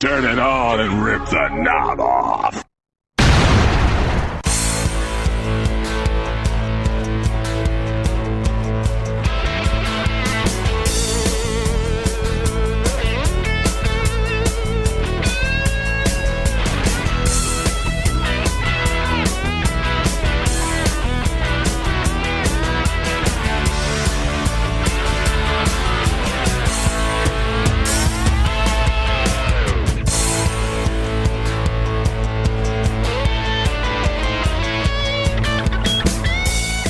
Turn it on and rip the knob off.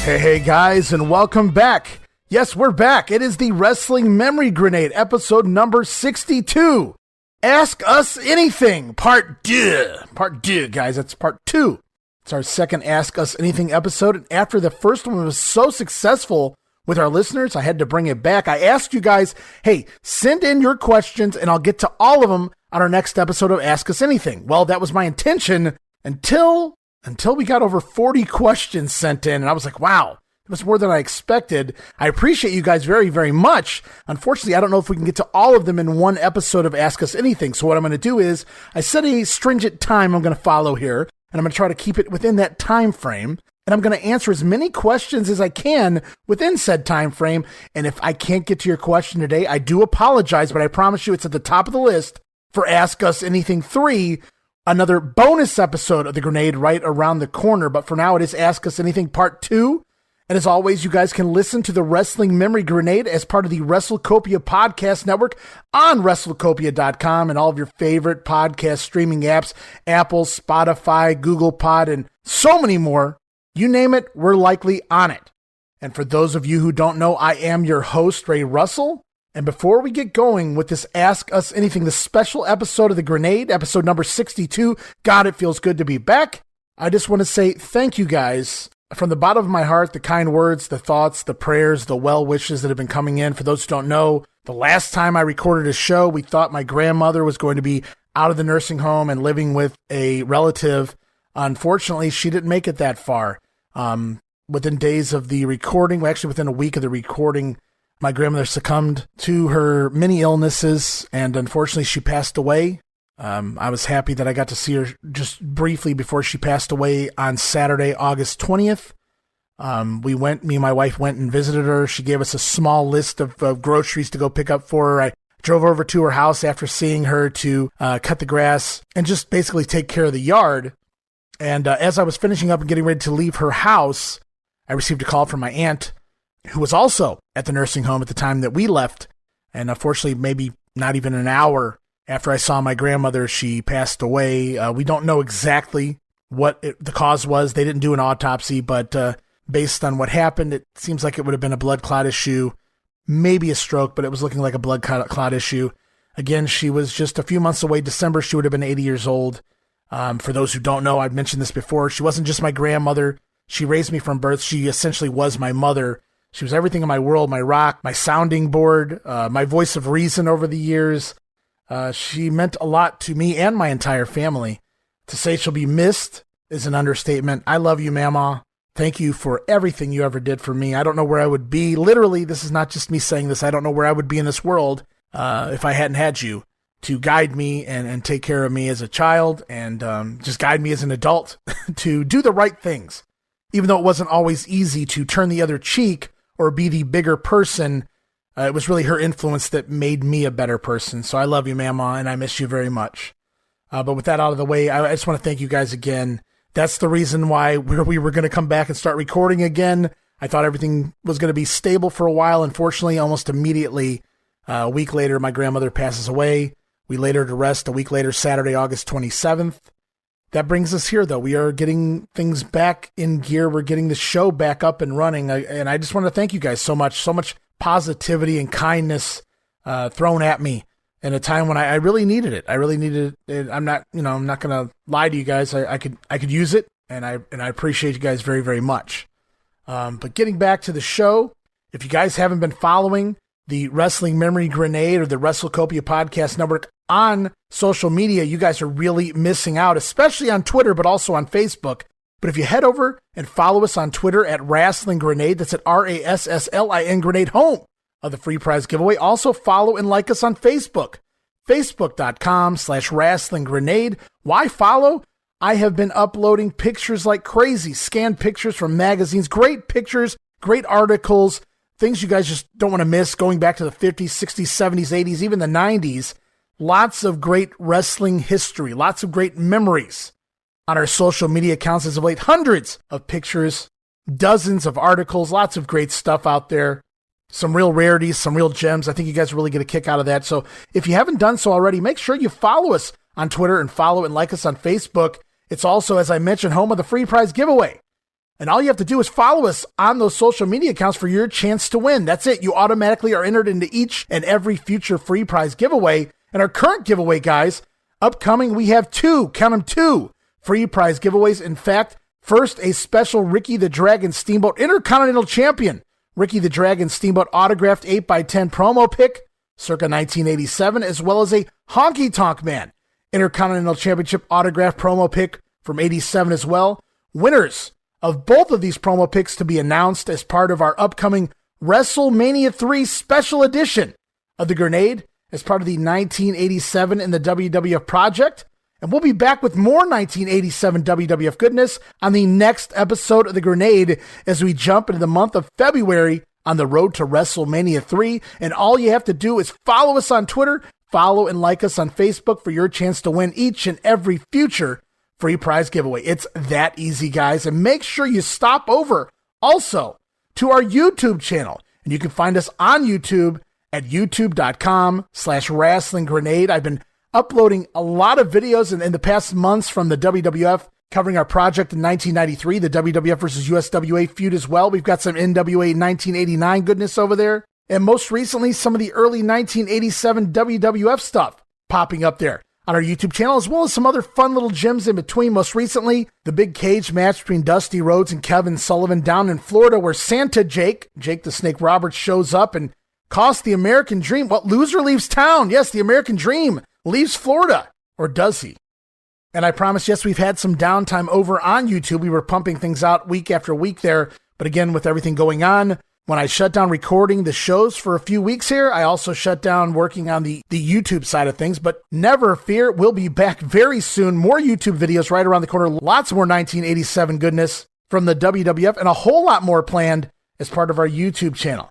Hey guys, and welcome back. Yes, we're back. It is the Wrestling Memory Grenade, episode number 62. Ask Us Anything, part 2. Part 2, guys, that's part 2. It's our second Ask Us Anything episode, and after the first one was so successful with our listeners, I had to bring it back. I asked you guys, hey, send in your questions, and I'll get to all of them on our next episode of Ask Us Anything. Well, that was my intention until we got over 40 questions sent in, and I was like, wow, it was more than I expected. I appreciate you guys very, very much. Unfortunately, I don't know if we can get to all of them in one episode of Ask Us Anything, so what I'm going to do is I set a stringent time I'm going to follow here, and I'm going to try to keep it within that time frame, and I'm going to answer as many questions as I can within said time frame, and if I can't get to your question today, I do apologize, but I promise you it's at the top of the list for Ask Us Anything 3, another bonus episode of The Grenade right around the corner. But for now, it is Ask Us Anything Part 2. And as always, you guys can listen to the Wrestling Memory Grenade as part of the WrestleCopia Podcast Network on WrestleCopia.com and all of your favorite podcast streaming apps, Apple, Spotify, Google Pod, and so many more. You name it, we're likely on it. And for those of you who don't know, I am your host, Ray Russell. And before we get going with this Ask Us Anything, the special episode of The Grenade, episode number 62, God, it feels good to be back. I just want to say thank you guys from the bottom of my heart, the kind words, the thoughts, the prayers, the well wishes that have been coming in. For those who don't know, the last time I recorded a show, we thought my grandmother was going to be out of the nursing home and living with a relative. Unfortunately, she didn't make it that far. Within days of the recording, actually within a week of the recording, my grandmother succumbed to her many illnesses, and unfortunately she passed away. I was happy that I got to see her just briefly before she passed away on Saturday, August 20th. Me and my wife went and visited her. She gave us a small list of groceries to go pick up for her. I drove over to her house after seeing her to cut the grass and just basically take care of the yard. And as I was finishing up and getting ready to leave her house, I received a call from my aunt, who was also at the nursing home at the time that we left. And unfortunately, maybe not even an hour after I saw my grandmother, she passed away. We don't know exactly what the cause was. They didn't do an autopsy, but based on what happened, it seems like it would have been a blood clot issue, maybe a stroke, but it was looking like a blood clot issue. Again, she was just a few months away. December, she would have been 80 years old. For those who don't know, I've mentioned this before. She wasn't just my grandmother. She raised me from birth. She essentially was my mother. She was everything in my world, my rock, my sounding board, my voice of reason over the years. She meant a lot to me and my entire family. To say she'll be missed is an understatement. I love you, Mama. Thank you for everything you ever did for me. I don't know where I would be. Literally, this is not just me saying this. I don't know where I would be in this world if I hadn't had you to guide me and take care of me as a child and just guide me as an adult to do the right things. Even though it wasn't always easy to turn the other cheek or be the bigger person, it was really her influence that made me a better person. So I love you, Mama, and I miss you very much. But with that out of the way, I just want to thank you guys again. That's the reason why we were going to come back and start recording again. I thought everything was going to be stable for a while. Unfortunately, almost immediately, a week later, my grandmother passes away. We laid her to rest a week later, Saturday, August 27th. That brings us here, though. We are getting things back in gear. We're getting the show back up and running. And I just want to thank you guys so much positivity and kindness thrown at me in a time when I really needed it. I really needed it. I'm not going to lie to you guys. I could use it, and I appreciate you guys very, very much. But getting back to the show, if you guys haven't been following the Wrestling Memory Grenade or the WrestleCopia Podcast Network on social media, you guys are really missing out, especially on Twitter, but also on Facebook. But if you head over and follow us on Twitter at Wrestling Grenade, that's at RASSLIN Grenade, home of the free prize giveaway. Also follow and like us on Facebook, Facebook.com/Wrestling Grenade. Why follow? I have been uploading pictures like crazy, scanned pictures from magazines, great pictures, great articles, things you guys just don't want to miss, going back to the 50s, 60s, 70s, 80s, even the 90s. Lots of great wrestling history, lots of great memories on our social media accounts as of late. Hundreds of pictures, dozens of articles, lots of great stuff out there. Some real rarities, some real gems. I think you guys really get a kick out of that. So if you haven't done so already, make sure you follow us on Twitter and follow and like us on Facebook. It's also, as I mentioned, home of the free prize giveaway. And all you have to do is follow us on those social media accounts for your chance to win. That's it. You automatically are entered into each and every future free prize giveaway. And our current giveaway, guys, upcoming, we have two free prize giveaways. In fact, first, a special Ricky the Dragon Steamboat Intercontinental Champion, Ricky the Dragon Steamboat autographed 8x10 promo pick, circa 1987, as well as a Honky Tonk Man Intercontinental Championship autograph promo pick from 87 as well. Winners of both of these promo picks to be announced as part of our upcoming WrestleMania 3 special edition of the Grenade as part of the 1987 in the WWF Project. And we'll be back with more 1987 WWF goodness on the next episode of the Grenade as we jump into the month of February on the road to WrestleMania 3. And all you have to do is follow us on Twitter, follow and like us on Facebook for your chance to win each and every future free prize giveaway. It's that easy, guys. And make sure you stop over also to our YouTube channel. And you can find us on YouTube at youtube.com/Wrestling Grenade. I've been uploading a lot of videos in the past months from the WWF, covering our project in 1993, the WWF versus USWA feud as well. We've got some NWA 1989 goodness over there. And most recently, some of the early 1987 WWF stuff popping up there on our YouTube channel, as well as some other fun little gems in between. Most recently, the big cage match between Dusty Rhodes and Kevin Sullivan down in Florida, where Santa Jake the Snake Roberts, shows up and costs the American Dream. What loser leaves town? Yes, the American Dream leaves Florida. Or does he? And I promise, yes, we've had some downtime over on YouTube. We were pumping things out week after week there. But again, with everything going on, when I shut down recording the shows for a few weeks here, I also shut down working on the YouTube side of things. But never fear, we'll be back very soon. More YouTube videos right around the corner. Lots more 1987 goodness from the WWF and a whole lot more planned as part of our YouTube channel.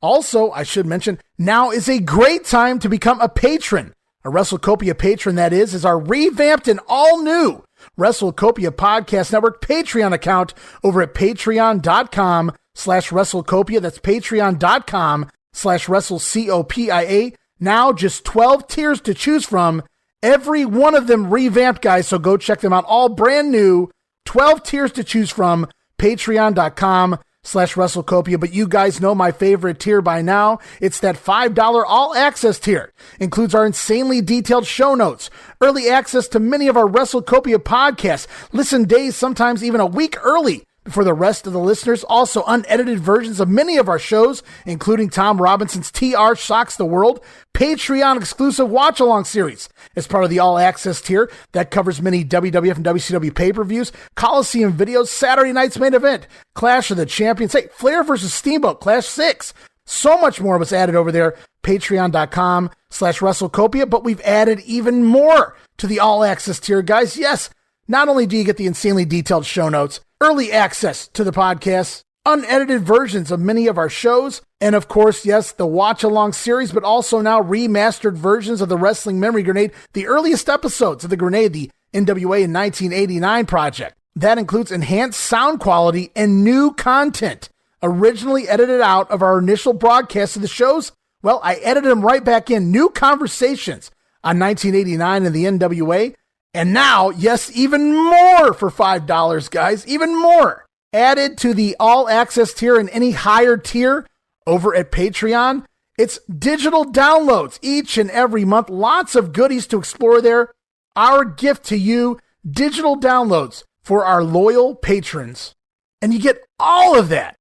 Also, I should mention, now is a great time to become a patron. A WrestleCopia patron, that is our revamped and all-new WrestleCopia Podcast Network Patreon account over at patreon.com/WrestleCopia. That's patreon.com/WrestleCopia. Now just 12 tiers to choose from. Every one of them revamped, guys, so go check them out. All brand new, 12 tiers to choose from, patreon.com/WrestleCopia. But you guys know my favorite tier by now. It's that $5 all-access tier. Includes our insanely detailed show notes, early access to many of our WrestleCopia podcasts, listen days, sometimes even a week early before the rest of the listeners. Also, unedited versions of many of our shows, including Tom Robinson's TR Shocks the World, Patreon exclusive watch-along series as part of the all-access tier that covers many WWF and WCW pay-per-views, Coliseum videos, Saturday night's main event, Clash of the Champions, Flair versus Steamboat, Clash 6. So much more was added over there, patreon.com/WrestleCopia, but we've added even more to the all-access tier, guys. Yes, not only do you get the insanely detailed show notes, early access to the podcast, unedited versions of many of our shows, and of course, yes, the watch-along series, but also now remastered versions of the Wrestling Memory Grenade, the earliest episodes of the Grenade, the NWA in 1989 project. That includes enhanced sound quality and new content, originally edited out of our initial broadcast of the shows. Well, I edited them right back in. New conversations on 1989 and the NWA. And now, yes, even more for $5, guys. Even more. Added to the all-access tier and any higher tier over at Patreon. It's digital downloads each and every month. Lots of goodies to explore there. Our gift to you, digital downloads for our loyal patrons. And you get all of that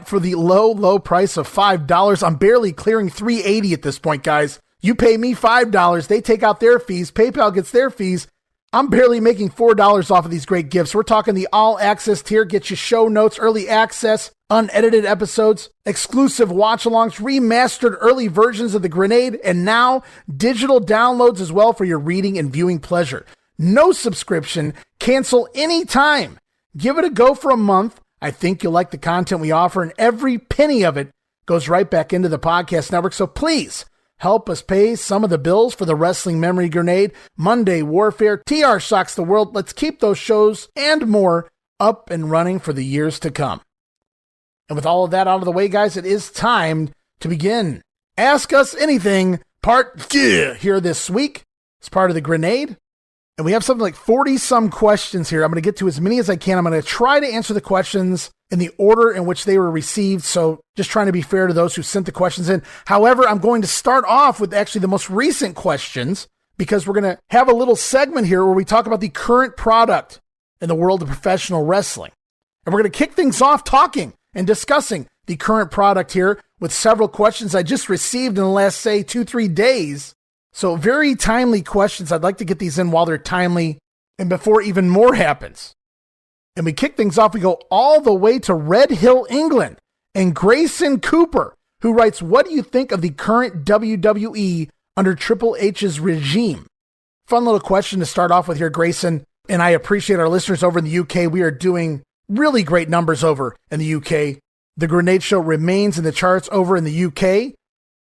for the low, low price of $5. I'm barely clearing $3.80 at this point, guys. You pay me $5, they take out their fees, PayPal gets their fees. I'm barely making $4 off of these great gifts. We're talking the all access tier, gets you show notes, early access, unedited episodes, exclusive watch-alongs, remastered early versions of The Grenade, and now digital downloads as well for your reading and viewing pleasure. No subscription, cancel anytime. Give it a go for a month. I think you'll like the content we offer, and every penny of it goes right back into the podcast network. So please help us pay some of the bills for the Wrestling Memory Grenade, Monday Warfare, TR Shocks the World. Let's keep those shows and more up and running for the years to come. And with all of that out of the way, guys, it is time to begin Ask Us Anything Part 2 here this week. It's part of the Grenade. And we have something like 40-some questions here. I'm going to get to as many as I can. I'm going to try to answer the questions in the order in which they were received, so just trying to be fair to those who sent the questions in. However, I'm going to start off with actually the most recent questions, because we're going to have a little segment here where we talk about the current product in the world of professional wrestling. And we're going to kick things off talking and discussing the current product here with several questions I just received in the last, say, 2-3 days. So very timely questions. I'd like to get these in while they're timely and before even more happens. And we kick things off. We go all the way to Red Hill, England, and Grayson Cooper, who writes, what do you think of the current WWE under Triple H's regime? Fun little question to start off with here, Grayson. And I appreciate our listeners over in the UK. We are doing really great numbers over in the UK. The Grenade Show remains in the charts over in the UK.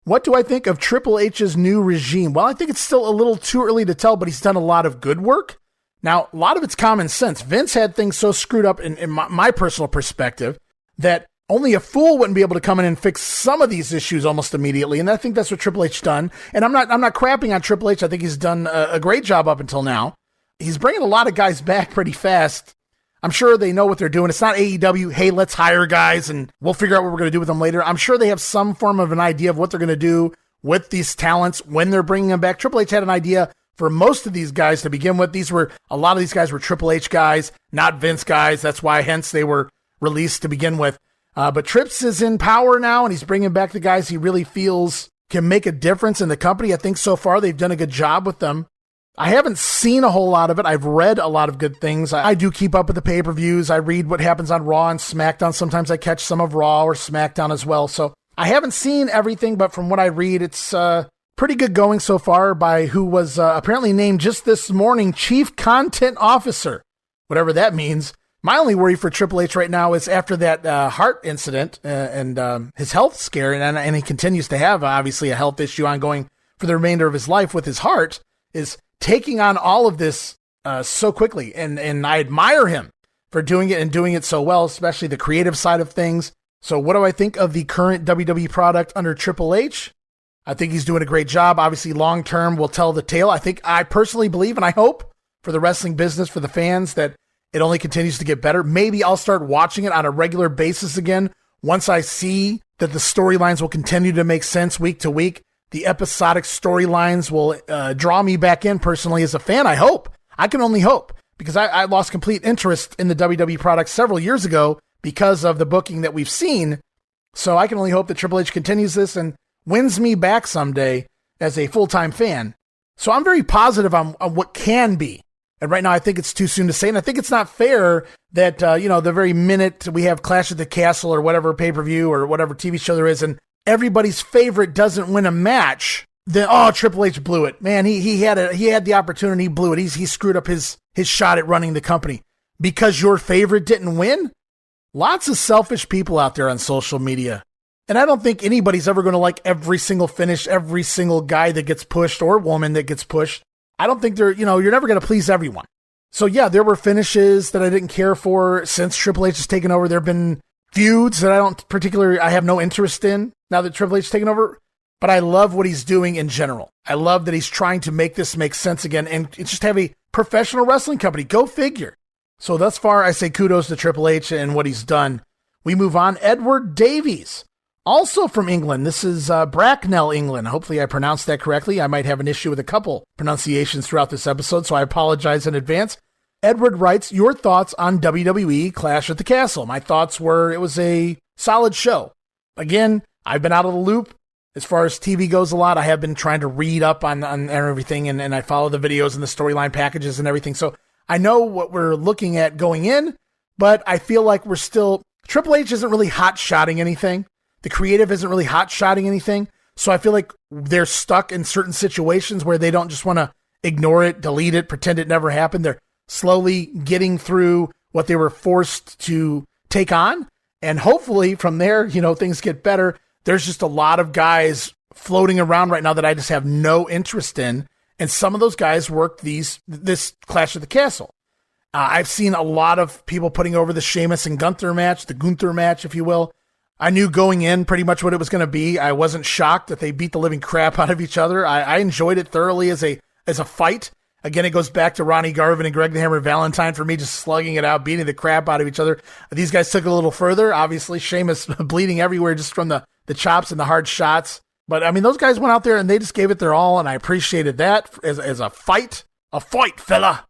What do I think of Triple H's new regime? Well, I think it's still a little too early to tell, but he's done a lot of good work. Now, a lot of it's common sense. Vince had things so screwed up in my personal perspective that only a fool wouldn't be able to come in and fix some of these issues almost immediately. And I think that's what Triple H done. And I'm not crapping on Triple H. I think he's done a great job up until now. He's bringing a lot of guys back pretty fast. I'm sure they know what they're doing. It's not AEW, hey, let's hire guys and we'll figure out what we're going to do with them later. I'm sure they have some form of an idea of what they're going to do with these talents when they're bringing them back. Triple H had an idea for most of these guys to begin with. A lot of these guys were Triple H guys, not Vince guys. That's why, hence, they were released to begin with. But Trips is in power now, and he's bringing back the guys he really feels can make a difference in the company. I think so far they've done a good job with them. I haven't seen a whole lot of it. I've read a lot of good things. I do keep up with the pay-per-views. I read what happens on Raw and SmackDown. Sometimes I catch some of Raw or SmackDown as well. So I haven't seen everything, but from what I read, it's pretty good going so far by who was apparently named just this morning Chief Content Officer, whatever that means. My only worry for Triple H right now is after that heart incident and his health scare, and he continues to have, obviously, a health issue ongoing for the remainder of his life with his heart, is taking on all of this so quickly. And I admire him for doing it and doing it so well, especially the creative side of things. So what do I think of the current WWE product under Triple H? I think he's doing a great job. Obviously, long-term will tell the tale. I personally believe, and I hope for the wrestling business, for the fans, that it only continues to get better. Maybe I'll start watching it on a regular basis again once I see that the storylines will continue to make sense week to week. The episodic storylines will draw me back in personally as a fan, I hope. I can only hope, because I lost complete interest in the WWE product several years ago because of the booking that we've seen. So I can only hope that Triple H continues this and wins me back someday as a full-time fan. So I'm very positive on what can be. And right now I think it's too soon to say. And I think it's not fair that, the very minute we have Clash at the Castle or whatever pay-per-view or whatever TV show there is, and everybody's favorite doesn't win a match, then, Triple H blew it. Man, he had the opportunity, he blew it. He screwed up his shot at running the company because your favorite didn't win. Lots of selfish people out there on social media. And I don't think anybody's ever going to like every single finish, every single guy that gets pushed or woman that gets pushed. I don't think you're never going to please everyone. So yeah, there were finishes that I didn't care for since Triple H has taken over. There have been feuds that I have no interest in now that Triple H has taken over, but I love what he's doing in general. I love that he's trying to make this make sense again and just have a professional wrestling company. Go figure. So thus far, I say kudos to Triple H and what he's done. We move on. Edward Davies, also from England. This is Bracknell, England. Hopefully I pronounced that correctly. I might have an issue with a couple pronunciations throughout this episode, so I apologize in advance. Edward writes, your thoughts on WWE Clash at the Castle. My thoughts were it was a solid show. Again, I've been out of the loop As far as TV goes a lot, I have been trying to read up on everything, and I follow the videos and the storyline packages and everything. So I know what we're looking at going in, but I feel like we're still, Triple H isn't really hot-shotting anything. The creative isn't really hot-shotting anything. So I feel like they're stuck in certain situations where they don't just want to ignore it, delete it, pretend it never happened. They're slowly getting through what they were forced to take on. And hopefully from there, things get better. There's just a lot of guys floating around right now that I just have no interest in. And some of those guys worked this Clash of the Castle. I've seen a lot of people putting over the Sheamus and Gunther match, the Gunther match, if you will. I knew going in pretty much what it was going to be. I wasn't shocked that they beat the living crap out of each other. I enjoyed it thoroughly as a fight. Again, it goes back to Ronnie Garvin and Greg the Hammer Valentine for me, just slugging it out, beating the crap out of each other. These guys took it a little further. Obviously, Sheamus bleeding everywhere just from the chops and the hard shots. But, I mean, those guys went out there and they just gave it their all, and I appreciated that as a fight. A fight, fella!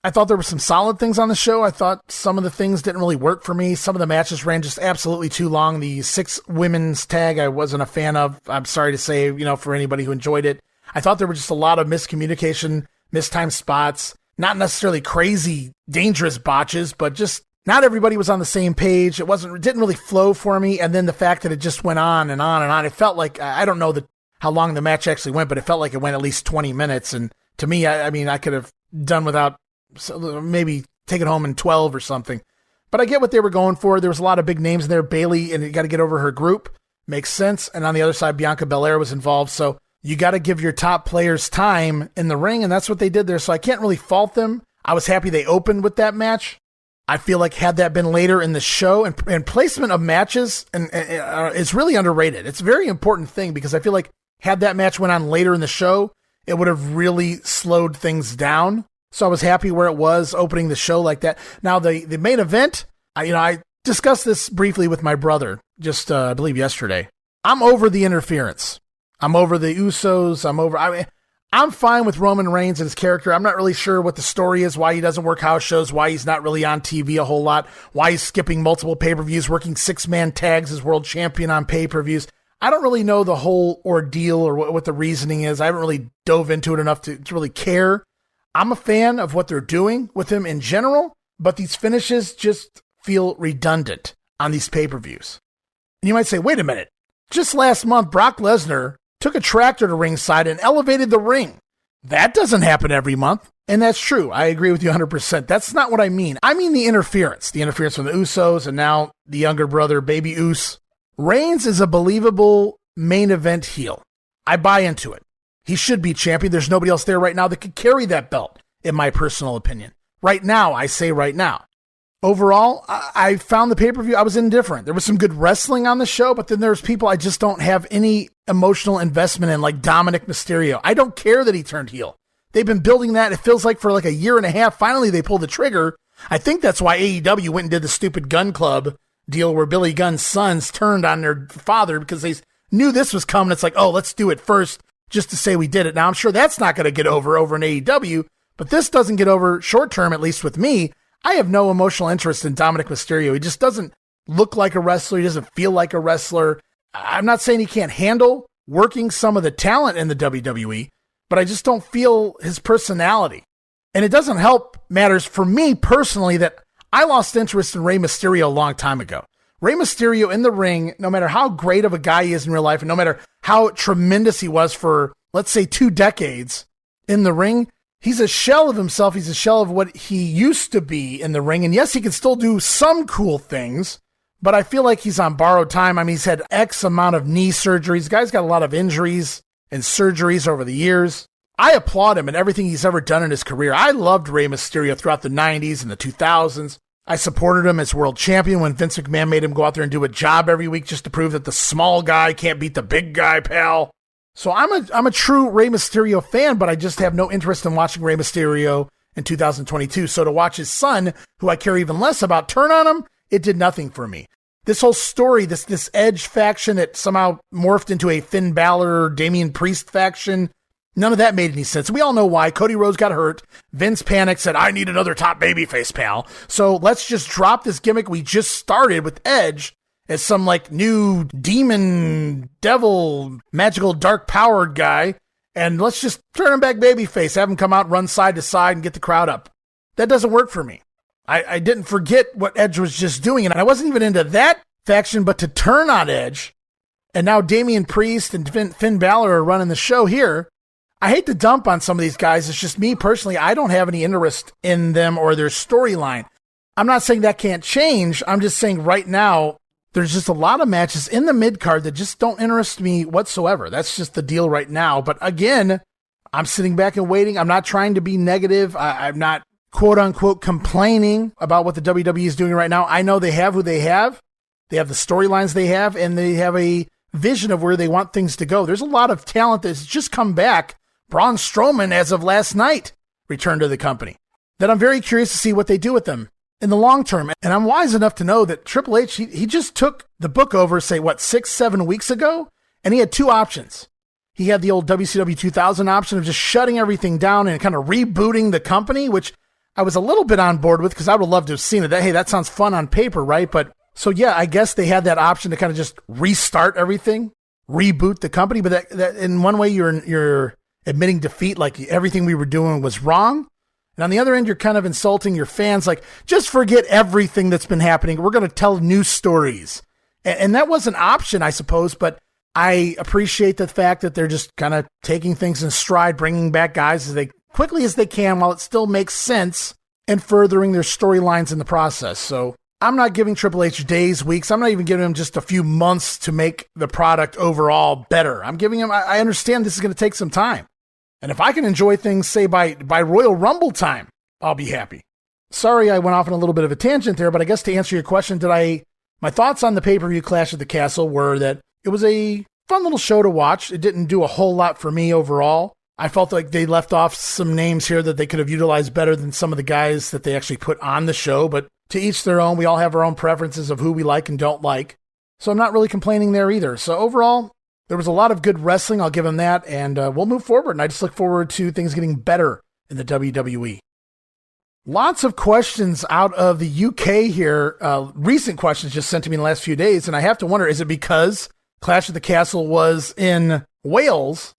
I thought there were some solid things on the show. I thought some of the things didn't really work for me. Some of the matches ran just absolutely too long. The 6 women's tag I wasn't a fan of. I'm sorry to say, for anybody who enjoyed it. I thought there were just a lot of miscommunication, mistimed spots, not necessarily crazy, dangerous botches, but just not everybody was on the same page. It didn't really flow for me. And then the fact that it just went on and on and on, it felt like, I don't know how long the match actually went, but it felt like it went at least 20 minutes. And to me, I could have done without maybe take it home in 12 or something. But I get what they were going for. There was a lot of big names in there. Bayley, and you got to get over her group. Makes sense. And on the other side, Bianca Belair was involved. So you got to give your top players time in the ring, and that's what they did there. So I can't really fault them. I was happy they opened with that match. I feel like had that been later in the show, and placement of matches is really underrated. It's a very important thing because I feel like had that match went on later in the show, it would have really slowed things down. So I was happy where it was opening the show like that. Now the main event, I discussed this briefly with my brother just I believe yesterday. I'm over the interference. I'm over the Usos. I'm fine with Roman Reigns and his character. I'm not really sure what the story is, why he doesn't work house shows, why he's not really on TV a whole lot, why he's skipping multiple pay-per-views, working 6-man tags as world champion on pay-per-views. I don't really know the whole ordeal or what the reasoning is. I haven't really dove into it enough to really care. I'm a fan of what they're doing with him in general, but these finishes just feel redundant on these pay-per-views. And you might say, wait a minute. Just last month, Brock Lesnar took a tractor to ringside and elevated the ring. That doesn't happen every month. And that's true. I agree with you 100%. That's not what I mean. I mean the interference. The interference from the Usos and now the younger brother, Baby Us. Reigns is a believable main event heel. I buy into it. He should be champion. There's nobody else there right now that could carry that belt, in my personal opinion. Right now, I say right now. Overall, I found the pay-per-view, I was indifferent. There was some good wrestling on the show, but then there's people I just don't have any emotional investment in, like Dominic Mysterio. I don't care that he turned heel. They've been building that, it feels like, for like a year and a half. Finally, they pulled the trigger. I think that's why AEW went and did the stupid Gun Club deal where Billy Gunn's sons turned on their father because they knew this was coming. It's like, oh, let's do it first just to say we did it. Now, I'm sure that's not going to get over in AEW, but this doesn't get over short term, at least with me. I have no emotional interest in Dominic Mysterio. He just doesn't look like a wrestler. He doesn't feel like a wrestler. I'm not saying he can't handle working some of the talent in the WWE, but I just don't feel his personality. And it doesn't help matters for me personally that I lost interest in Rey Mysterio a long time ago. Rey Mysterio in the ring, no matter how great of a guy he is in real life, and no matter how tremendous he was for, let's say, 2 decades in the ring, he's a shell of himself. He's a shell of what he used to be in the ring. And yes, he can still do some cool things, but I feel like he's on borrowed time. I mean, he's had X amount of knee surgeries. The guy's got a lot of injuries and surgeries over the years. I applaud him in everything he's ever done in his career. I loved Rey Mysterio throughout the 90s and the 2000s. I supported him as world champion when Vince McMahon made him go out there and do a job every week just to prove that the small guy can't beat the big guy, pal. So I'm a true Rey Mysterio fan, but I just have no interest in watching Rey Mysterio in 2022. So to watch his son, who I care even less about, turn on him, it did nothing for me. This whole story, this Edge faction that somehow morphed into a Finn Balor, Damian Priest faction, none of that made any sense. We all know why. Cody Rhodes got hurt. Vince panicked, said, I need another top babyface, pal. So let's just drop this gimmick we just started with Edge as some like new demon, devil, magical, dark powered guy. And let's just turn him back babyface, have him come out, run side to side and get the crowd up. That doesn't work for me. I didn't forget what Edge was just doing. And I wasn't even into that faction, but to turn on Edge. And now Damian Priest and Finn Balor are running the show here. I hate to dump on some of these guys. It's just me personally. I don't have any interest in them or their storyline. I'm not saying that can't change. I'm just saying right now, there's just a lot of matches in the mid-card that just don't interest me whatsoever. That's just the deal right now. But again, I'm sitting back and waiting. I'm not trying to be negative. I'm not, quote-unquote, complaining about what the WWE is doing right now. I know they have who they have. They have the storylines they have, and they have a vision of where they want things to go. There's a lot of talent that's just come back. Braun Strowman, as of last night, returned to the company. That I'm very curious to see what they do with them in the long term. And I'm wise enough to know that Triple H, he just took the book over, say, 6-7 weeks ago, and he had two options. He had the old WCW 2000 option of just shutting everything down and kind of rebooting the company, which I was a little bit on board with because I would have loved to have seen it. Hey, that sounds fun on paper, right? But so, yeah, I guess they had that option to kind of just restart everything, reboot the company. But that in one way, you're admitting defeat, like everything we were doing was wrong. And on the other end, you're kind of insulting your fans, like, just forget everything that's been happening. We're going to tell new stories. And that was an option, I suppose, but I appreciate the fact that they're just kind of taking things in stride, bringing back guys as quickly as they can while it still makes sense and furthering their storylines in the process. So I'm not giving Triple H days, weeks. I'm not even giving him just a few months to make the product overall better. I'm giving him, I understand this is going to take some time. And if I can enjoy things, say, by Royal Rumble time, I'll be happy. Sorry I went off on a little bit of a tangent there, but I guess to answer your question, my thoughts on the pay-per-view Clash at the Castle were that it was a fun little show to watch. It didn't do a whole lot for me overall. I felt like they left off some names here that they could have utilized better than some of the guys that they actually put on the show, but to each their own. We all have our own preferences of who we like and don't like. So I'm not really complaining there either. So overall, there was a lot of good wrestling. I'll give them that. And we'll move forward. And I just look forward to things getting better in the WWE. Lots of questions out of the UK here. Recent questions just sent to me in the last few days. And I have to wonder, is it because Clash at the Castle was in Wales?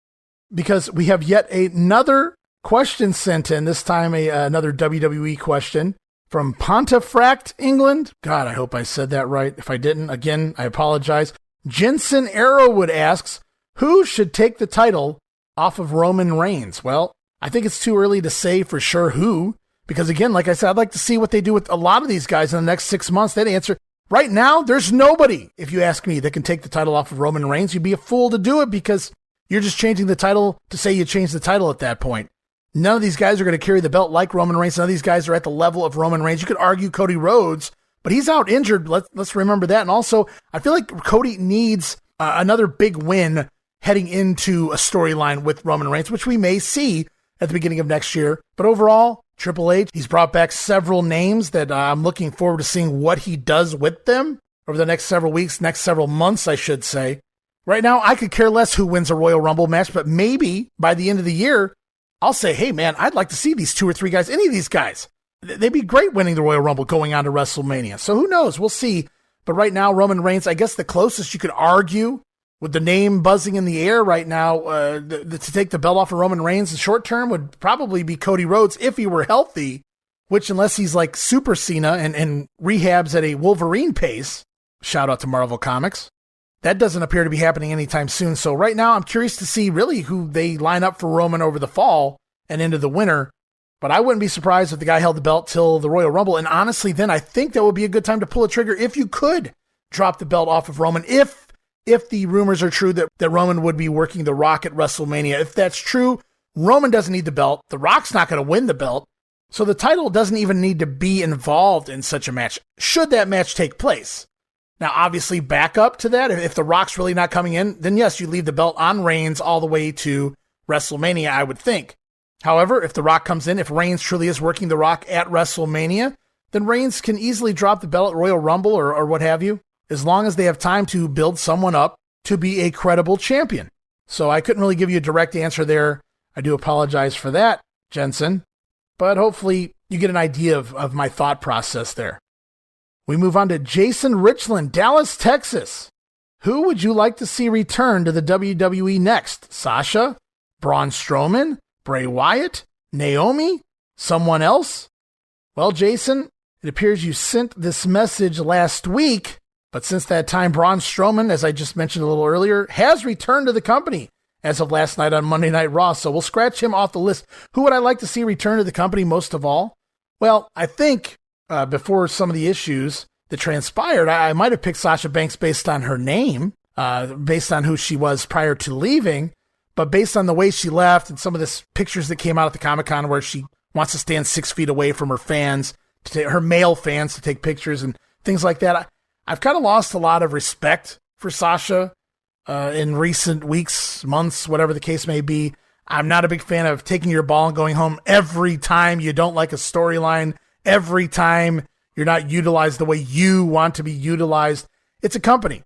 Because we have yet another question sent in, this time another WWE question from Pontefract, England. God, I hope I said that right. If I didn't, again, I apologize. Jensen Arrowwood asks, who should take the title off of Roman Reigns? Well, I think it's too early to say for sure who, because again, like I said, I'd like to see what they do with a lot of these guys in the next 6 months. That answer, right now, there's nobody, if you ask me, that can take the title off of Roman Reigns. You'd be a fool to do it because you're just changing the title to say you changed the title at that point. None of these guys are going to carry the belt like Roman Reigns. None of these guys are at the level of Roman Reigns. You could argue Cody Rhodes, but he's out injured. Let's remember that. And also, I feel like Cody needs another big win heading into a storyline with Roman Reigns, which we may see at the beginning of next year. But overall, Triple H, he's brought back several names that I'm looking forward to seeing what he does with them over the next several weeks, next several months, I should say. Right now, I could care less who wins a Royal Rumble match, but maybe by the end of the year, I'll say, hey, man, I'd like to see these 2 or 3 guys, any of these guys. They'd be great winning the Royal Rumble going on to WrestleMania. So who knows? We'll see. But right now, Roman Reigns, I guess the closest you could argue with the name buzzing in the air right now to take the belt off of Roman Reigns in the short term would probably be Cody Rhodes if he were healthy, which unless he's like Super Cena and rehabs at a Wolverine pace, shout out to Marvel Comics, that doesn't appear to be happening anytime soon. So right now, I'm curious to see really who they line up for Roman over the fall and into the winter. But I wouldn't be surprised if the guy held the belt till the Royal Rumble. And honestly, then I think that would be a good time to pull a trigger if you could drop the belt off of Roman. If the rumors are true that Roman would be working The Rock at WrestleMania. If that's true, Roman doesn't need the belt. The Rock's not going to win the belt. So the title doesn't even need to be involved in such a match, should that match take place. Now, obviously, back up to that. If The Rock's really not coming in, then yes, you leave the belt on Reigns all the way to WrestleMania, I would think. However, if The Rock comes in, if Reigns truly is working The Rock at WrestleMania, then Reigns can easily drop the belt at Royal Rumble or what have you, as long as they have time to build someone up to be a credible champion. So I couldn't really give you a direct answer there. I do apologize for that, Jensen. But hopefully you get an idea of my thought process there. We move on to Jason Richland, Dallas, Texas. Who would you like to see return to the WWE next? Sasha? Braun Strowman? Bray Wyatt? Naomi? Someone else? Well, Jason, it appears you sent this message last week, but since that time, Braun Strowman, as I just mentioned a little earlier, has returned to the company as of last night on Monday Night Raw, so we'll scratch him off the list. Who would I like to see return to the company most of all? Well, I think before some of the issues that transpired, I might have picked Sasha Banks based on her name, based on who she was prior to leaving, but based on the way she left and some of the pictures that came out at the Comic-Con where she wants to stand 6 feet away from her fans, her male fans, to take pictures and things like that. I've kind of lost a lot of respect for Sasha in recent weeks, months, whatever the case may be. I'm not a big fan of taking your ball and going home every time you don't like a storyline, every time you're not utilized the way you want to be utilized. It's a company.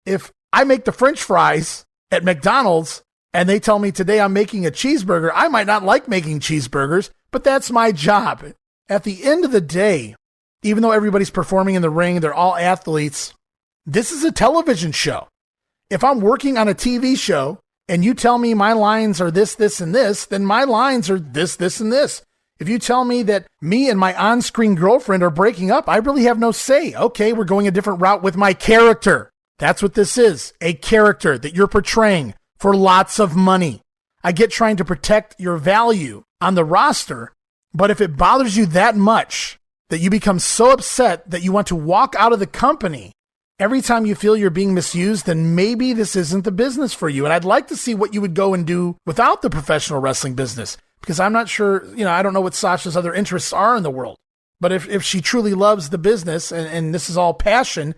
If I make the French fries at McDonald's and they tell me today I'm making a cheeseburger, I might not like making cheeseburgers, but that's my job. At the end of the day, even though everybody's performing in the ring, they're all athletes, this is a television show. If I'm working on a TV show and you tell me my lines are this, this, and this, then my lines are this, this, and this. If you tell me that me and my on-screen girlfriend are breaking up, I really have no say. Okay, we're going a different route with my character. That's what this is, a character that you're portraying for lots of money. I get trying to protect your value on the roster, but if it bothers you that much that you become so upset that you want to walk out of the company every time you feel you're being misused, then maybe this isn't the business for you. And I'd like to see what you would go and do without the professional wrestling business, because I'm not sure, I don't know what Sasha's other interests are in the world. But if she truly loves the business and this is all passion,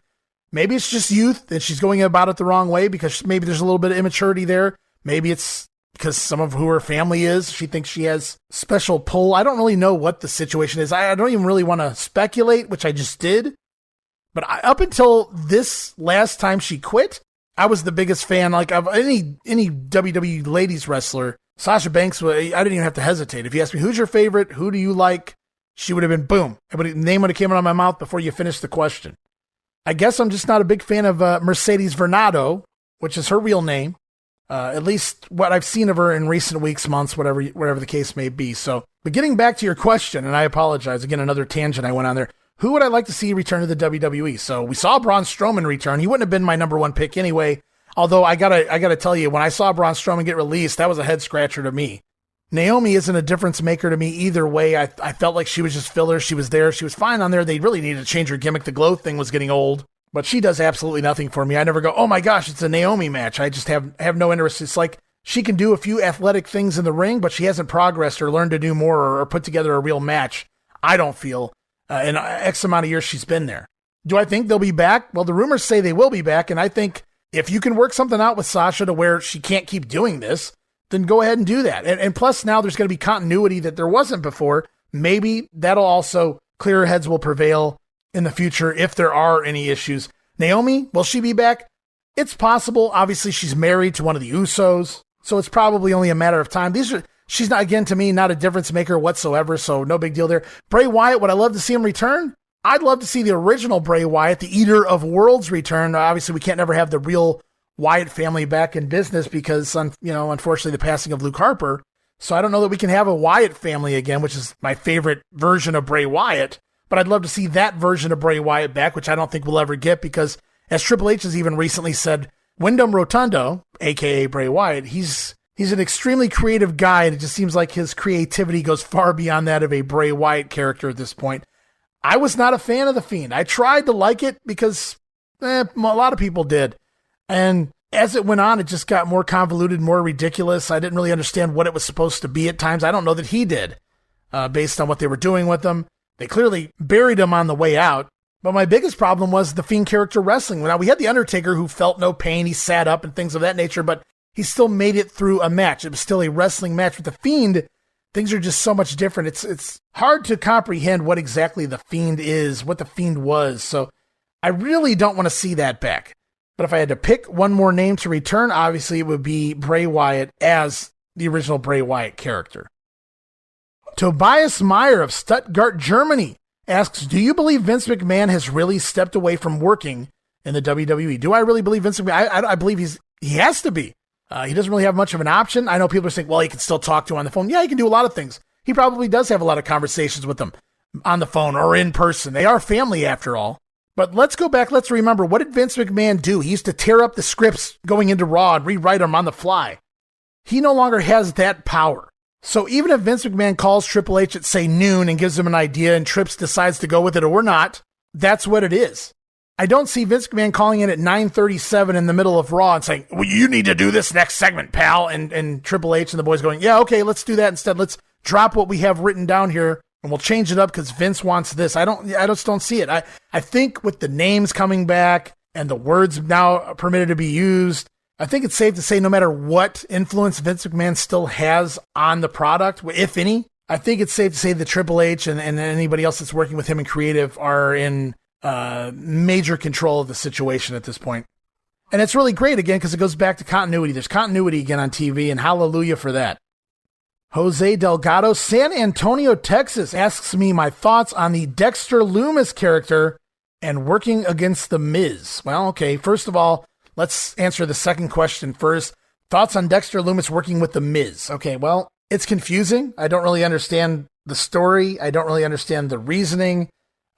maybe it's just youth and she's going about it the wrong way because maybe there's a little bit of immaturity there. Maybe it's because some of who her family is, she thinks she has special pull. I don't really know what the situation is. I don't even really want to speculate, which I just did. But up until this last time she quit, I was the biggest fan of any WWE ladies wrestler. Sasha Banks, I didn't even have to hesitate. If you asked me, who's your favorite? Who do you like? She would have been boom. Name would have came out of my mouth before you finished the question. I guess I'm just not a big fan of Mercedes Varnado, which is her real name. At least what I've seen of her in recent weeks, months, whatever the case may be. So, but getting back to your question, and I apologize, again, another tangent I went on there. Who would I like to see return to the WWE? So we saw Braun Strowman return. He wouldn't have been my number one pick anyway. Although I gotta tell you, when I saw Braun Strowman get released, that was a head scratcher to me. Naomi isn't a difference maker to me either way. I felt like she was just filler. She was there. She was fine on there. They really needed to change her gimmick. The glow thing was getting old. But she does absolutely nothing for me. I never go, oh my gosh, it's a Naomi match. I just have no interest. It's like she can do a few athletic things in the ring, but she hasn't progressed or learned to do more or put together a real match, I don't feel, in X amount of years she's been there. Do I think they'll be back? Well, the rumors say they will be back, and I think if you can work something out with Sasha to where she can't keep doing this, then go ahead and do that. And plus now there's going to be continuity that there wasn't before. Maybe that'll also, clearer heads will prevail in the future if there are any issues. Naomi, will she be back? It's possible. Obviously, she's married to one of the Usos, so it's probably only a matter of time. She's not, again, to me, not a difference maker whatsoever, so no big deal there. Bray Wyatt, would I love to see him return? I'd love to see the original Bray Wyatt, the Eater of Worlds, return. Obviously, we can't never have the real Wyatt family back in business because, unfortunately, the passing of Luke Harper. So I don't know that we can have a Wyatt family again, which is my favorite version of Bray Wyatt. But I'd love to see that version of Bray Wyatt back, which I don't think we'll ever get because, as Triple H has even recently said, Wyndham Rotundo, a.k.a. Bray Wyatt, he's an extremely creative guy, and it just seems like his creativity goes far beyond that of a Bray Wyatt character at this point. I was not a fan of The Fiend. I tried to like it because a lot of people did. And as it went on, it just got more convoluted, more ridiculous. I didn't really understand what it was supposed to be at times. I don't know that he did, based on what they were doing with him. They clearly buried him on the way out. But my biggest problem was the Fiend character wrestling. Now, we had The Undertaker who felt no pain. He sat up and things of that nature, but he still made it through a match. It was still a wrestling match. With The Fiend, things are just so much different. It's hard to comprehend what exactly The Fiend is, what The Fiend was. So I really don't want to see that back. But if I had to pick one more name to return, obviously it would be Bray Wyatt as the original Bray Wyatt character. Tobias Meyer of Stuttgart, Germany. asks, do you believe Vince McMahon has really stepped away from working in the WWE? Do I really believe Vince McMahon? I believe he has to be. He doesn't really have much of an option. I know people are saying, well, he can still talk to him on the phone. Yeah, he can do a lot of things. He probably does have a lot of conversations with them on the phone or in person. They are family after all. But let's go back. Let's remember, what did Vince McMahon do? He used to tear up the scripts going into Raw and rewrite them on the fly. He no longer has that power. So even if Vince McMahon calls Triple H at, say, noon and gives him an idea and Trips decides to go with it or not, that's what it is. I don't see Vince McMahon calling in at 9:37 in the middle of Raw and saying, well, you need to do this next segment, pal. And Triple H and the boys going, yeah, okay, let's do that instead. Let's drop what we have written down here and we'll change it up because Vince wants this. I just don't see it. I think with the names coming back and the words now permitted to be used, I think it's safe to say no matter what influence Vince McMahon still has on the product, if any, I think it's safe to say that Triple H and anybody else that's working with him in creative are in major control of the situation at this point. And it's really great, again, because it goes back to continuity. There's continuity again on TV, and hallelujah for that. Jose Delgado, San Antonio, Texas, asks me my thoughts on the Dexter Lumis character and working against The Miz. Well, okay, first of all, let's answer the second question first. Thoughts on Dexter Lumis working with The Miz. Okay, well, it's confusing. I don't really understand the story. I don't really understand the reasoning.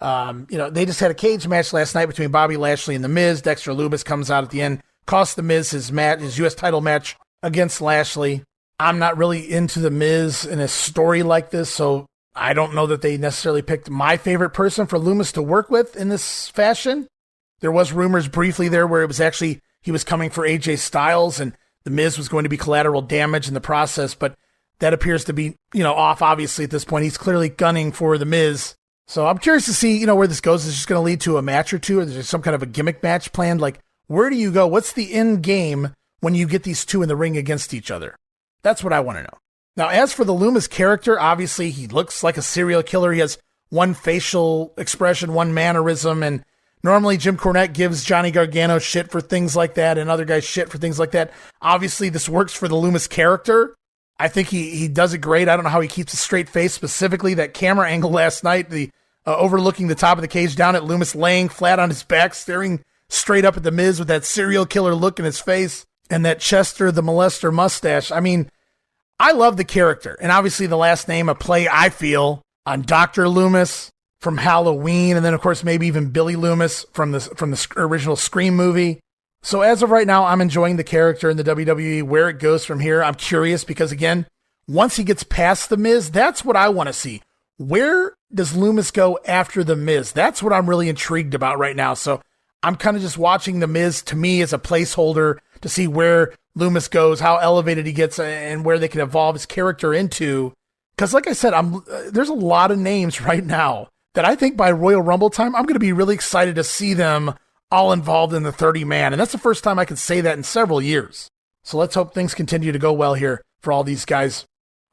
They just had a cage match last night between Bobby Lashley and The Miz. Dexter Lumis comes out at the end, cost The Miz his U.S. title match against Lashley. I'm not really into The Miz in a story like this, so I don't know that they necessarily picked my favorite person for Lumis to work with in this fashion. There was rumors briefly there where it was actually he was coming for AJ Styles and The Miz was going to be collateral damage in the process, but that appears to be, off obviously at this point. He's clearly gunning for The Miz. So I'm curious to see, where this goes. Is it just going to lead to a match or two? Or is there some kind of a gimmick match planned? Like, where do you go? What's the end game when you get these two in the ring against each other? That's what I want to know. Now, as for the Lumis character, obviously he looks like a serial killer. He has one facial expression, one mannerism, and normally Jim Cornette gives Johnny Gargano shit for things like that and other guys shit for things like that. Obviously, this works for the Lumis character. I think he does it great. I don't know how he keeps a straight face, specifically that camera angle last night, the overlooking the top of the cage down at Lumis laying flat on his back, staring straight up at The Miz with that serial killer look in his face and that Chester the Molester mustache. I mean, I love the character. And obviously the last name, a play, I feel, on Dr. Loomis from Halloween, and then, of course, maybe even Billy Loomis from the original Scream movie. So as of right now, I'm enjoying the character in the WWE. Where it goes from here, I'm curious because, again, once he gets past The Miz, that's what I want to see. Where does Loomis go after The Miz? That's what I'm really intrigued about right now. So I'm kind of just watching The Miz, to me, as a placeholder to see where Loomis goes, how elevated he gets, and where they can evolve his character into. Because like I said, there's a lot of names right now that I think by Royal Rumble time, I'm going to be really excited to see them all involved in the 30-man. And that's the first time I can say that in several years. So let's hope things continue to go well here for all these guys.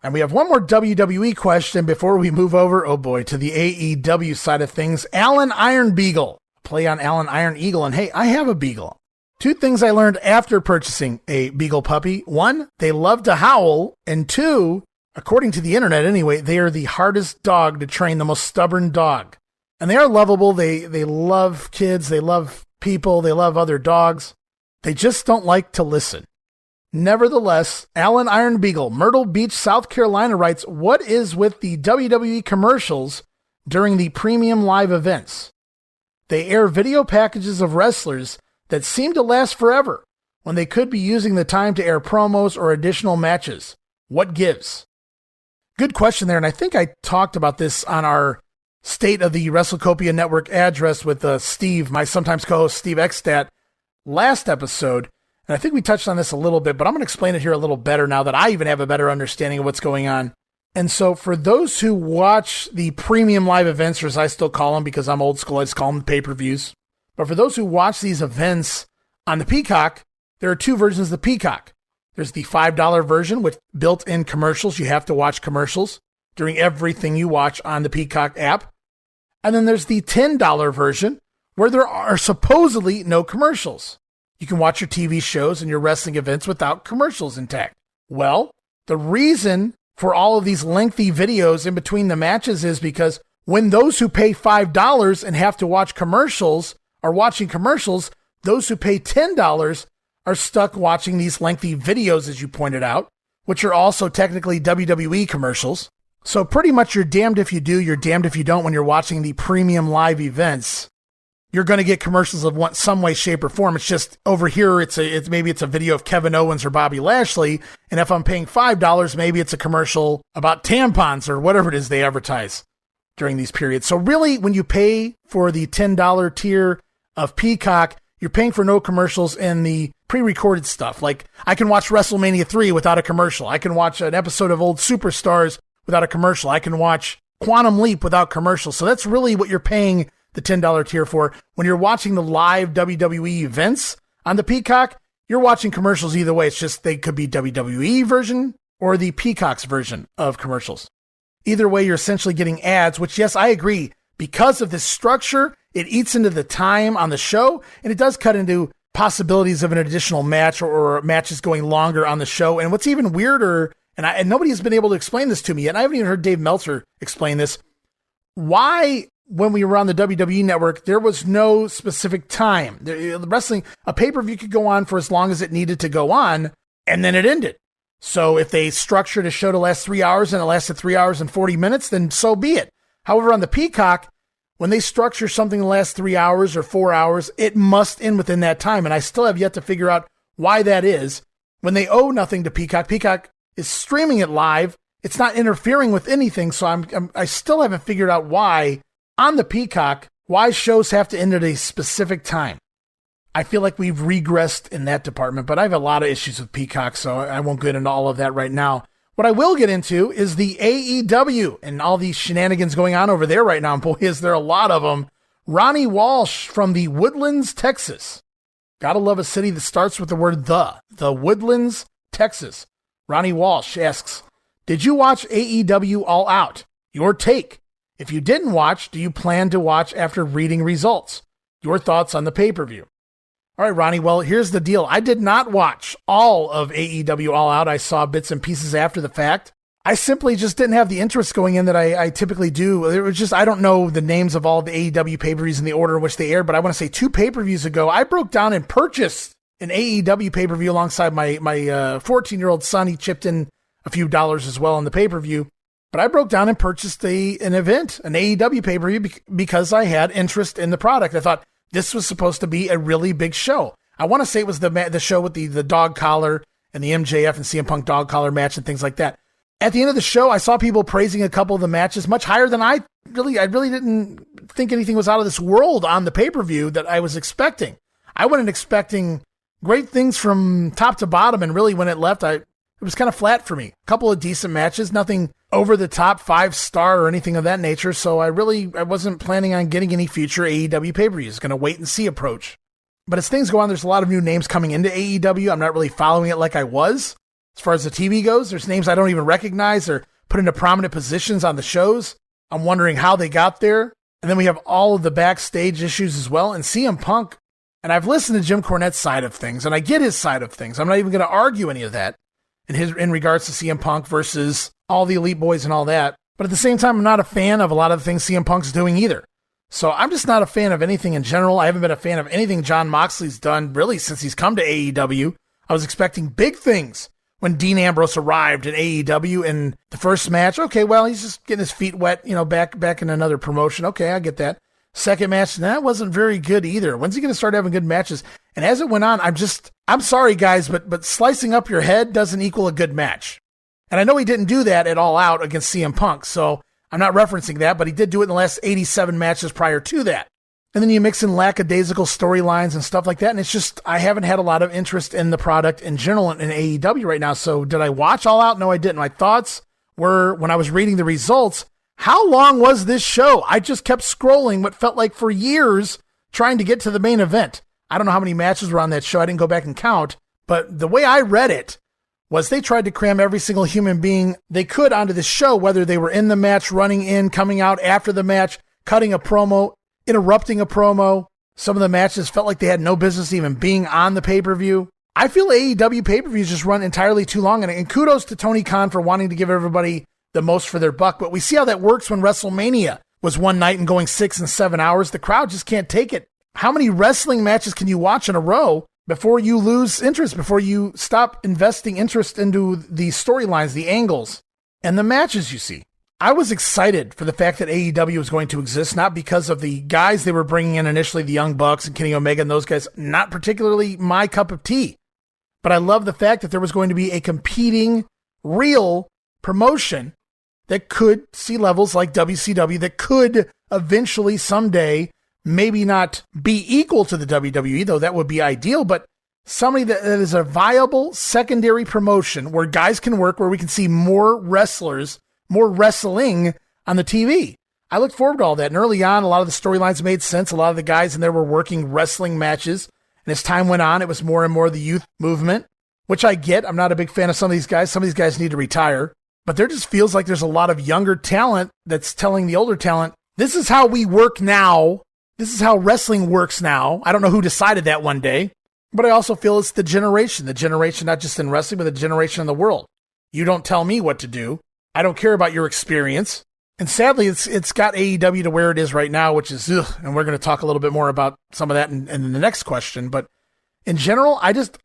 And we have one more WWE question before we move over, oh boy, to the AEW side of things. Alan Iron Beagle. Play on Alan Iron Eagle. And hey, I have a beagle. Two things I learned after purchasing a beagle puppy. One, they love to howl. And two, according to the internet anyway, they are the hardest dog to train, the most stubborn dog. And they are lovable. They love kids. They love people. They love other dogs. They just don't like to listen. Nevertheless, Alan Iron Beagle, Myrtle Beach, South Carolina writes, what is with the WWE commercials during the premium live events? They air video packages of wrestlers that seem to last forever when they could be using the time to air promos or additional matches. What gives? Good question there, and I think I talked about this on our State of the WrestleCopia Network address with Steve, my sometimes co-host Steve Ekstat, last episode, and I think we touched on this a little bit, but I'm going to explain it here a little better now that I even have a better understanding of what's going on. And so for those who watch the premium live events, or as I still call them because I'm old school, I just call them pay-per-views. But for those who watch these events on the Peacock, there are two versions of the Peacock. There's the $5 version with built-in commercials. You have to watch commercials during everything you watch on the Peacock app. And then there's the $10 version where there are supposedly no commercials. You can watch your TV shows and your wrestling events without commercials intact. Well, the reason for all of these lengthy videos in between the matches is because when those who pay $5 and have to watch commercials are watching commercials, those who pay $10 are stuck watching these lengthy videos, as you pointed out, which are also technically WWE commercials. So pretty much you're damned if you do, you're damned if you don't when you're watching the premium live events. You're going to get commercials of some way, shape, or form. It's just over here, maybe it's a video of Kevin Owens or Bobby Lashley, and if I'm paying $5, maybe it's a commercial about tampons or whatever it is they advertise during these periods. So really, when you pay for the $10 tier of Peacock, you're paying for no commercials and the pre-recorded stuff. Like, I can watch WrestleMania 3 without a commercial. I can watch an episode of Old Superstars without a commercial. I can watch Quantum Leap without commercials. So that's really what you're paying the $10 tier for. When you're watching the live WWE events on the Peacock, you're watching commercials either way. It's just they could be WWE version or the Peacock's version of commercials. Either way, you're essentially getting ads, which, yes, I agree. Because of this structure, it eats into the time on the show, and it does cut into possibilities of an additional match or matches going longer on the show. And what's even weirder, and nobody has been able to explain this to me yet, and I haven't even heard Dave Meltzer explain this, why, when we were on the WWE Network, there was no specific time. The wrestling, a pay-per-view could go on for as long as it needed to go on, and then it ended. So if they structured a show to last 3 hours and it lasted 3 hours and 40 minutes, then so be it. However, on the Peacock, when they structure something to last 3 hours or 4 hours, it must end within that time. And I still have yet to figure out why that is. When they owe nothing to Peacock, Peacock is streaming it live. It's not interfering with anything. So I still haven't figured out why on the Peacock, why shows have to end at a specific time. I feel like we've regressed in that department, but I have a lot of issues with Peacock, so I won't get into all of that right now. What I will get into is the AEW and all these shenanigans going on over there right now. And boy, is there a lot of them. Ronnie Walsh from the Woodlands, Texas. Gotta love a city that starts with the word the Woodlands, Texas. Ronnie Walsh asks, did you watch AEW All Out? Your take. If you didn't watch, do you plan to watch after reading results? Your thoughts on the pay-per-view. All right, Ronnie, well, here's the deal. I did not watch all of AEW All Out. I saw bits and pieces after the fact. I simply just didn't have the interest going in that I typically do. It was just, I don't know the names of all the AEW pay-per-views in the order in which they aired, but I want to say 2 pay-per-views ago, I broke down and purchased an AEW pay-per-view alongside my 14-year-old son. He chipped in a few dollars as well on the pay-per-view. But I broke down and purchased an event, an AEW pay-per-view, because I had interest in the product. I thought, this was supposed to be a really big show. I want to say it was the show with the dog collar and the MJF and CM Punk dog collar match and things like that. At the end of the show, I saw people praising a couple of the matches much higher than I really didn't think anything was out of this world on the pay-per-view that I was expecting. I wasn't expecting great things from top to bottom, and really when it left, it was kind of flat for me. A couple of decent matches, nothing over the top 5-star or anything of that nature. So I wasn't planning on getting any future AEW pay-per-views. Going to wait and see approach. But as things go on, there's a lot of new names coming into AEW. I'm not really following it like I was. As far as the TV goes, there's names I don't even recognize. They're put into prominent positions on the shows. I'm wondering how they got there. And then we have all of the backstage issues as well. And CM Punk, and I've listened to Jim Cornette's side of things, and I get his side of things. I'm not even going to argue any of that in regards to CM Punk versus all the Elite Boys and all that. But at the same time, I'm not a fan of a lot of the things CM Punk's doing either. So I'm just not a fan of anything in general. I haven't been a fan of anything Jon Moxley's done really since he's come to AEW. I was expecting big things when Dean Ambrose arrived at AEW in the first match. Okay, well, he's just getting his feet wet, back in another promotion. Okay, I get that. Second match, that wasn't very good either. When's he going to start having good matches? And as it went on, I'm sorry, guys, but slicing up your head doesn't equal a good match. And I know he didn't do that at All Out against CM Punk, so I'm not referencing that, but he did do it in the last 87 matches prior to that. And then you mix in lackadaisical storylines and stuff like that, and it's just, I haven't had a lot of interest in the product in general in AEW right now. So did I watch All Out? No, I didn't. My thoughts were, when I was reading the results, how long was this show? I just kept scrolling what felt like for years trying to get to the main event. I don't know how many matches were on that show. I didn't go back and count, but the way I read it was they tried to cram every single human being they could onto the show, whether they were in the match, running in, coming out after the match, cutting a promo, interrupting a promo. Some of the matches felt like they had no business even being on the pay-per-view. I feel AEW pay-per-views just run entirely too long, and kudos to Tony Khan for wanting to give everybody the most for their buck, but we see how that works when WrestleMania was one night and going 6 and 7 hours. The crowd just can't take it. How many wrestling matches can you watch in a row before you lose interest, before you stop investing interest into the storylines, the angles, and the matches you see? I was excited for the fact that AEW was going to exist, not because of the guys they were bringing in initially, the Young Bucks and Kenny Omega and those guys, not particularly my cup of tea. But I love the fact that there was going to be a competing, real promotion that could see levels like WCW, that could eventually someday maybe not be equal to the WWE, though that would be ideal, but somebody that is a viable secondary promotion where guys can work, where we can see more wrestlers, more wrestling on the TV. I looked forward to all that. And early on, a lot of the storylines made sense. A lot of the guys in there were working wrestling matches. And as time went on, it was more and more the youth movement, which I get. I'm not a big fan of some of these guys. Some of these guys need to retire. But there just feels like there's a lot of younger talent that's telling the older talent, this is how we work now. This is how wrestling works now. I don't know who decided that one day. But I also feel it's the generation not just in wrestling, but the generation in the world. You don't tell me what to do. I don't care about your experience. And sadly, it's got AEW to where it is right now, which is, and we're going to talk a little bit more about some of that in the next question. But in general,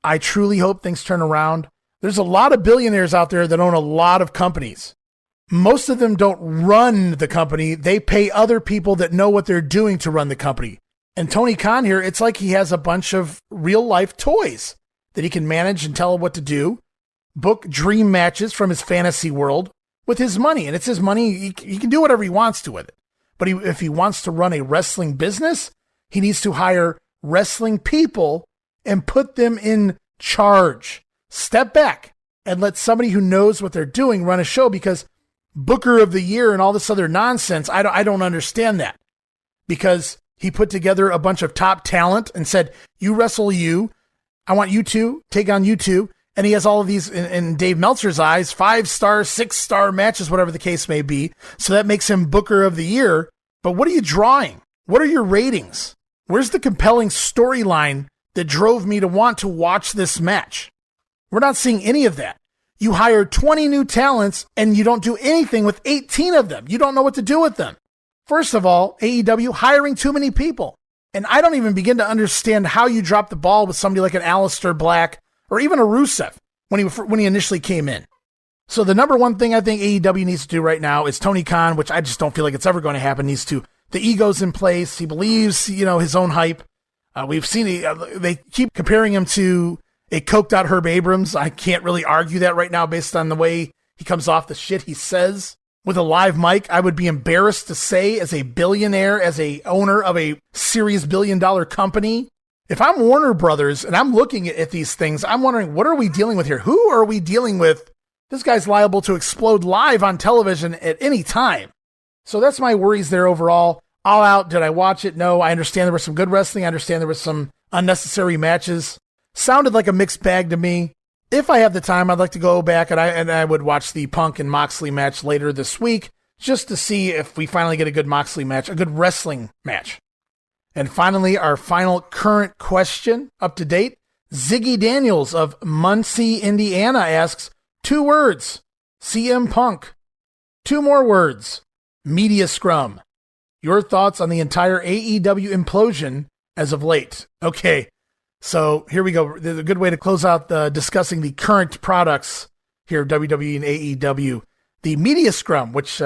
I truly hope things turn around. There's a lot of billionaires out there that own a lot of companies. Most of them don't run the company. They pay other people that know what they're doing to run the company. And Tony Khan here, it's like he has a bunch of real life toys that he can manage and tell what to do, book dream matches from his fantasy world with his money. And it's his money. He can do whatever he wants to with it. But if he wants to run a wrestling business, he needs to hire wrestling people and put them in charge. Step back and let somebody who knows what they're doing run a show, because Booker of the Year and all this other nonsense, I don't understand that. Because he put together a bunch of top talent and said, you wrestle you. I want you two, take on you two. And he has all of these, in Dave Meltzer's eyes, 5-star, 6-star matches, whatever the case may be. So that makes him Booker of the Year. But what are you drawing? What are your ratings? Where's the compelling storyline that drove me to want to watch this match? We're not seeing any of that. You hire 20 new talents and you don't do anything with 18 of them. You don't know what to do with them. First of all, AEW hiring too many people. And I don't even begin to understand how you drop the ball with somebody like an Aleister Black or even a Rusev when he initially came in. So the number one thing I think AEW needs to do right now is Tony Khan, which I just don't feel like it's ever going to happen, the ego's in place. He believes, his own hype. We've seen they keep comparing him to a coked out Herb Abrams. I can't really argue that right now based on the way he comes off, the shit he says. With a live mic, I would be embarrassed to say, as a billionaire, as a owner of a serious billion-dollar company, if I'm Warner Brothers and I'm looking at these things, I'm wondering, what are we dealing with here? Who are we dealing with? This guy's liable to explode live on television at any time. So that's my worries there overall. All Out, did I watch it? No. I understand there was some good wrestling. I understand there was some unnecessary matches. Sounded like a mixed bag to me. If I have the time, I'd like to go back and I would watch the Punk and Moxley match later this week, just to see if we finally get a good Moxley match, a good wrestling match. And finally, our final current question, up to date. Ziggy Daniels of Muncie, Indiana asks, 2 words, CM Punk. 2 more words, media scrum. Your thoughts on the entire AEW implosion as of late. Okay, so here we go. There's a good way to close out discussing the current products here, WWE and AEW. The media scrum, which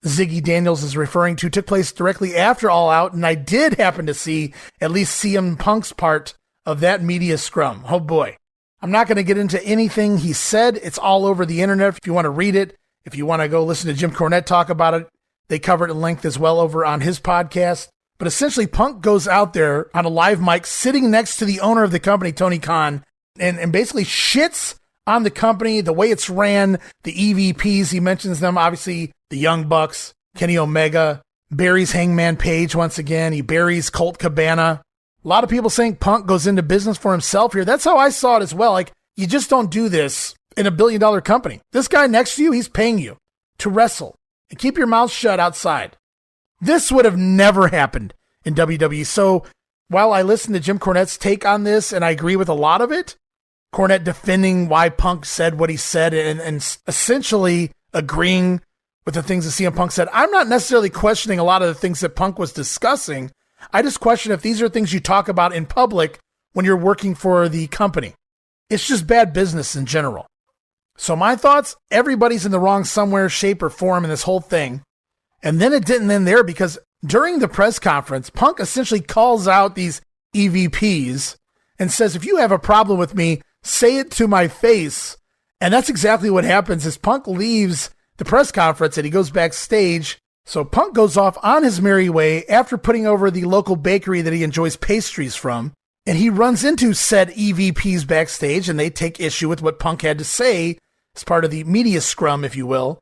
Ziggy Daniels is referring to, took place directly after All Out, and I did happen to see at least CM Punk's part of that media scrum. Oh boy. I'm not going to get into anything he said. It's all over the internet if you want to read it. If you want to go listen to Jim Cornette talk about it, they cover it at length as well over on his podcast. But essentially, Punk goes out there on a live mic sitting next to the owner of the company, Tony Khan, and basically shits on the company, the way it's ran, the EVPs. He mentions them, obviously, the Young Bucks, Kenny Omega, buries Hangman Page once again. He buries Colt Cabana. A lot of people saying Punk goes into business for himself here. That's how I saw it as well. Like, you just don't do this in a billion-dollar company. This guy next to you, he's paying you to wrestle. And keep your mouth shut outside. This would have never happened in WWE. So while I listen to Jim Cornette's take on this, and I agree with a lot of it, Cornette defending why Punk said what he said and essentially agreeing with the things that CM Punk said. I'm not necessarily questioning a lot of the things that Punk was discussing. I just question if these are things you talk about in public when you're working for the company. It's just bad business in general. So my thoughts, everybody's in the wrong somewhere, shape, or form in this whole thing. And then it didn't end there, because during the press conference, Punk essentially calls out these EVPs and says, if you have a problem with me, say it to my face. And that's exactly what happens as Punk leaves the press conference and he goes backstage. So Punk goes off on his merry way after putting over the local bakery that he enjoys pastries from. And he runs into said EVPs backstage, and they take issue with what Punk had to say as part of the media scrum, if you will.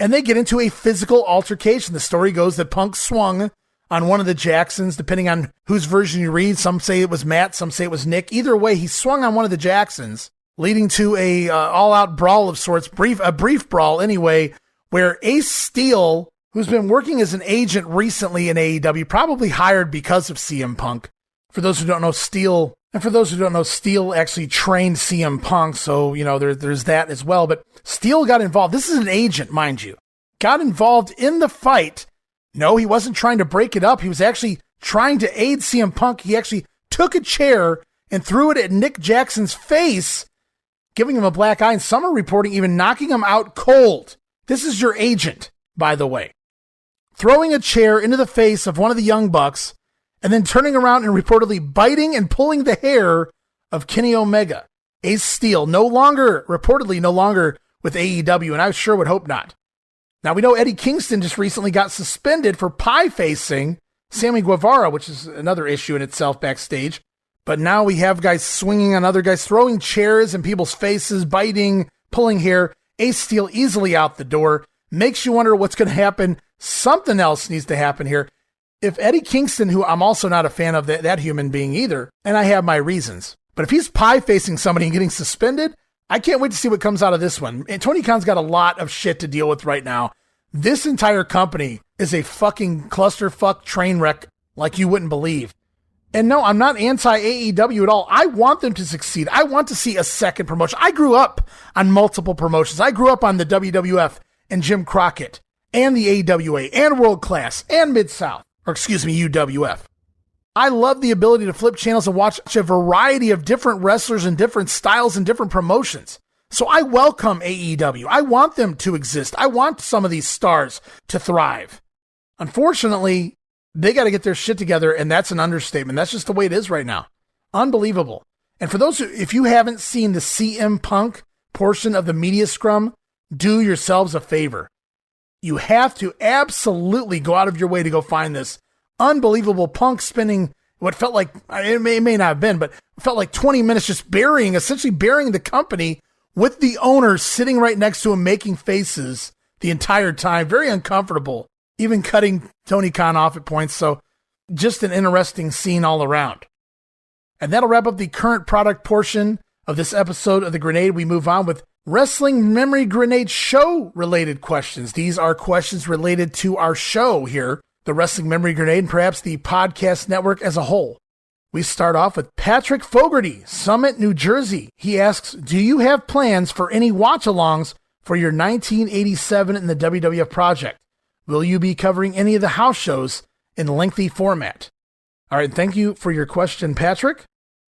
And they get into a physical altercation. The story goes that Punk swung on one of the Jacksons, depending on whose version you read. Some say it was Matt, some say it was Nick. Either way, he swung on one of the Jacksons, leading to a all-out brawl of sorts, a brief brawl anyway, where Ace Steel, who's been working as an agent recently in AEW, probably hired because of CM Punk. For those who don't know, Steel actually trained CM Punk, so, there's that as well. But Steel got involved. This is an agent, mind you. Got involved in the fight. No, he wasn't trying to break it up. He was actually trying to aid CM Punk. He actually took a chair and threw it at Nick Jackson's face, giving him a black eye, and some are reporting even knocking him out cold. This is your agent, by the way. Throwing a chair into the face of one of the Young Bucks, and then turning around and reportedly biting and pulling the hair of Kenny Omega. Ace Steel, reportedly no longer with AEW, and I sure would hope not. Now, we know Eddie Kingston just recently got suspended for pie-facing Sammy Guevara, which is another issue in itself backstage. But now we have guys swinging on other guys, throwing chairs in people's faces, biting, pulling hair. Ace Steel easily out the door. Makes you wonder what's going to happen. Something else needs to happen here. If Eddie Kingston, who I'm also not a fan of that human being either, and I have my reasons, but if he's pie-facing somebody and getting suspended, I can't wait to see what comes out of this one. And Tony Khan's got a lot of shit to deal with right now. This entire company is a fucking clusterfuck train wreck like you wouldn't believe. And no, I'm not anti-AEW at all. I want them to succeed. I want to see a second promotion. I grew up on multiple promotions. I grew up on the WWF and Jim Crockett and the AWA and World Class and Mid-South. Or UWF. I love the ability to flip channels and watch a variety of different wrestlers and different styles and different promotions. So I welcome AEW. I want them to exist. I want some of these stars to thrive. Unfortunately, they got to get their shit together, and that's an understatement. That's just the way it is right now. Unbelievable. And for those if you haven't seen the CM Punk portion of the media scrum, do yourselves a favor. You have to absolutely go out of your way to go find this. Unbelievable. Punk spending what felt like, it may not have been, but felt like 20 minutes just essentially burying the company with the owner sitting right next to him making faces the entire time. Very uncomfortable. Even cutting Tony Khan off at points. So just an interesting scene all around. And that'll wrap up the current product portion of this episode of The Grenade. We move on with Wrestling Memory Grenade show related questions. These are questions related to our show here, the Wrestling Memory Grenade, and perhaps the podcast network as a whole. We start off with Patrick Fogarty, Summit, New Jersey. He asks, do you have plans for any watch-alongs for your 1987 in the WWF project? Will you be covering any of the house shows in lengthy format? All right, thank you for your question, Patrick.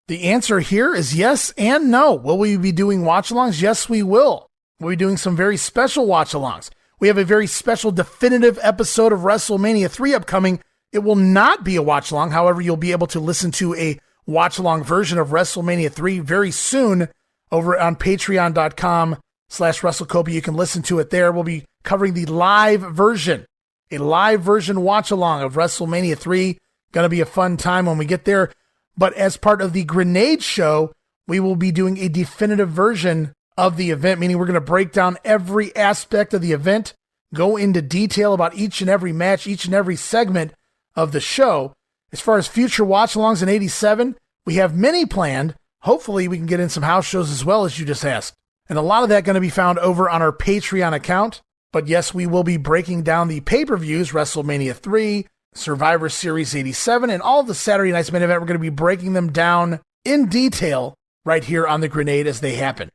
The answer here is yes and no. Will we be doing watch-alongs? Yes, we will. We'll be doing some very special watch-alongs. We have a very special definitive episode of WrestleMania 3 upcoming. It will not be a watch-along. However, you'll be able to listen to a watch-along version of WrestleMania 3 very soon over on patreon.com/WrestleCopia. You can listen to it there. We'll be covering the live version, a live version watch-along of WrestleMania 3. Going to be a fun time when we get there. But as part of the Grenade show, we will be doing a definitive version of the event, meaning we're going to break down every aspect of the event, go into detail about each and every match, each and every segment of the show. As far as future watch-alongs in 87, we have many planned. Hopefully we can get in some house shows as well, as you just asked. And a lot of that going to be found over on our Patreon account. But yes, we will be breaking down the pay-per-views, WrestleMania 3, Survivor Series 87, and all of the Saturday Night's Main Event. We're going to be breaking them down in detail right here on The Grenade as they happen.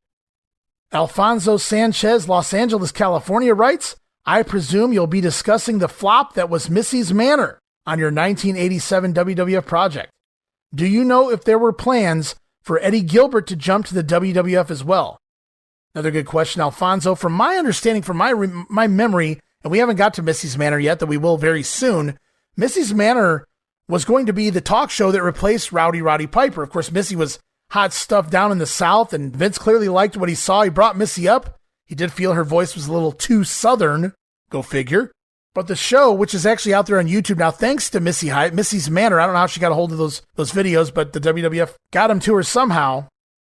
Alfonso Sanchez, Los Angeles, California writes, I presume you'll be discussing the flop that was Missy's Manor on your 1987 WWF project. Do you know if there were plans for Eddie Gilbert to jump to the WWF as well? Another good question, Alfonso. From my understanding, from my memory, and we haven't got to Missy's Manor yet, that we will very soon, Missy's Manor was going to be the talk show that replaced Rowdy Roddy Piper. Of course, Missy was hot stuff down in the South, and Vince clearly liked what he saw. He brought Missy up. He did feel her voice was a little too Southern. Go figure. But the show, which is actually out there on YouTube now, thanks to Missy Hyatt, Missy's Manor, I don't know how she got a hold of those videos, but the WWF got them to her somehow.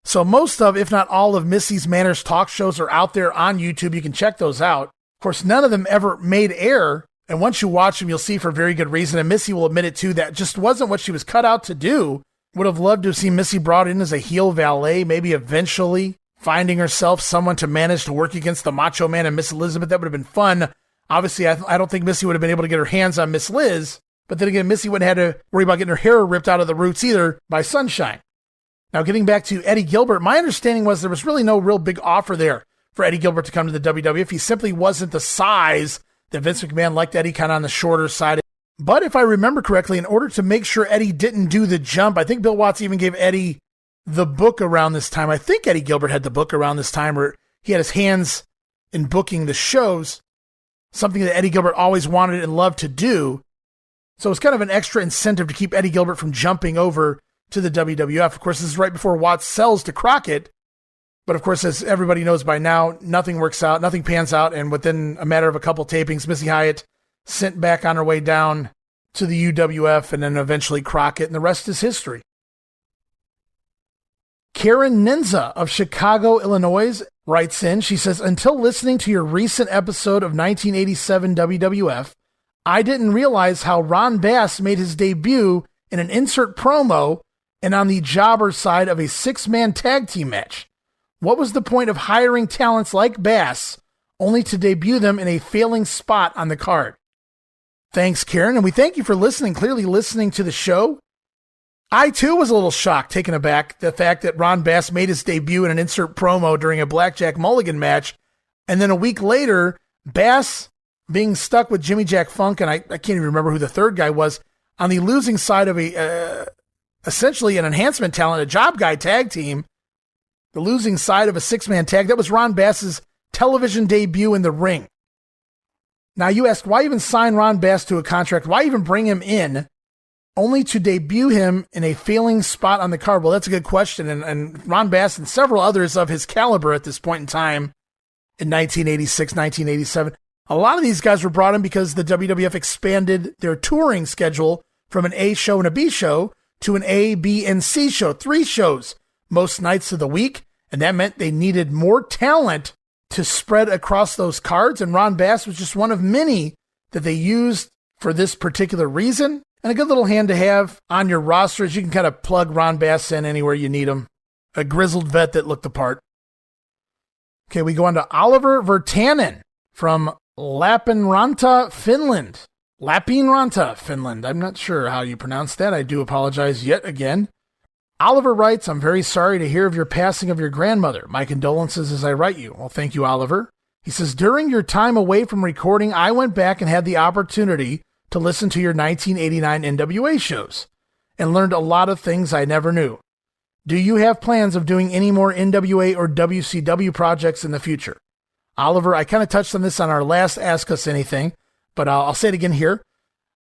So most of, if not all of Missy's Manor's talk shows are out there on YouTube. You can check those out. Of course, none of them ever made air. And once you watch them, you'll see for very good reason. And Missy will admit it too, that just wasn't what she was cut out to do. Would have loved to have seen Missy brought in as a heel valet, maybe eventually finding herself someone to manage to work against the Macho Man and Miss Elizabeth. That would have been fun. Obviously, I don't think Missy would have been able to get her hands on Miss Liz. But then again, Missy wouldn't have had to worry about getting her hair ripped out of the roots either by Sunshine. Now, getting back to Eddie Gilbert, my understanding was there was really no real big offer there for Eddie Gilbert to come to the WWF. He simply wasn't the size that Vince McMahon liked Eddie, kind of on the shorter side. But if I remember correctly, in order to make sure Eddie didn't do the jump, I think Bill Watts even gave Eddie the book around this time. I think Eddie Gilbert had the book around this time, where he had his hands in booking the shows, something that Eddie Gilbert always wanted and loved to do. So it's kind of an extra incentive to keep Eddie Gilbert from jumping over to the WWF. Of course, this is right before Watts sells to Crockett. But of course, as everybody knows by now, nothing works out, nothing pans out. And within a matter of a couple tapings, Missy Hyatt sent back on her way down to the UWF and then eventually Crockett. And the rest is history. Karen Ninza of Chicago, Illinois writes in. She says, until listening to your recent episode of 1987 WWF, I didn't realize how Ron Bass made his debut in an insert promo and on the jobber side of a 6-man tag team match. What was the point of hiring talents like Bass only to debut them in a failing spot on the card? Thanks, Karen, and we thank you for listening, clearly listening to the show. I, too, was a little shocked, taken aback, the fact that Ron Bass made his debut in an insert promo during a Blackjack Mulligan match, and then a week later, Bass being stuck with Jimmy Jack Funk, and I can't even remember who the third guy was, on the losing side of essentially an enhancement talent, a job guy tag team, the losing side of a 6-man tag. That was Ron Bass's television debut in the ring. Now you ask, why even sign Ron Bass to a contract? Why even bring him in only to debut him in a failing spot on the card? Well, that's a good question. And Ron Bass and several others of his caliber at this point in time in 1986, 1987, a lot of these guys were brought in because the WWF expanded their touring schedule from an A show and a B show to an A, B, and C show, 3 shows most nights of the week. And that meant they needed more talent to spread across those cards. And Ron Bass was just one of many that they used for this particular reason. And a good little hand to have on your roster is you can kind of plug Ron Bass in anywhere you need him. A grizzled vet that looked the part. Okay, we go on to Oliver Virtanen from Lappeenranta, Finland. Lappeenranta, Finland. I'm not sure how you pronounce that. I do apologize yet again. Oliver writes, I'm very sorry to hear of your passing of your grandmother. My condolences as I write you. Well, thank you, Oliver. He says, during your time away from recording, I went back and had the opportunity to listen to your 1989 NWA shows and learned a lot of things I never knew. Do you have plans of doing any more NWA or WCW projects in the future? Oliver, I kind of touched on this on our last Ask Us Anything, but I'll say it again here.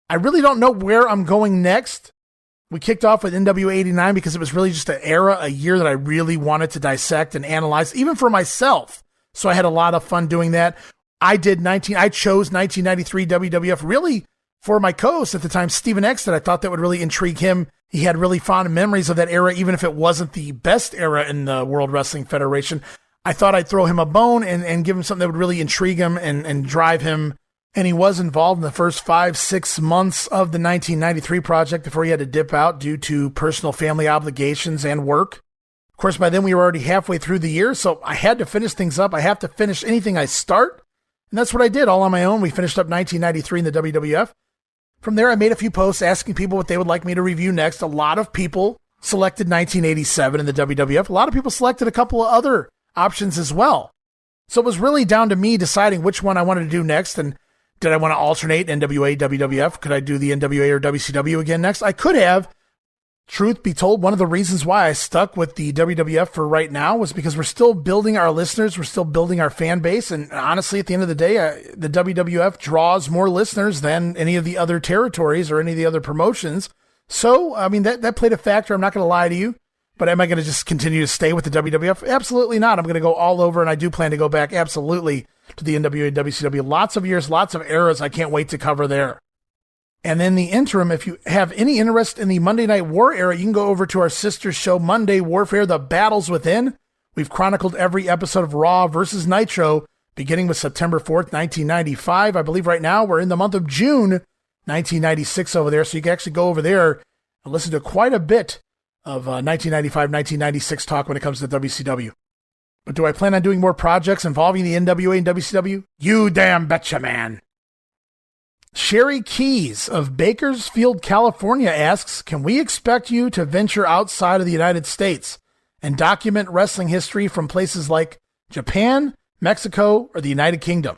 I really don't know where I'm going next. We kicked off with NWA 89 because it was really just an era, a year that I really wanted to dissect and analyze, even for myself. So I had a lot of fun doing that. I chose 1993 WWF really for my co-host at the time, Stephen X, that I thought that would really intrigue him. He had really fond memories of that era, even if it wasn't the best era in the World Wrestling Federation. I thought I'd throw him a bone and give him something that would really intrigue him and drive him. And he was involved in the first 5-6 months of the 1993 project before he had to dip out due to personal family obligations and work. Of course, by then we were already halfway through the year, so I had to finish things up. I have to finish anything I start. And that's what I did all on my own. We finished up 1993 in the WWF. From there, I made a few posts asking people what they would like me to review next. A lot of people selected 1987 in the WWF. A lot of people selected a couple of other options as well. So it was really down to me deciding which one I wanted to do next. And did I want to alternate NWA, WWF? Could I do the NWA or WCW again next? I could have. Truth be told, one of the reasons why I stuck with the WWF for right now was because we're still building our listeners. We're still building our fan base. And honestly, at the end of the day, the WWF draws more listeners than any of the other territories or any of the other promotions. So, I mean, that played a factor. I'm not going to lie to you. But am I going to just continue to stay with the WWF? Absolutely not. I'm going to go all over, and I do plan to go back absolutely to the NWA and WCW. Lots of years, lots of eras I can't wait to cover there. And in the interim, if you have any interest in the Monday Night War era, you can go over to our sister show, Monday Warfare, The Battles Within. We've chronicled every episode of Raw versus Nitro, beginning with September 4th, 1995. I believe right now we're in the month of June 1996 over there, so you can actually go over there and listen to quite a bit of 1995, 1996 talk when it comes to WCW. But do I plan on doing more projects involving the NWA and WCW? You damn betcha, man. Sherry Keys of Bakersfield, California asks, can we expect you to venture outside of the United States and document wrestling history from places like Japan, Mexico, or the United Kingdom?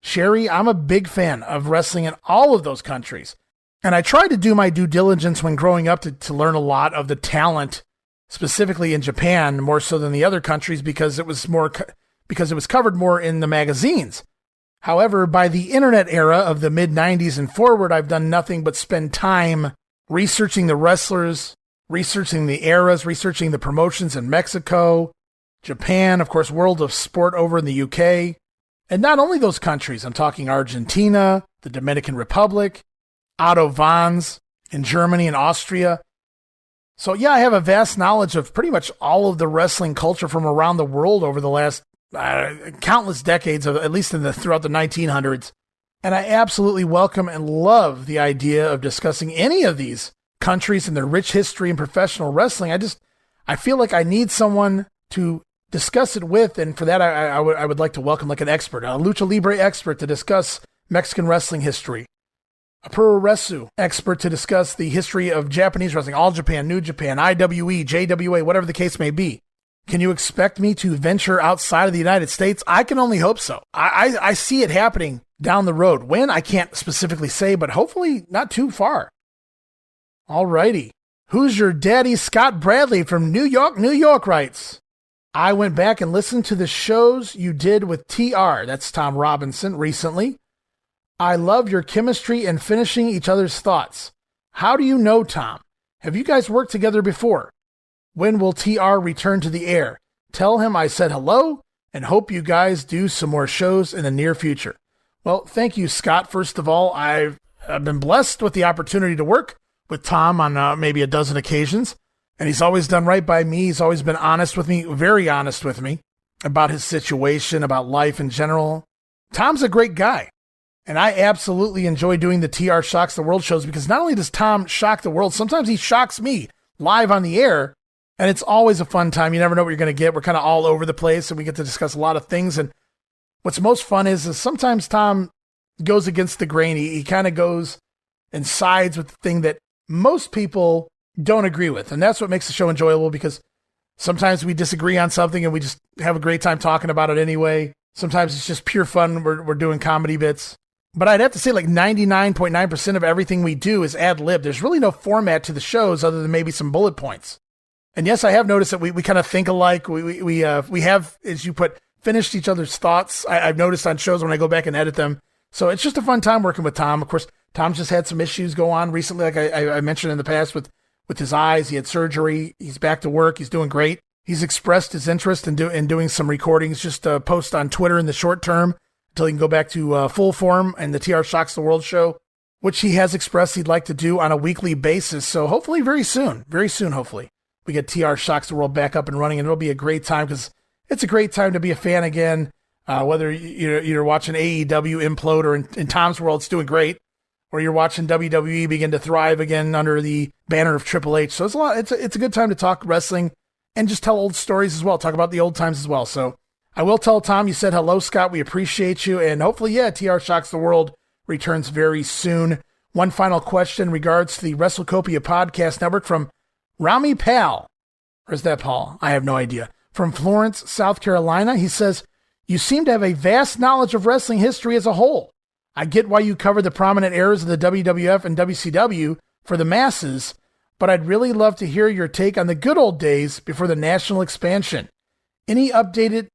Sherry, I'm a big fan of wrestling in all of those countries. And I tried to do my due diligence when growing up to learn a lot of the talent, specifically in Japan, more so than the other countries, because it was covered more in the magazines. However, by the internet era of the mid-90s and forward, I've done nothing but spend time researching the wrestlers, researching the eras, researching the promotions in Mexico, Japan, of course, World of Sport over in the UK. And not only those countries, I'm talking Argentina, the Dominican Republic, Otto Vons in Germany and Austria. So yeah, I have a vast knowledge of pretty much all of the wrestling culture from around the world over the last countless decades, of at least throughout the 1900s. And I absolutely welcome and love the idea of discussing any of these countries and their rich history in professional wrestling. I feel like I need someone to discuss it with, and for that I would like to welcome like an expert, a lucha libre expert to discuss Mexican wrestling history, a puroresu expert to discuss the history of Japanese wrestling, All Japan, New Japan, IWE, JWA, whatever the case may be. Can you expect me to venture outside of the United States? I can only hope so. I see it happening down the road. When, I can't specifically say, but hopefully not too far. Alrighty. Who's your daddy? Scott Bradley from New York writes, I went back and listened to the shows you did with TR, that's Tom Robinson, recently. I love your chemistry and finishing each other's thoughts. How do you know Tom? Have you guys worked together before? When will TR return to the air? Tell him I said hello and hope you guys do some more shows in the near future. Well, thank you, Scott. First of all, I've been blessed with the opportunity to work with Tom on maybe a dozen occasions, and he's always done right by me. He's always been honest with me, very honest with me about his situation, about life in general. Tom's a great guy, and I absolutely enjoy doing the TR Shocks the World shows because not only does Tom shock the world, sometimes he shocks me live on the air. And it's always a fun time. You never know what you're going to get. We're kind of all over the place, and we get to discuss a lot of things. And what's most fun is sometimes Tom goes against the grain. He kind of goes and sides with the thing that most people don't agree with. And that's what makes the show enjoyable, because sometimes we disagree on something and we just have a great time talking about it anyway. Sometimes it's just pure fun. We're doing comedy bits. But I'd have to say like 99.9% of everything we do is ad-lib. There's really no format to the shows other than maybe some bullet points. And yes, I have noticed that we kind of think alike. We have, as you put, finished each other's thoughts. I've noticed on shows when I go back and edit them. So it's just a fun time working with Tom. Of course, Tom's just had some issues go on recently, like I mentioned in the past with his eyes. He had surgery. He's back to work. He's doing great. He's expressed his interest in doing some recordings, just post on Twitter in the short term until he can go back to full form and the TR Shocks the World show, which he has expressed he'd like to do on a weekly basis. So hopefully very soon, hopefully, we get TR Shocks the World back up and running, and it'll be a great time because it's a great time to be a fan again. Whether you're watching AEW implode or in Tom's world, it's doing great, or you're watching WWE begin to thrive again under the banner of Triple H. So it's a good time to talk wrestling and just tell old stories as well, talk about the old times as well. So I will tell Tom you said hello, Scott. We appreciate you, and hopefully, TR Shocks the World returns very soon. One final question in regards to the WrestleCopia Podcast Network from Rami Pal. Or is that Paul? I have no idea. From Florence, South Carolina, he says, You seem to have a vast knowledge of wrestling history as a whole. I get why you cover the prominent eras of the WWF and WCW for the masses, but I'd really love to hear your take on the good old days before the national expansion. Any updates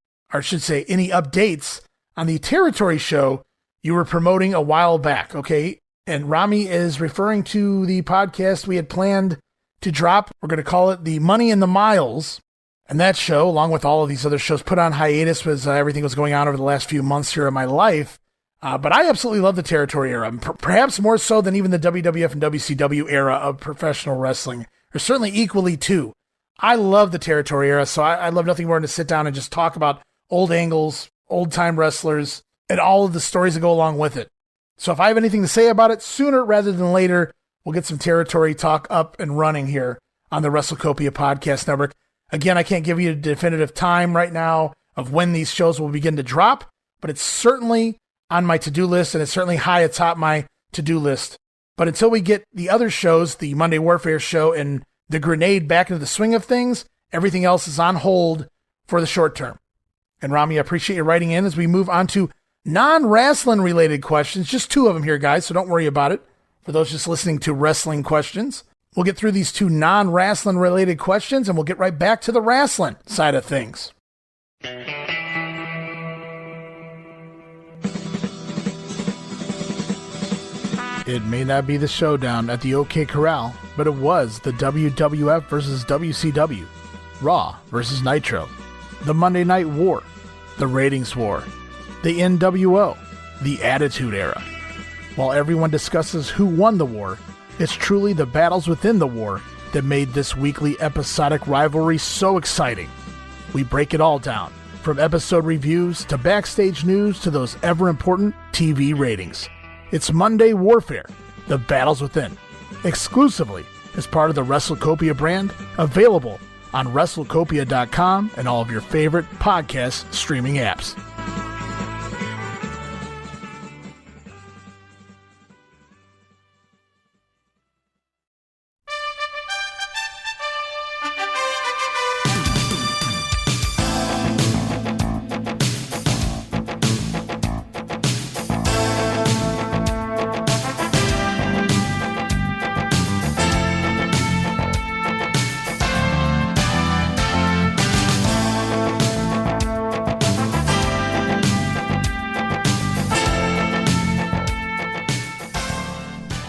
on the territory show you were promoting a while back, okay? And Rami is referring to the podcast we had planned to drop. We're going to call it the Money in the Miles. And that show, along with all of these other shows, put on hiatus as everything was going on over the last few months here in my life. But I absolutely love the territory era, perhaps more so than even the WWF and WCW era of professional wrestling, or certainly equally too. I love the territory era, so I love nothing more than to sit down and just talk about old angles, old-time wrestlers, and all of the stories that go along with it. So if I have anything to say about it, sooner rather than later, we'll get some territory talk up and running here on the WrestleCopia Podcast Network. Again, I can't give you a definitive time right now of when these shows will begin to drop, but it's certainly on my to-do list, and it's certainly high atop my to-do list. But until we get the other shows, the Monday Warfare show and the Grenade back into the swing of things, everything else is on hold for the short term. And Rami, I appreciate you writing in as we move on to non-wrestling related questions. Just 2 of them here, guys, so don't worry about it. For those just listening to wrestling questions, we'll get through these 2 non-wrestling related questions, and we'll get right back to the wrestling side of things. It may not be the showdown at the OK Corral, but it was the WWF versus WCW, Raw versus Nitro, the Monday Night War, the Ratings War, the NWO, the Attitude Era. While everyone discusses who won the war, it's truly the battles within the war that made this weekly episodic rivalry so exciting. We break it all down, from episode reviews to backstage news to those ever-important TV ratings. It's Monday Warfare, the battles within, exclusively as part of the WrestleCopia brand, available on WrestleCopia.com and all of your favorite podcast streaming apps.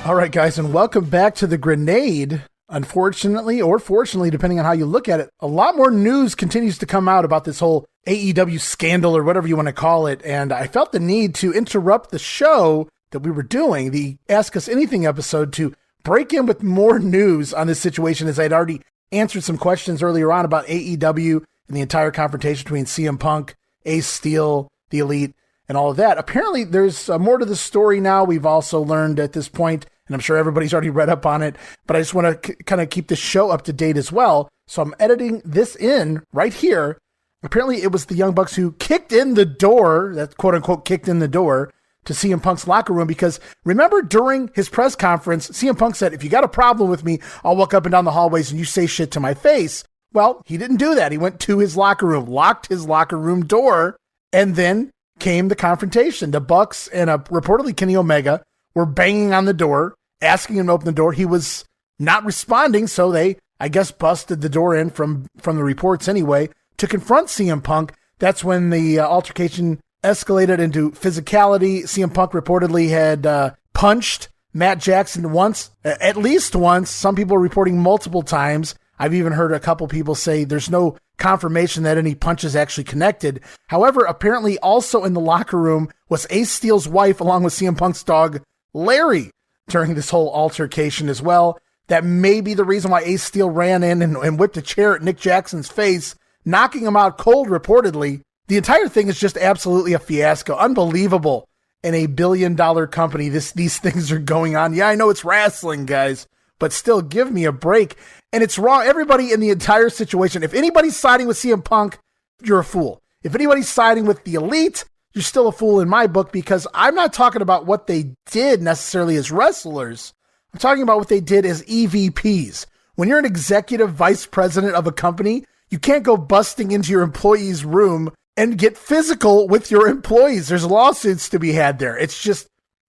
All right, guys, and welcome back to the Grenade. Unfortunately, or fortunately, depending on how you look at it, a lot more news continues to come out about this whole AEW scandal or whatever you want to call it, and I felt the need to interrupt the show that we were doing, the Ask Us Anything episode, to break in with more news on this situation, as I'd already answered some questions earlier on about AEW and the entire confrontation between CM Punk, Ace Steel, The Elite, and all of that. Apparently, there's more to the story now. We've also learned at this point, and I'm sure everybody's already read up on it, but I just want to kind of keep the show up to date as well. So I'm editing this in right here. Apparently, it was the Young Bucks who kicked in the door, that quote-unquote kicked in the door, to CM Punk's locker room, because remember during his press conference, CM Punk said, if you got a problem with me, I'll walk up and down the hallways and you say shit to my face. Well, he didn't do that. He went to his locker room, locked his locker room door, and then came the confrontation. The Bucks and reportedly Kenny Omega were banging on the door, asking him to open the door. He was not responding, so they, I guess, busted the door in from the reports anyway to confront CM Punk. That's when the altercation escalated into physicality. CM Punk reportedly had punched Matt Jackson once, at least once. Some people are reporting multiple times. I've even heard a couple people say there's no confirmation that any punches actually connected. However, apparently also in the locker room was Ace Steel's wife along with CM Punk's dog, Larry, during this whole altercation as well. That may be the reason why Ace Steel ran in and whipped a chair at Nick Jackson's face, knocking him out cold reportedly. The entire thing is just absolutely a fiasco. Unbelievable. In a billion-dollar company, these things are going on. Yeah, I know it's wrestling, guys, but still, give me a break. And it's wrong. Everybody in the entire situation, if anybody's siding with CM Punk, you're a fool. If anybody's siding with the Elite, you're still a fool in my book, because I'm not talking about what they did necessarily as wrestlers. I'm talking about what they did as EVPs. When you're an executive vice president of a company, you can't go busting into your employee's room and get physical with your employees. There's lawsuits to be had there. It's just,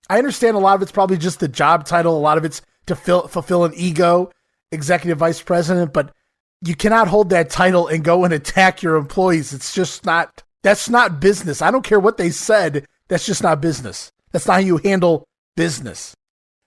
I understand a lot of it's probably just the job title. A lot of it's to fulfill an ego, executive vice president, but you cannot hold that title and go and attack your employees. It's just not, that's not business. I don't care what they said. That's just not business. That's not how you handle business.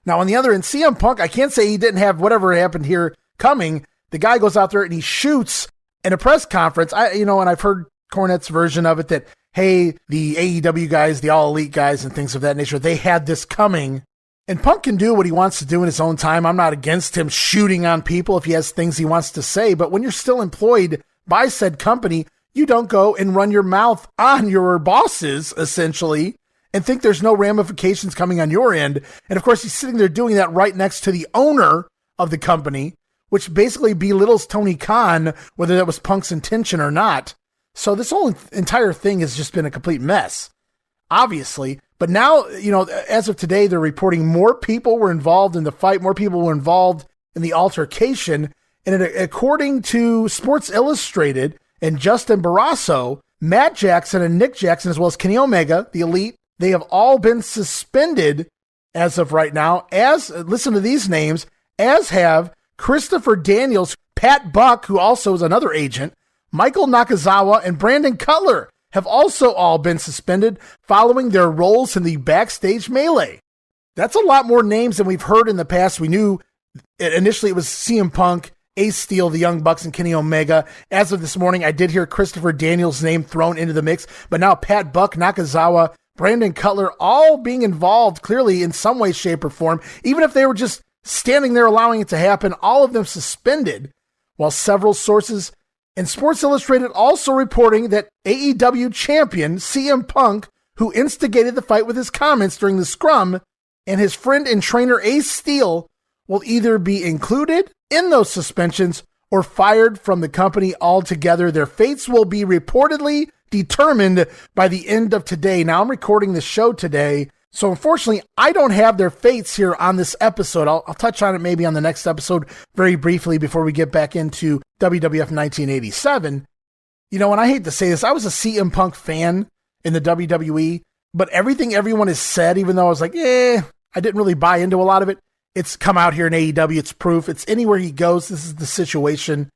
Now, on the other end, CM Punk, I can't say he didn't have whatever happened here coming. The guy goes out there and he shoots in a press conference. And I've heard Cornette's version of it that, hey, the AEW guys, the All Elite guys and things of that nature, they had this coming. And Punk can do what he wants to do in his own time. I'm not against him shooting on people if he has things he wants to say. But when you're still employed by said company, you don't go and run your mouth on your bosses, essentially, and think there's no ramifications coming on your end. And of course, he's sitting there doing that right next to the owner of the company, which basically belittles Tony Khan, whether that was Punk's intention or not. So this whole entire thing has just been a complete mess, obviously. But now, as of today, they're reporting more people were involved in the fight, more people were involved in the altercation. And according to Sports Illustrated and Justin Barrasso, Matt Jackson and Nick Jackson, as well as Kenny Omega, the Elite, they have all been suspended as of right now, listen to these names, as have Christopher Daniels, Pat Buck, who also is another agent, Michael Nakazawa, and Brandon Cutler have also all been suspended following their roles in the backstage melee. That's a lot more names than we've heard in the past. We knew initially it was CM Punk, Ace Steel, the Young Bucks, and Kenny Omega. As of this morning, I did hear Christopher Daniels' name thrown into the mix, but now Pat Buck, Nakazawa, Brandon Cutler, all being involved clearly in some way, shape, or form, even if they were just standing there allowing it to happen, all of them suspended, while several sources in Sports Illustrated also reporting that AEW champion CM Punk, who instigated the fight with his comments during the scrum, and his friend and trainer Ace Steel will either be included in those suspensions or fired from the company altogether. Their fates will be reportedly determined by the end of today. Now, I'm recording the show today, so unfortunately, I don't have their fates here on this episode. I'll touch on it maybe on the next episode very briefly before we get back into WWF 1987. And I hate to say this, I was a CM Punk fan in the WWE, but everything everyone has said, even though I was like, I didn't really buy into a lot of it, it's come out here in AEW. It's proof. It's anywhere he goes, this is the situation.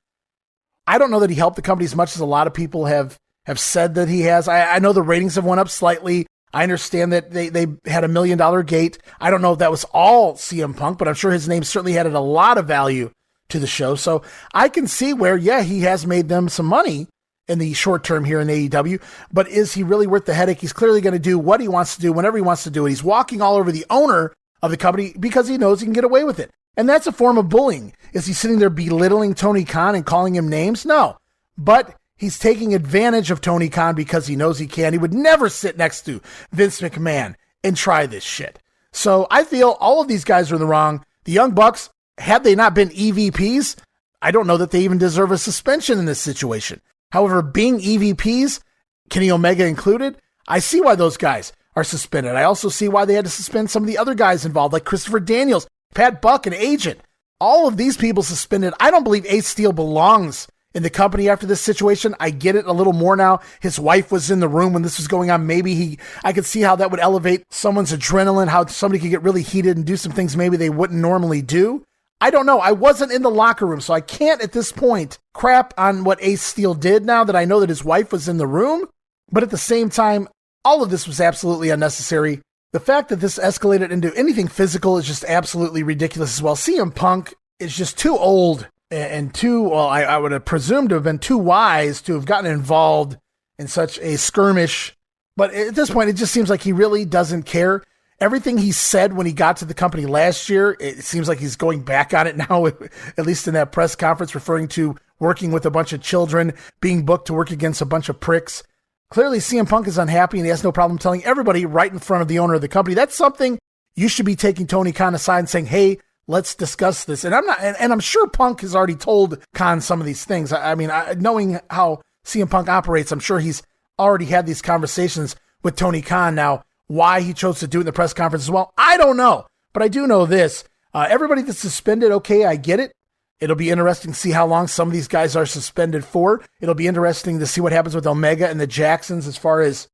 I don't know that he helped the company as much as a lot of people have said that he has. I know the ratings have went up slightly. I understand that they had $1 million gate. I don't know if that was all CM Punk, but I'm sure his name certainly added a lot of value to the show. So I can see where, he has made them some money in the short term here in AEW, but is he really worth the headache? He's clearly going to do what he wants to do whenever he wants to do it. He's walking all over the owner of the company because he knows he can get away with it. And that's a form of bullying. Is he sitting there belittling Tony Khan and calling him names? No, but he's taking advantage of Tony Khan because he knows he can. He would never sit next to Vince McMahon and try this shit. So I feel all of these guys are in the wrong. The Young Bucks, had they not been EVPs, I don't know that they even deserve a suspension in this situation. However, being EVPs, Kenny Omega included, I see why those guys are suspended. I also see why they had to suspend some of the other guys involved, like Christopher Daniels, Pat Buck, an agent. All of these people suspended. I don't believe Ace Steel belongs in the company after this situation. I get it a little more now. His wife was in the room when this was going on. Maybe I could see how that would elevate someone's adrenaline, how somebody could get really heated and do some things maybe they wouldn't normally do. I don't know. I wasn't in the locker room, so I can't at this point crap on what Ace Steel did now that I know that his wife was in the room. But at the same time, all of this was absolutely unnecessary. The fact that this escalated into anything physical is just absolutely ridiculous as well. CM Punk is just too old and too, well, I would have presumed to have been too wise to have gotten involved in such a skirmish. But at this point, it just seems like he really doesn't care. Everything he said when he got to the company last year, it seems like he's going back on it now, at least in that press conference, referring to working with a bunch of children, being booked to work against a bunch of pricks. Clearly, CM Punk is unhappy, and he has no problem telling everybody right in front of the owner of the company. That's something you should be taking Tony Khan aside and saying, hey, let's discuss this. And I'm sure Punk has already told Khan some of these things. I mean, knowing how CM Punk operates, I'm sure he's already had these conversations with Tony Khan. Now, why he chose to do it in the press conference as well, I don't know. But I do know this. Everybody that's suspended, okay, I get it. It'll be interesting to see how long some of these guys are suspended for. It'll be interesting to see what happens with Omega and the Jacksons as far as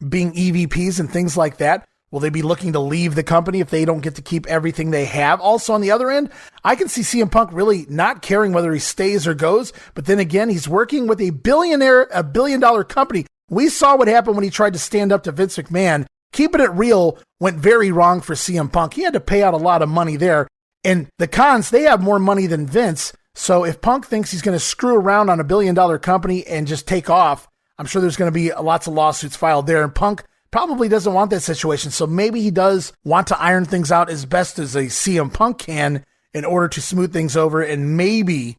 being EVPs and things like that. Will they be looking to leave the company if they don't get to keep everything they have? Also, on the other end, I can see CM Punk really not caring whether he stays or goes. But then again, he's working with a billion-dollar company. We saw what happened when he tried to stand up to Vince McMahon. Keeping it real went very wrong for CM Punk. He had to pay out a lot of money there. And the Khans, they have more money than Vince. So if Punk thinks he's going to screw around on a billion-dollar company and just take off, I'm sure there's going to be lots of lawsuits filed there. And Punk probably doesn't want that situation. So maybe he does want to iron things out as best as a CM Punk can in order to smooth things over and maybe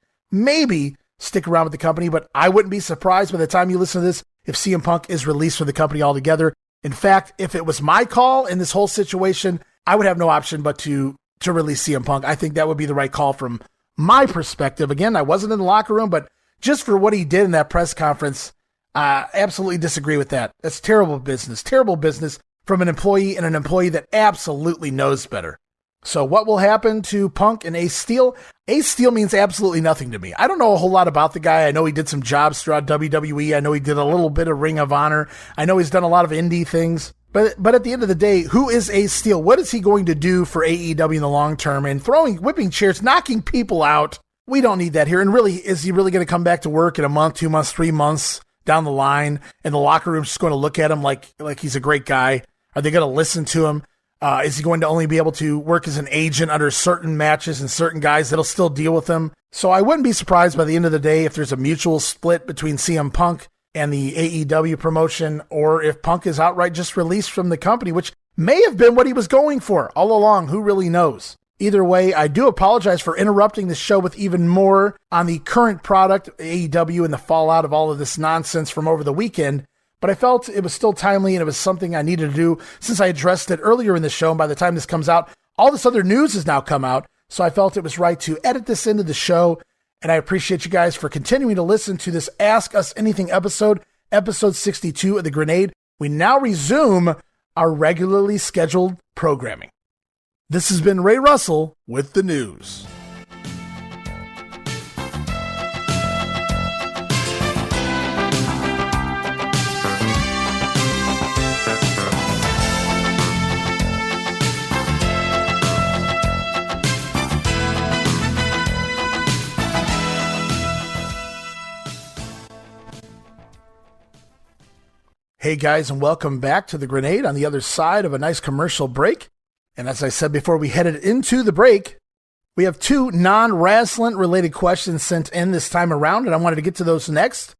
stick around with the company. But I wouldn't be surprised by the time you listen to this if CM Punk is released from the company altogether. In fact, if it was my call in this whole situation, I would have no option but to release CM Punk. I think that would be the right call from my perspective. Again, I wasn't in the locker room, but just for what he did in that press conference, absolutely disagree with that. That's terrible business from an employee and an employee that absolutely knows better. So what will happen to Punk and Ace Steel? Ace Steel means absolutely nothing to me. I don't know a whole lot about the guy. I know he did some jobs throughout WWE. I know he did a little bit of Ring of Honor. I know he's done a lot of indie things. But at the end of the day, who is Ace Steel? What is he going to do for AEW in the long term? And whipping chairs, knocking people out. We don't need that here. And really, is he really going to come back to work in a month, 2 months, 3 months down the line? And the locker room's just going to look at him like he's a great guy? Are they going to listen to him? Is he going to only be able to work as an agent under certain matches and certain guys that'll still deal with him? So I wouldn't be surprised by the end of the day if there's a mutual split between CM Punk and the AEW promotion, or if Punk is outright just released from the company, which may have been what he was going for all along. Who really knows? Either way, I do apologize for interrupting the show with even more on the current product, AEW, and the fallout of all of this nonsense from over the weekend. But I felt it was still timely and it was something I needed to do since I addressed it earlier in the show. And by the time this comes out, all this other news has now come out. So I felt it was right to edit this into the show. And I appreciate you guys for continuing to listen to this Ask Us Anything episode 62 of The Grenade. We now resume our regularly scheduled programming. This has been Ray Russell with the news. Hey guys, and welcome back to The Grenade on the other side of a nice commercial break. And as I said before we headed into the break, we have two non-wrestling related questions sent in this time around, and I wanted to get to those next.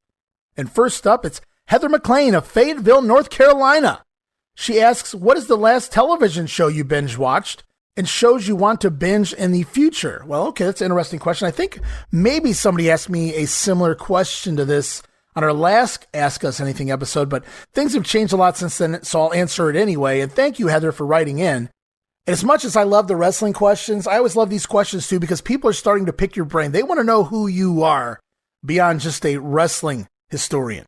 And first up, it's Heather McLean of Fayetteville, North Carolina. She asks, what is the last television show you binge watched and shows you want to binge in the future? Well, okay, that's an interesting question. I think maybe somebody asked me a similar question to this on our last Ask Us Anything episode, but things have changed a lot since then, so I'll answer it anyway. And thank you, Heather, for writing in. As much as I love the wrestling questions, I always love these questions too, because people are starting to pick your brain. They want to know who you are beyond just a wrestling historian.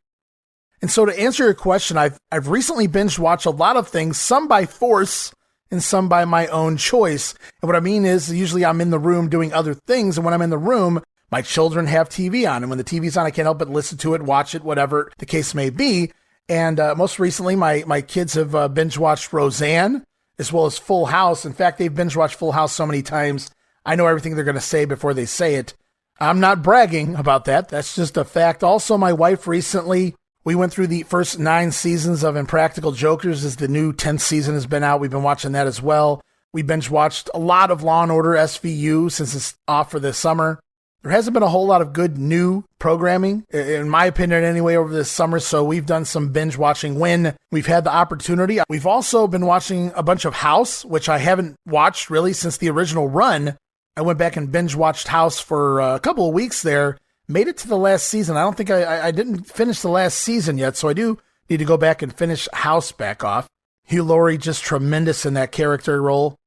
And so to answer your question, I've recently binge watched a lot of things, some by force and some by my own choice. And what I mean is usually I'm in the room doing other things, and when I'm in the room, my children have TV on, and when the TV's on, I can't help but listen to it, watch it, whatever the case may be. And most recently, my kids have binge-watched Roseanne, as well as Full House. In fact, they've binge-watched Full House so many times, I know everything they're going to say before they say it. I'm not bragging about that. That's just a fact. Also, my wife recently, we went through the first 9 seasons of Impractical Jokers as the new 10th season has been out. We've been watching that as well. We binge-watched a lot of Law & Order SVU since it's off for the summer. There hasn't been a whole lot of good new programming, in my opinion anyway, over this summer, so we've done some binge watching when we've had the opportunity. We've also been watching a bunch of House, which I haven't watched really since the original run. I went back and binge watched House for a couple of weeks there, made it to the last season. I don't think I didn't finish the last season yet, so I do need to go back and finish House back off. Hugh Laurie, just tremendous in that character role.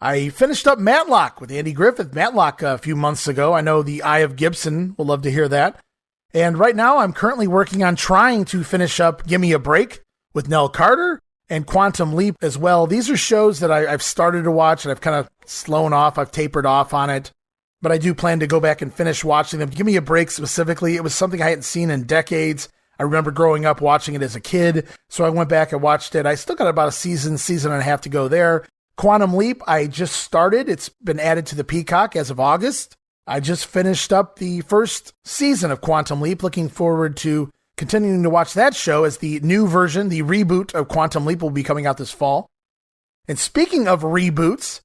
I finished up Matlock with Andy Griffith, Matlock, a few months ago. I know the Eye of Gibson will love to hear that. And right now I'm currently working on trying to finish up Gimme a Break with Nell Carter and Quantum Leap as well. These are shows that I've started to watch and I've kind of slown off. I've tapered off on it. but I do plan to go back and finish watching them. Give me a break specifically. It was something I hadn't seen in decades. I remember growing up watching it as a kid, so I went back and watched it. I still got about a season and a half to go there. Quantum Leap, I just started. It's been added to the Peacock as of August. I just finished up the first season of Quantum Leap. Looking forward to continuing to watch that show as the new version, the reboot of Quantum Leap will be coming out this fall. And speaking of reboots,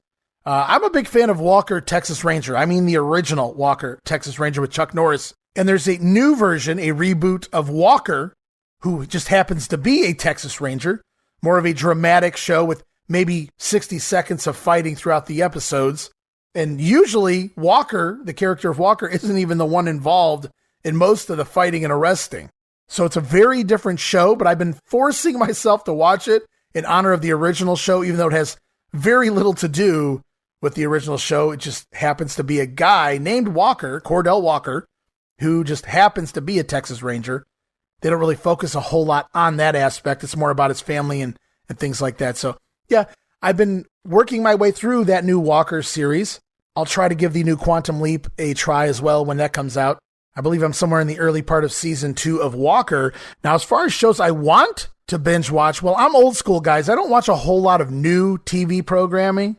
I'm a big fan of Walker, Texas Ranger. I mean the original Walker, Texas Ranger with Chuck Norris. And there's a new version, a reboot of Walker, who just happens to be a Texas Ranger. More of a dramatic show with maybe 60 seconds of fighting throughout the episodes. And usually Walker, the character of Walker, isn't even the one involved in most of the fighting and arresting. So it's a very different show, but I've been forcing myself to watch it in honor of the original show, even though it has very little to do with the original show. It just happens to be a guy named Walker, Cordell Walker, who just happens to be a Texas Ranger. They don't really focus a whole lot on that aspect. It's more about his family and things like that. So yeah, I've been working my way through that new Walker series. I'll try to give the new Quantum Leap a try as well when that comes out. I believe I'm somewhere in the early part of season 2 of Walker. Now, as far as shows I want to binge watch, well, I'm old school, guys. I don't watch a whole lot of new TV programming.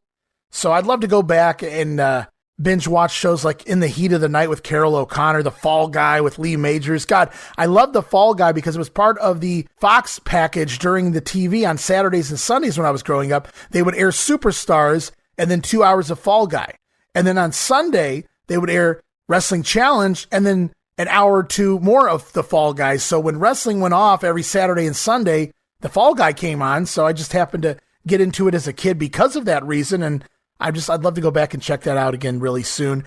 So I'd love to go back and binge watch shows like In the Heat of the Night with Carol O'Connor, The Fall Guy with Lee Majors. God, I love The Fall Guy because it was part of the Fox package during the TV on Saturdays and Sundays when I was growing up. They would air Superstars and then 2 hours of Fall Guy. And then on Sunday, they would air Wrestling Challenge and then an hour or two more of The Fall Guys. So when wrestling went off every Saturday and Sunday, The Fall Guy came on. So I just happened to get into it as a kid because of that reason. And I'd love to go back and check that out again really soon.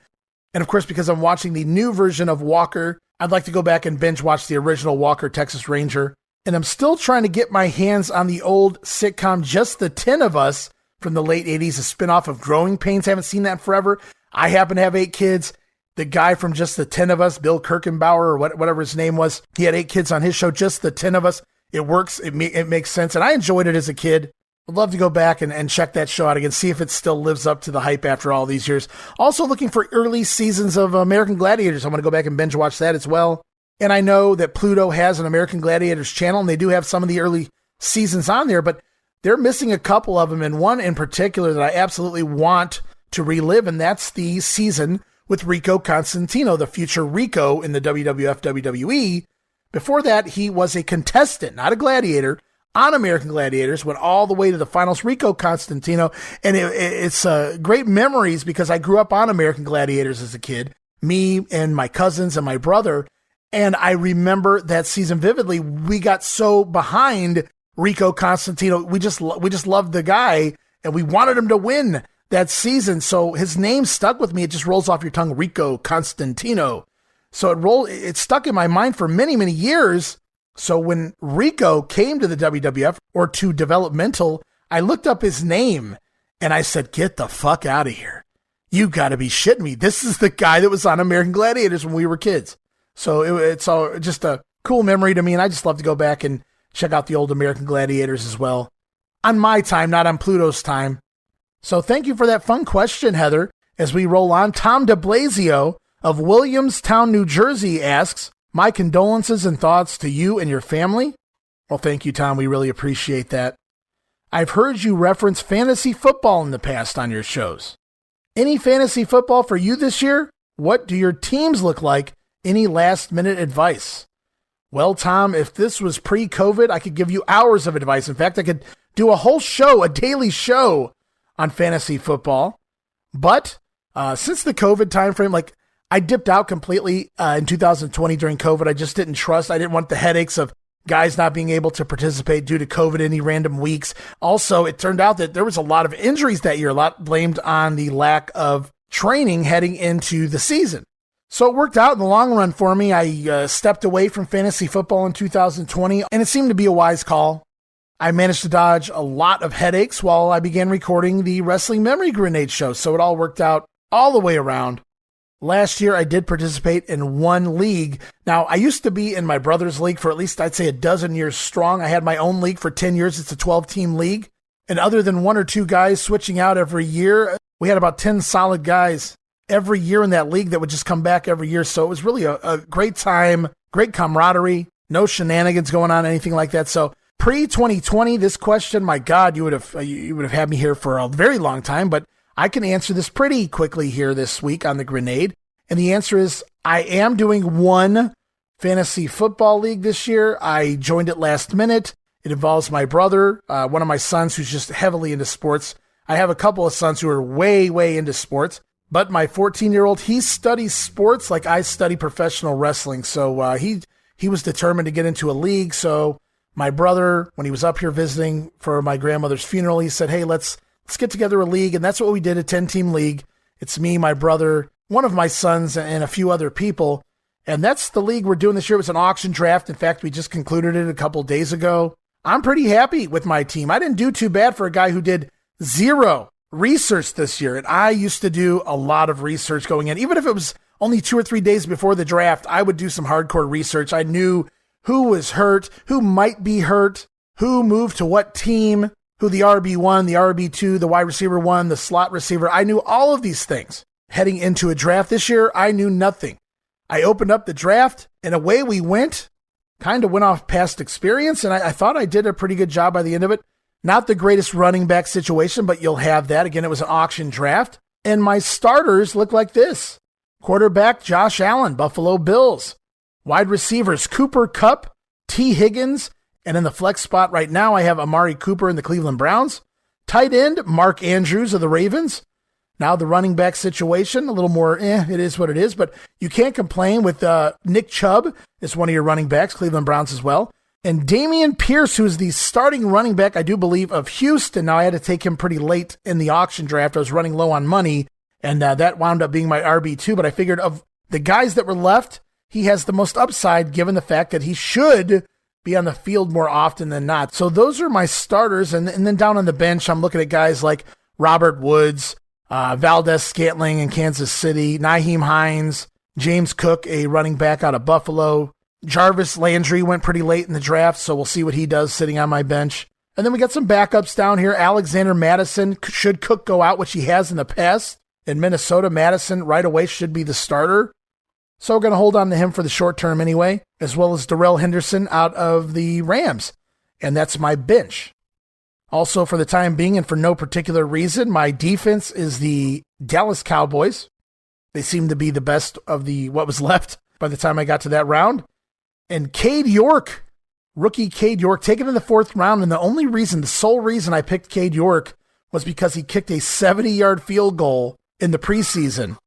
And of course, because I'm watching the new version of Walker, I'd like to go back and binge watch the original Walker, Texas Ranger. And I'm still trying to get my hands on the old sitcom Just the 10 of Us from the late 80s, a spinoff of Growing Pains. Haven't seen that in forever. I happen to have 8 kids. The guy from Just the 10 of Us, Bill Kirkenbauer or whatever his name was, he had 8 kids on his show, Just the 10 of Us. It works. It makes sense. And I enjoyed it as a kid. I'd love to go back and check that show out again, see if it still lives up to the hype after all these years. Also looking for early seasons of American Gladiators. I want to go back and binge watch that as well. And I know that Pluto has an American Gladiators channel, and they do have some of the early seasons on there, but they're missing a couple of them, and one in particular that I absolutely want to relive, and that's the season with Rico Constantino, the future Rico in the WWF WWE. Before that, he was a contestant, not a gladiator, on American Gladiators, went all the way to the finals, Rico Constantino, and it's great memories because I grew up on American Gladiators as a kid, me and my cousins and my brother, and I remember that season vividly. We got so behind Rico Constantino. We just loved the guy, and we wanted him to win that season. So his name stuck with me. It just rolls off your tongue, Rico Constantino. So it stuck in my mind for many, many years. So when Rico came to the WWF or to developmental, I looked up his name and I said, get the fuck out of here. You got to be shitting me. This is the guy that was on American Gladiators when we were kids. So it's all just a cool memory to me. And I just love to go back and check out the old American Gladiators as well. On my time, not on Pluto's time. So thank you for that fun question, Heather. As we roll on, Tom DeBlasio of Williamstown, New Jersey asks, my condolences and thoughts to you and your family. Well, thank you, Tom. We really appreciate that. I've heard you reference fantasy football in the past on your shows. Any fantasy football for you this year? What do your teams look like? Any last-minute advice? Well, Tom, if this was pre-COVID, I could give you hours of advice. In fact, I could do a whole show, a daily show on fantasy football. But since the COVID timeframe, I dipped out completely in 2020 during COVID. I just didn't trust. I didn't want the headaches of guys not being able to participate due to COVID any random weeks. Also, it turned out that there was a lot of injuries that year, a lot blamed on the lack of training heading into the season. So it worked out in the long run for me. I stepped away from fantasy football in 2020, and it seemed to be a wise call. I managed to dodge a lot of headaches while I began recording the Wrestling Memory Grenade show, so it all worked out all the way around. Last year, I did participate in one league. Now, I used to be in my brother's league for at least, I'd say, a dozen years strong. I had my own league for 10 years. It's a 12-team league. And other than one or two guys switching out every year, we had about 10 solid guys. every year in that league that would just come back every year. So it was really a great time, great camaraderie, no shenanigans going on, anything like that. So pre-2020, this question, my God, you would have had me here for a very long time, but I can answer this pretty quickly here this week on the Grenade. And the answer is I am doing one fantasy football league this year. I joined it last minute. It involves my brother, one of my sons who's just heavily into sports. I have a couple of sons who are way, way into sports, but my 14-year-old, he studies sports like I study professional wrestling. So he was determined to get into a league. So my brother, when he was up here visiting for my grandmother's funeral, he said, hey, let's get together a league. And that's what we did, a 10-team league. It's me, my brother, one of my sons, and a few other people. And that's the league we're doing this year. It was an auction draft. In fact, we just concluded it a couple days ago. I'm pretty happy with my team. I didn't do too bad for a guy who did zero research this year. And I used to do a lot of research going in. Even if it was only 2 or 3 days before the draft, I would do some hardcore research. I knew who was hurt, who might be hurt, who moved to what team, who the RB1, the RB2, the wide receiver 1, the slot receiver. I knew all of these things. Heading into a draft this year, I knew nothing. I opened up the draft, and away we went. Kind of went off past experience, and I thought I did a pretty good job by the end of it. Not the greatest running back situation, but you'll have that. Again, it was an auction draft. And my starters look like this. Quarterback, Josh Allen, Buffalo Bills. Wide receivers, Cooper Kupp, T. Higgins, and in the flex spot right now, I have Amari Cooper in the Cleveland Browns. Tight end, Mark Andrews of the Ravens. Now the running back situation, a little more, it is what it is, but you can't complain with Nick Chubb is one of your running backs, Cleveland Browns as well. And Dameon Pierce, who is the starting running back, I do believe, of Houston. Now I had to take him pretty late in the auction draft. I was running low on money, and that wound up being my RB2, but I figured of the guys that were left, he has the most upside given the fact that he should be on the field more often than not. So those are my starters, and then down on the bench, I'm looking at guys like Robert Woods, Valdez Scantling in Kansas City, Nyheim Hines, James Cook, a running back out of Buffalo. Jarvis Landry went pretty late in the draft, so we'll see what he does sitting on my bench. And then we got some backups down here. Alexander Madison, should Cook go out, which he has in the past. In Minnesota, Madison right away should be the starter. So we're going to hold on to him for the short term anyway, as well as Darrell Henderson out of the Rams. And that's my bench. Also, for the time being and for no particular reason, my defense is the Dallas Cowboys. They seem to be the best of what was left by the time I got to that round. And Cade York, rookie Cade York, taken in the 4th round. And the sole reason I picked Cade York was because he kicked a 70-yard field goal in the preseason.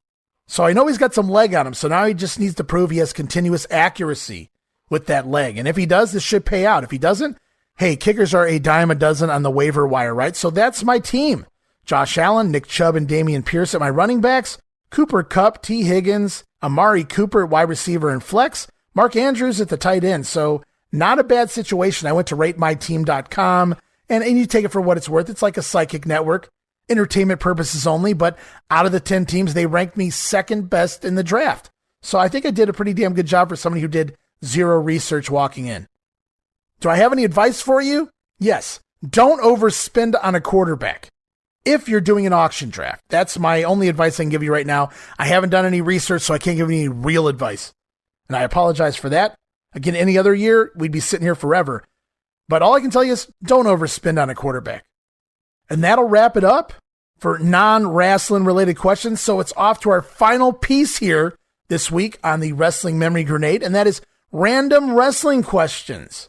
So I know he's got some leg on him. So now he just needs to prove he has continuous accuracy with that leg. And if he does, this should pay out. If he doesn't, hey, kickers are a dime a dozen on the waiver wire, right? So that's my team. Josh Allen, Nick Chubb, and Dameon Pierce at my running backs. Cooper Kupp, T. Higgins, Amari Cooper at wide receiver and flex. Mark Andrews at the tight end. So not a bad situation. I went to ratemyteam.com, and you take it for what it's worth. It's like a psychic network, entertainment purposes only, but out of the 10 teams, they ranked me second best in the draft. So I think I did a pretty damn good job for somebody who did zero research walking in. Do I have any advice for you? Yes. Don't overspend on a quarterback if you're doing an auction draft. That's my only advice I can give you right now. I haven't done any research, so I can't give you any real advice. And I apologize for that. Again, any other year, we'd be sitting here forever. But all I can tell you is don't overspend on a quarterback. And that'll wrap it up for non-wrestling related questions. So it's off to our final piece here this week on the Wrestling Memory Grenade, and that is random wrestling questions.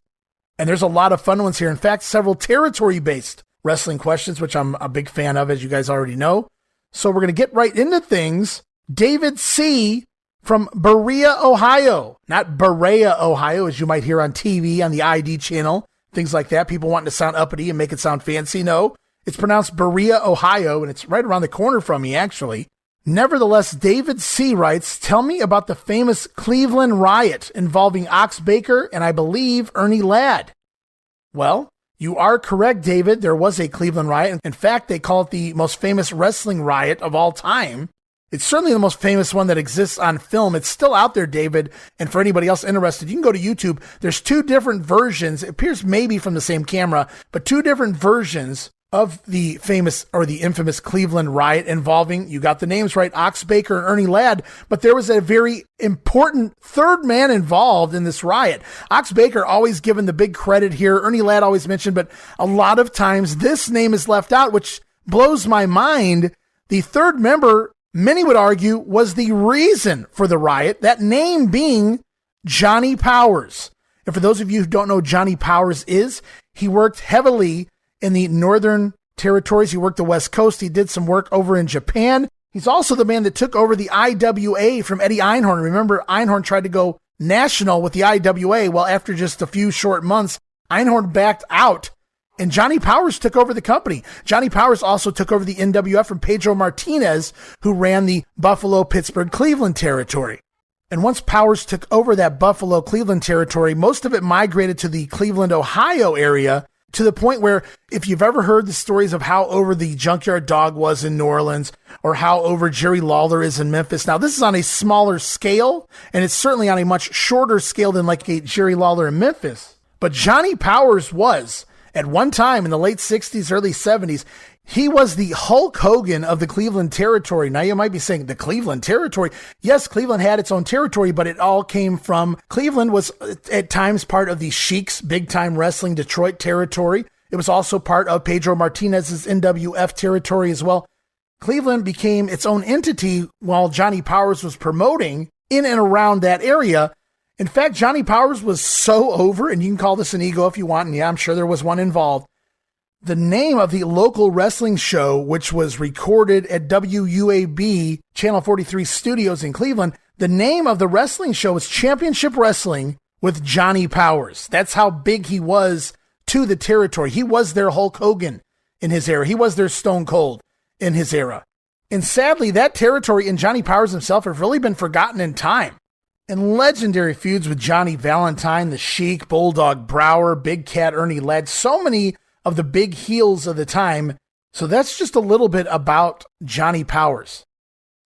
And there's a lot of fun ones here. In fact, several territory-based wrestling questions, which I'm a big fan of, as you guys already know. So we're going to get right into things. David C. from Berea, Ohio. Not Berea, Ohio, as you might hear on TV, on the ID channel, things like that. People wanting to sound uppity and make it sound fancy. No, it's pronounced Berea, Ohio, and it's right around the corner from me, actually. Nevertheless, David C. writes, tell me about the famous Cleveland Riot involving Ox Baker and I believe Ernie Ladd. Well, you are correct, David. There was a Cleveland Riot. In fact, they call it the most famous wrestling riot of all time. It's certainly the most famous one that exists on film. It's still out there, David. And for anybody else interested, you can go to YouTube. There's 2 different versions. It appears maybe from the same camera, but 2 different versions of the famous or the infamous Cleveland Riot involving, you got the names right, Ox Baker and Ernie Ladd, but there was a very important third man involved in this riot. Ox Baker always given the big credit here, Ernie Ladd always mentioned, but a lot of times this name is left out, which blows my mind. The third member, many would argue, was the reason for the riot, that name being Johnny Powers. And for those of you who don't know who Johnny Powers is, he worked heavily in the Northern Territories. He worked the West Coast. He did some work over in Japan. He's also the man that took over the IWA from Eddie Einhorn. Remember, Einhorn tried to go national with the IWA. Well, after just a few short months, Einhorn backed out, and Johnny Powers took over the company. Johnny Powers also took over the NWF from Pedro Martinez, who ran the Buffalo, Pittsburgh, Cleveland territory. And once Powers took over that Buffalo, Cleveland territory, most of it migrated to the Cleveland, Ohio area, to the point where if you've ever heard the stories of how over the Junkyard Dog was in New Orleans or how over Jerry Lawler is in Memphis. Now, this is on a smaller scale, and it's certainly on a much shorter scale than like a Jerry Lawler in Memphis. But Johnny Powers was, at one time in the late 60s, early 70s, he was the Hulk Hogan of the Cleveland territory. Now, you might be saying, the Cleveland territory? Yes, Cleveland had its own territory, but it all came from Cleveland was at times part of the Sheik's Big Time Wrestling Detroit territory. It was also part of Pedro Martinez's NWF territory as well. Cleveland became its own entity while Johnny Powers was promoting in and around that area. In fact, Johnny Powers was so over, and you can call this an ego if you want, and yeah, I'm sure there was one involved. The name of the local wrestling show, which was recorded at WUAB Channel 43 Studios in Cleveland, the name of the wrestling show was Championship Wrestling with Johnny Powers. That's how big he was to the territory. He was their Hulk Hogan in his era. He was their Stone Cold in his era. And sadly, that territory and Johnny Powers himself have really been forgotten in time. And legendary feuds with Johnny Valentine, the Sheik, Bulldog Brower, Big Cat Ernie Ladd, so many of the big heels of the time. So that's just a little bit about Johnny Powers.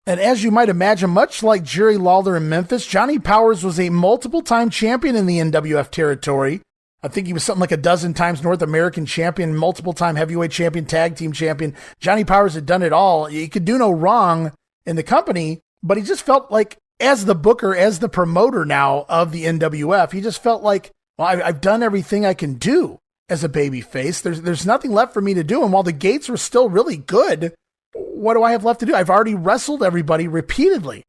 And as you might imagine, much like Jerry Lawler in Memphis, Johnny Powers was a multiple-time champion in the NWF territory. I think he was something like a dozen times North American champion, multiple-time heavyweight champion, tag team champion. Johnny Powers had done it all. He could do no wrong in the company, but he just felt like, as the booker, as the promoter now of the NWF, he just felt like, well, I've done everything I can do as a baby face. There's nothing left for me to do. And while the gates were still really good, what do I have left to do? I've already wrestled everybody repeatedly.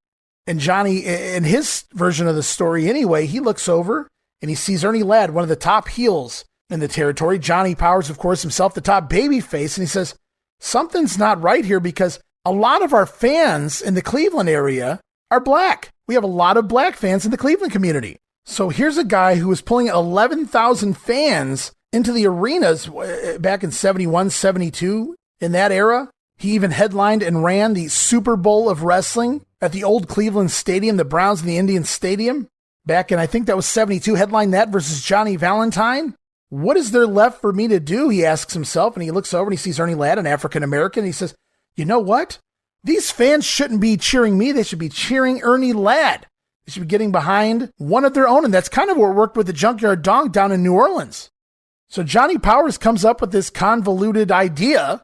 And Johnny, in his version of the story anyway, he looks over and he sees Ernie Ladd, one of the top heels in the territory. Johnny Powers, of course, himself the top baby face. And he says, something's not right here because a lot of our fans in the Cleveland area are black. We have a lot of black fans in the Cleveland community. So here's a guy who was pulling 11,000 fans into the arenas back in 71, 72, in that era. He even headlined and ran the Super Bowl of wrestling at the old Cleveland Stadium, the Browns and the Indians Stadium, back in, I think that was 72, headlined that versus Johnny Valentine. What is there left for me to do? He asks himself, and he looks over and he sees Ernie Ladd, an African-American. He says, you know what? These fans shouldn't be cheering me. They should be cheering Ernie Ladd. They should be getting behind one of their own. And that's kind of what worked with the Junkyard Dog down in New Orleans. So Johnny Powers comes up with this convoluted idea.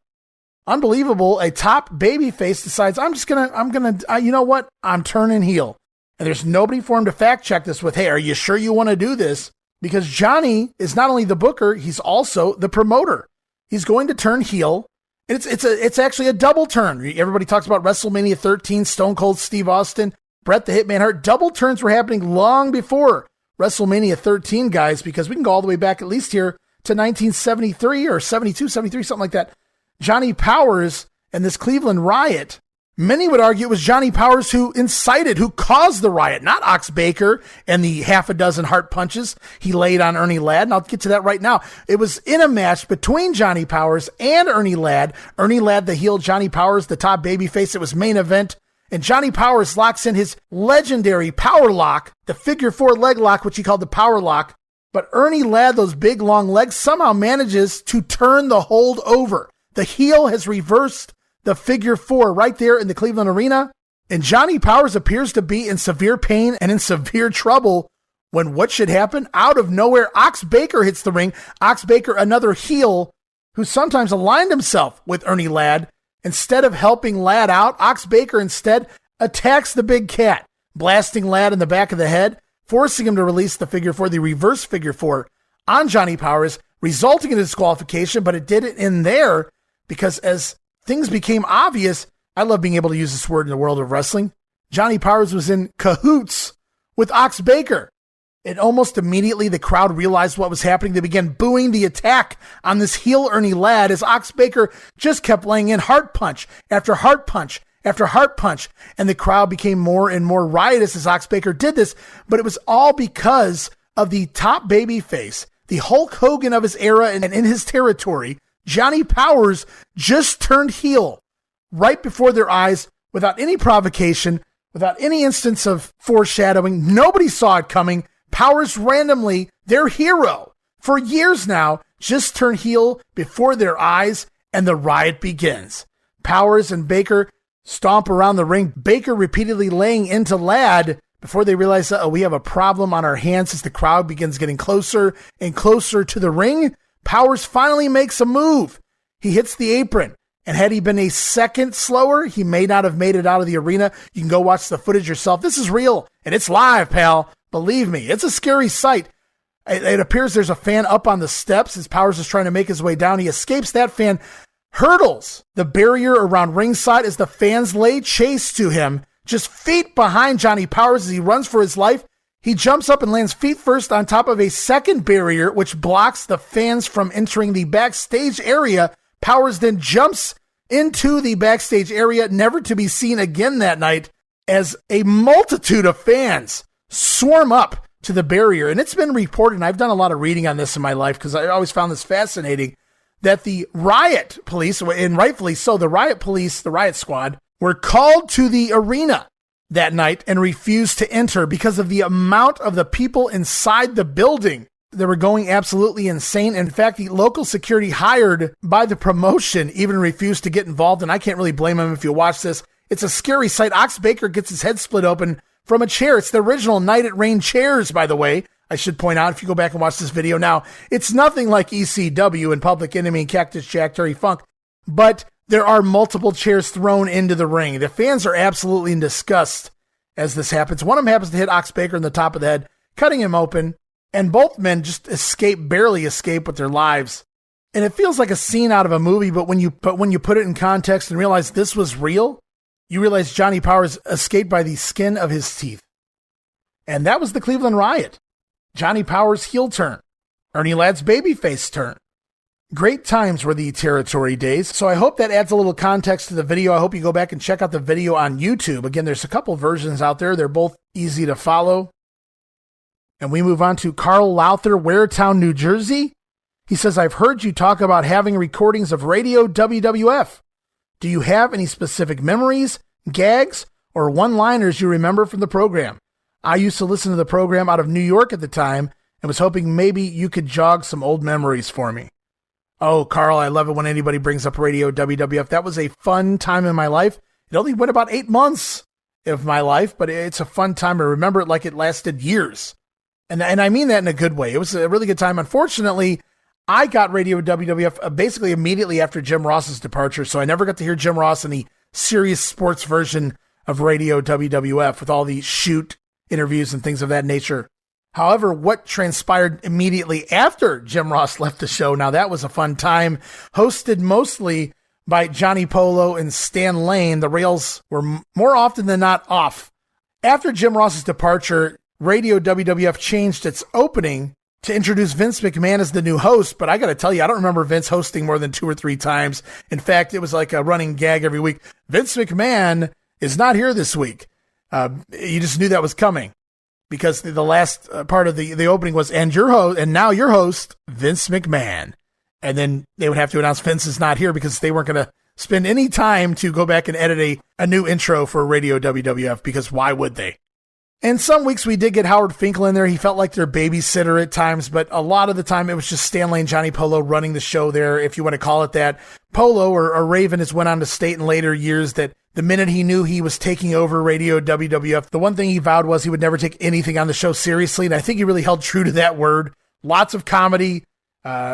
Unbelievable. A top babyface decides, you know what? I'm turning heel. And there's nobody for him to fact check this with, hey, are you sure you want to do this? Because Johnny is not only the booker, he's also the promoter. He's going to turn heel. And it's actually a double turn. Everybody talks about WrestleMania 13, Stone Cold Steve Austin, Bret the Hitman Hart. Double turns were happening long before WrestleMania 13, guys, because we can go all the way back at least here to 1973 or 72, 73, something like that. Johnny Powers and this Cleveland riot, many would argue it was Johnny Powers who incited, who caused the riot, not Ox Baker and the half a dozen heart punches he laid on Ernie Ladd. And I'll get to that right now. It was in a match between Johnny Powers and Ernie Ladd. Ernie Ladd, the heel, Johnny Powers, the top babyface. It was main event. And Johnny Powers locks in his legendary power lock, the figure four leg lock, which he called the power lock. But Ernie Ladd, those big long legs, somehow manages to turn the hold over. The heel has reversed the figure four right there in the Cleveland arena. And Johnny Powers appears to be in severe pain and in severe trouble when what should happen? Out of nowhere, Ox Baker hits the ring. Ox Baker, another heel who sometimes aligned himself with Ernie Ladd. Instead of helping Ladd out, Ox Baker instead attacks the big cat, blasting Ladd in the back of the head, forcing him to release the figure four, the reverse figure four, on Johnny Powers, resulting in disqualification, but it did it in there because as things became obvious, I love being able to use this word in the world of wrestling, Johnny Powers was in cahoots with Ox Baker. And almost immediately the crowd realized what was happening. They began booing the attack on this heel Ernie Ladd as Ox Baker just kept laying in heart punch after heart punch after heart punch. And the crowd became more and more riotous as Ox Baker did this. But it was all because of the top baby face, the Hulk Hogan of his era and in his territory. Johnny Powers just turned heel right before their eyes without any provocation, without any instance of foreshadowing. Nobody saw it coming. Powers randomly, their hero for years now, just turned heel before their eyes and the riot begins. Powers and Baker stomp around the ring, Baker repeatedly laying into Ladd before they realize, we have a problem on our hands as the crowd begins getting closer and closer to the ring. Powers finally makes a move. He hits the apron. And had he been a second slower, he may not have made it out of the arena. You can go watch the footage yourself. This is real, and it's live, pal. Believe me, it's a scary sight. It appears there's a fan up on the steps as Powers is trying to make his way down. He escapes that fan, hurdles the barrier around ringside as the fans lay chase to him, just feet behind Johnny Powers as he runs for his life. He jumps up and lands feet first on top of a second barrier, which blocks the fans from entering the backstage area. Powers then jumps into the backstage area, never to be seen again that night, as a multitude of fans swarm up to the barrier. And it's been reported, and I've done a lot of reading on this in my life because I always found this fascinating, that the riot police, and rightfully so, the riot police, the riot squad, were called to the arena that night and refused to enter because of the amount of the people inside the building. They were going absolutely insane. In fact, the local security hired by the promotion even refused to get involved, and I can't really blame him if you watch this. It's a scary sight. Ox Baker gets his head split open from a chair. It's the original Night It Rain chairs, by the way. I should point out, if you go back and watch this video now, it's nothing like ECW and Public Enemy and Cactus Jack, Terry Funk, but there are multiple chairs thrown into the ring. The fans are absolutely in disgust as this happens. One of them happens to hit Ox Baker in the top of the head, cutting him open, and both men just barely escape with their lives. And it feels like a scene out of a movie, but when you put it in context and realize this was real, you realize Johnny Powers escaped by the skin of his teeth. And that was the Cleveland Riot. Johnny Powers' heel turn. Ernie Ladd's babyface turn. Great times were the territory days. So I hope that adds a little context to the video. I hope you go back and check out the video on YouTube. Again, there's a couple versions out there. They're both easy to follow. And we move on to Carl Lowther, Waretown, New Jersey. He says, I've heard you talk about having recordings of Radio WWF. Do you have any specific memories, gags, or one-liners you remember from the program? I used to listen to the program out of New York at the time and was hoping maybe you could jog some old memories for me. Oh, Carl, I love it when anybody brings up Radio WWF. That was a fun time in my life. It only went about 8 months of my life, but it's a fun time. I remember it like it lasted years. And I mean that in a good way. It was a really good time. Unfortunately, I got Radio WWF basically immediately after Jim Ross's departure, so I never got to hear Jim Ross in the serious sports version of Radio WWF with all the shoot interviews and things of that nature. However, what transpired immediately after Jim Ross left the show, now that was a fun time, hosted mostly by Johnny Polo and Stan Lane. The rails were more often than not off. After Jim Ross's departure, Radio WWF changed its opening to introduce Vince McMahon as the new host, but I got to tell you, I don't remember Vince hosting more than 2 or 3 times. In fact, it was like a running gag every week. Vince McMahon is not here this week. You just knew that was coming because the last part of the opening was, and now your host, Vince McMahon. And then they would have to announce Vince is not here because they weren't going to spend any time to go back and edit a new intro for Radio WWF, because why would they? And some weeks we did get Howard Finkel in there. He felt like their babysitter at times, but a lot of the time it was just Stanley and Johnny Polo running the show there, if you want to call it that. Polo, or Raven, has went on to state in later years that the minute he knew he was taking over Radio WWF, the one thing he vowed was he would never take anything on the show seriously, and I think he really held true to that word. Lots of comedy,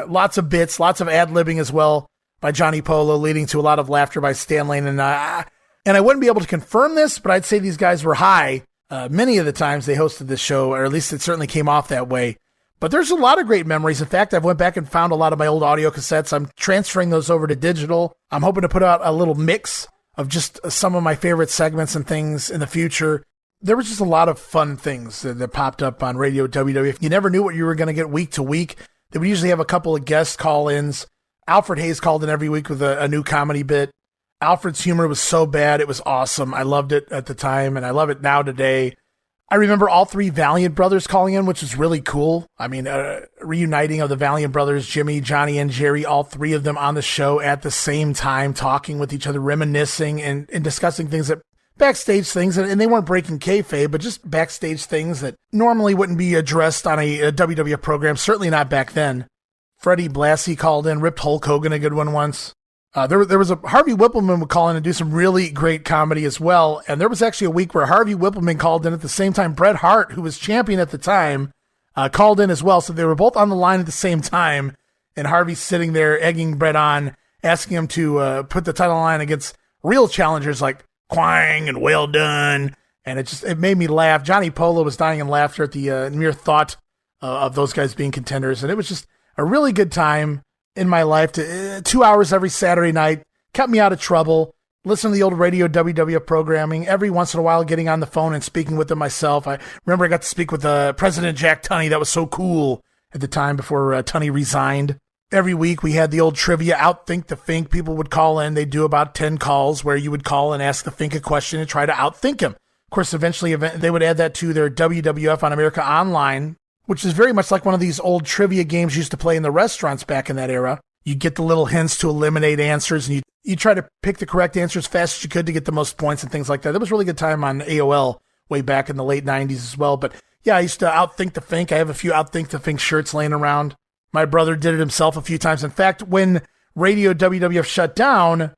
Lots of bits, lots of ad-libbing as well by Johnny Polo, leading to a lot of laughter by Stan Lane. And I wouldn't be able to confirm this, but I'd say these guys were high many of the times they hosted this show, or at least it certainly came off that way. But there's a lot of great memories. In fact, I've went back and found a lot of my old audio cassettes. I'm transferring those over to digital. I'm hoping to put out a little mix of just some of my favorite segments and things in the future. There was just a lot of fun things that popped up on Radio WWF. You never knew what you were going to get week to week. They would usually have a couple of guest call-ins. Alfred Hayes called in every week with a new comedy bit. Alfred's humor was so bad, it was awesome. I loved it at the time, and I love it now today. I remember all three Valiant brothers calling in, which was really cool. I mean, reuniting of the Valiant brothers, Jimmy, Johnny, and Jerry, all three of them on the show at the same time, talking with each other, reminiscing and discussing things that backstage things, and they weren't breaking kayfabe, but just backstage things that normally wouldn't be addressed on a WWF program, certainly not back then. Freddie Blassie called in, ripped Hulk Hogan a good one once. There was a Harvey Whippleman would call in and do some really great comedy as well. And there was actually a week where Harvey Whippleman called in at the same time. Bret Hart, who was champion at the time, called in as well. So they were both on the line at the same time. And Harvey's sitting there egging Bret on, asking him to put the title line against real challengers like Quang and Well Done. And it made me laugh. Johnny Polo was dying in laughter at the mere thought of those guys being contenders. And it was just a really good time in my life. 2 hours every Saturday night, kept me out of trouble. Listen to the old Radio WWF programming. Every once in a while, getting on the phone and speaking with them myself. I remember I got to speak with President Jack Tunney. That was so cool at the time before Tunney resigned. Every week we had the old trivia, Outthink the Fink. People would call in. They'd do about 10 calls where you would call and ask the Fink a question and try to outthink him. Of course, eventually they would add that to their WWF on America Online, which is very much like one of these old trivia games used to play in the restaurants back in that era. You get the little hints to eliminate answers, and you try to pick the correct answer as fast as you could to get the most points and things like that. That was a really good time on AOL way back in the late 90s as well. But yeah, I used to outthink the Fink. I have a few Outthink the Fink shirts laying around. My brother did it himself a few times. In fact, when Radio WWF shut down,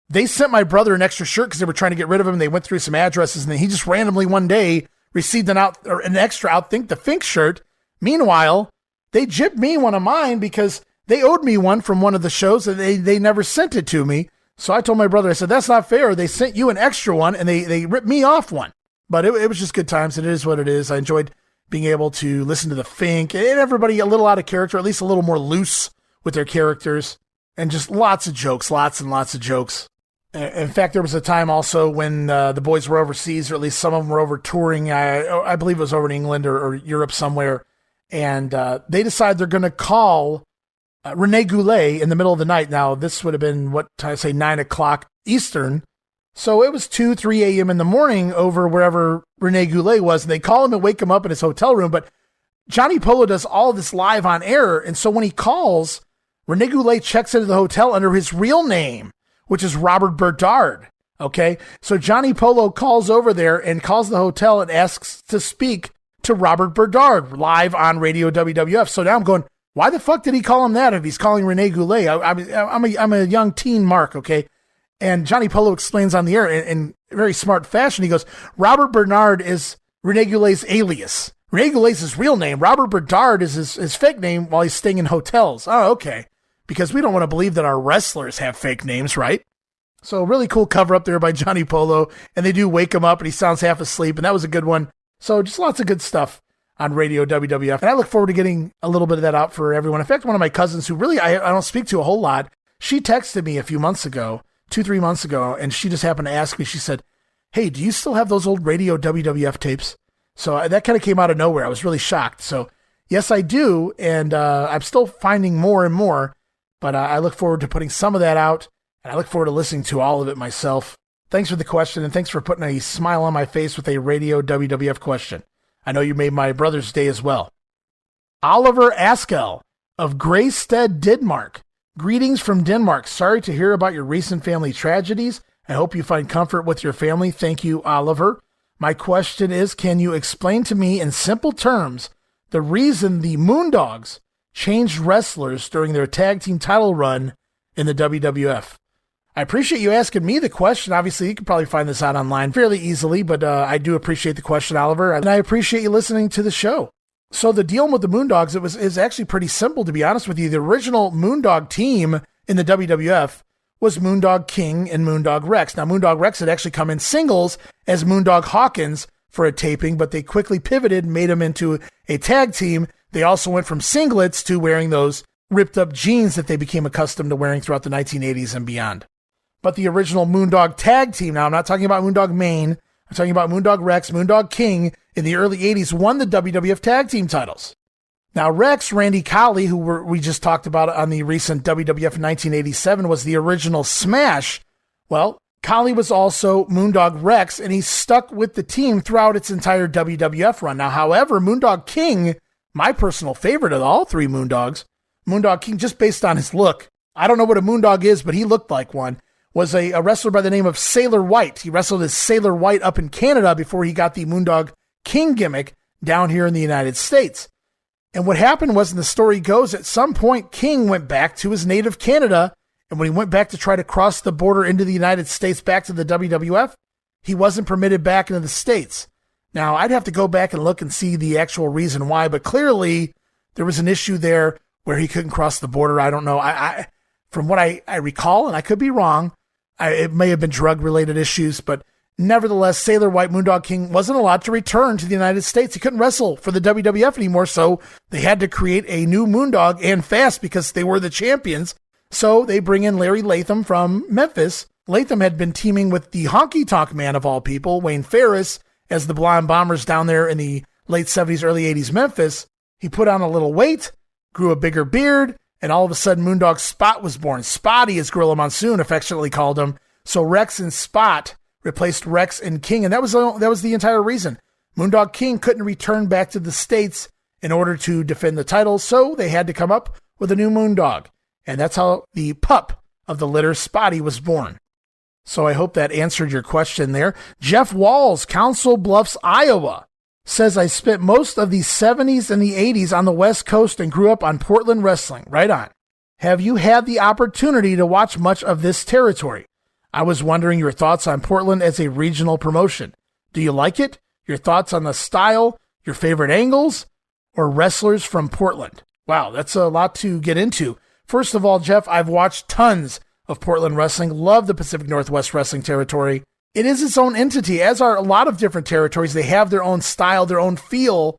they sent my brother an extra shirt because they were trying to get rid of him. They went through some addresses, and then he just randomly one day received an extra Outthink the Fink shirt. Meanwhile, they gypped me one of mine because they owed me one from one of the shows and they never sent it to me. So I told my brother, I said, that's not fair. They sent you an extra one and they ripped me off one. But it was just good times. It is what it is. I enjoyed being able to listen to the Fink and everybody a little out of character, at least a little more loose with their characters, and just lots of jokes, lots and lots of jokes. In fact, there was a time also when the boys were overseas, or at least some of them were over touring. I believe it was over in England or Europe somewhere. And they decide they're going to call Rene Goulet in the middle of the night. Now, this would have been, 9 o'clock Eastern. So it was 2, 3 a.m. in the morning over wherever Rene Goulet was. And they call him and wake him up in his hotel room. But Johnny Polo does all of this live on air. And so when he calls, Rene Goulet checks into the hotel under his real name, which is Robert Berdard. Okay. So Johnny Polo calls over there and calls the hotel and asks to speak to Robert Berdard live on Radio WWF. So now I'm going, why the fuck did he call him that if he's calling Rene Goulet? I'm a young teen Mark, okay? And Johnny Polo explains on the air in very smart fashion. He goes, Robert Bernard is Rene Goulet's alias. Rene Goulet's his real name. Robert Berdard is his fake name while he's staying in hotels. Oh, okay. Because we don't want to believe that our wrestlers have fake names, right? So really cool cover up there by Johnny Polo. And they do wake him up and he sounds half asleep. And that was a good one. So just lots of good stuff on Radio WWF. And I look forward to getting a little bit of that out for everyone. In fact, one of my cousins who really I don't speak to a whole lot, she texted me a few months ago, 2-3 months ago, and she just happened to ask me, she said, hey, do you still have those old Radio WWF tapes? So that kind of came out of nowhere. I was really shocked. So yes, I do. And I'm still finding more and more, but I look forward to putting some of that out, and I look forward to listening to all of it myself. Thanks for the question, and thanks for putting a smile on my face with a Radio WWF question. I know you made my brother's day as well. Oliver Askel of Greysted, Denmark. Greetings from Denmark. Sorry to hear about your recent family tragedies. I hope you find comfort with your family. Thank you, Oliver. My question is, can you explain to me in simple terms the reason the Moondogs changed wrestlers during their tag team title run in the WWF? I appreciate you asking me the question. Obviously, you can probably find this out online fairly easily, but I do appreciate the question, Oliver, and I appreciate you listening to the show. So the deal with the Moondogs, is actually pretty simple, to be honest with you. The original Moondog team in the WWF was Moondog King and Moondog Rex. Now, Moondog Rex had actually come in singles as Moondog Hawkins for a taping, but they quickly pivoted and made them into a tag team. They also went from singlets to wearing those ripped up jeans that they became accustomed to wearing throughout the 1980s and beyond. But the original Moondog tag team, now I'm not talking about Moondog Main, I'm talking about Moondog Rex, Moondog King in the early 80s won the WWF tag team titles. Now Rex, Randy Colley, who we just talked about on the recent WWF 1987, was the original Smash. Well, Colley was also Moondog Rex, and he stuck with the team throughout its entire WWF run. Now, however, Moondog King, my personal favorite of all three Moondogs, Moondog King, just based on his look, I don't know what a Moondog is, but he looked like one, was a wrestler by the name of Sailor White. He wrestled as Sailor White up in Canada before he got the Moondog King gimmick down here in the United States. And what happened was, and the story goes, at some point, King went back to his native Canada, and when he went back to try to cross the border into the United States back to the WWF, he wasn't permitted back into the States. Now, I'd have to go back and look and see the actual reason why, but clearly there was an issue there where he couldn't cross the border. I don't know. From what I recall, and I could be wrong, it may have been drug-related issues, but nevertheless, Sailor White Moondog King wasn't allowed to return to the United States. He couldn't wrestle for the WWF anymore, so they had to create a new Moondog, and fast, because they were the champions. So they bring in Larry Latham from Memphis. Latham had been teaming with the Honky Tonk Man of all people, Wayne Ferris, as the Blonde Bombers down there in the late 70s, early 80s Memphis. He put on a little weight, grew a bigger beard, and all of a sudden Moondog Spot was born. Spotty, as Gorilla Monsoon affectionately called him. So Rex and Spot replaced Rex and King, and that was the entire reason. Moondog King couldn't return back to the States in order to defend the title, so they had to come up with a new Moondog. And that's how the pup of the litter, Spotty, was born. So I hope that answered your question there. Jeff Walls, Council Bluffs, Iowa, says, I spent most of the 70s and the 80s on the West Coast and grew up on Portland wrestling. Right on. Have you had the opportunity to watch much of this territory? I was wondering your thoughts on Portland as a regional promotion. Do you like it? Your thoughts on the style, your favorite angles, or wrestlers from Portland? Wow, that's a lot to get into. First of all, Jeff, I've watched tons of Portland wrestling. Love the Pacific Northwest wrestling territory. It is its own entity, as are a lot of different territories. They have their own style, their own feel,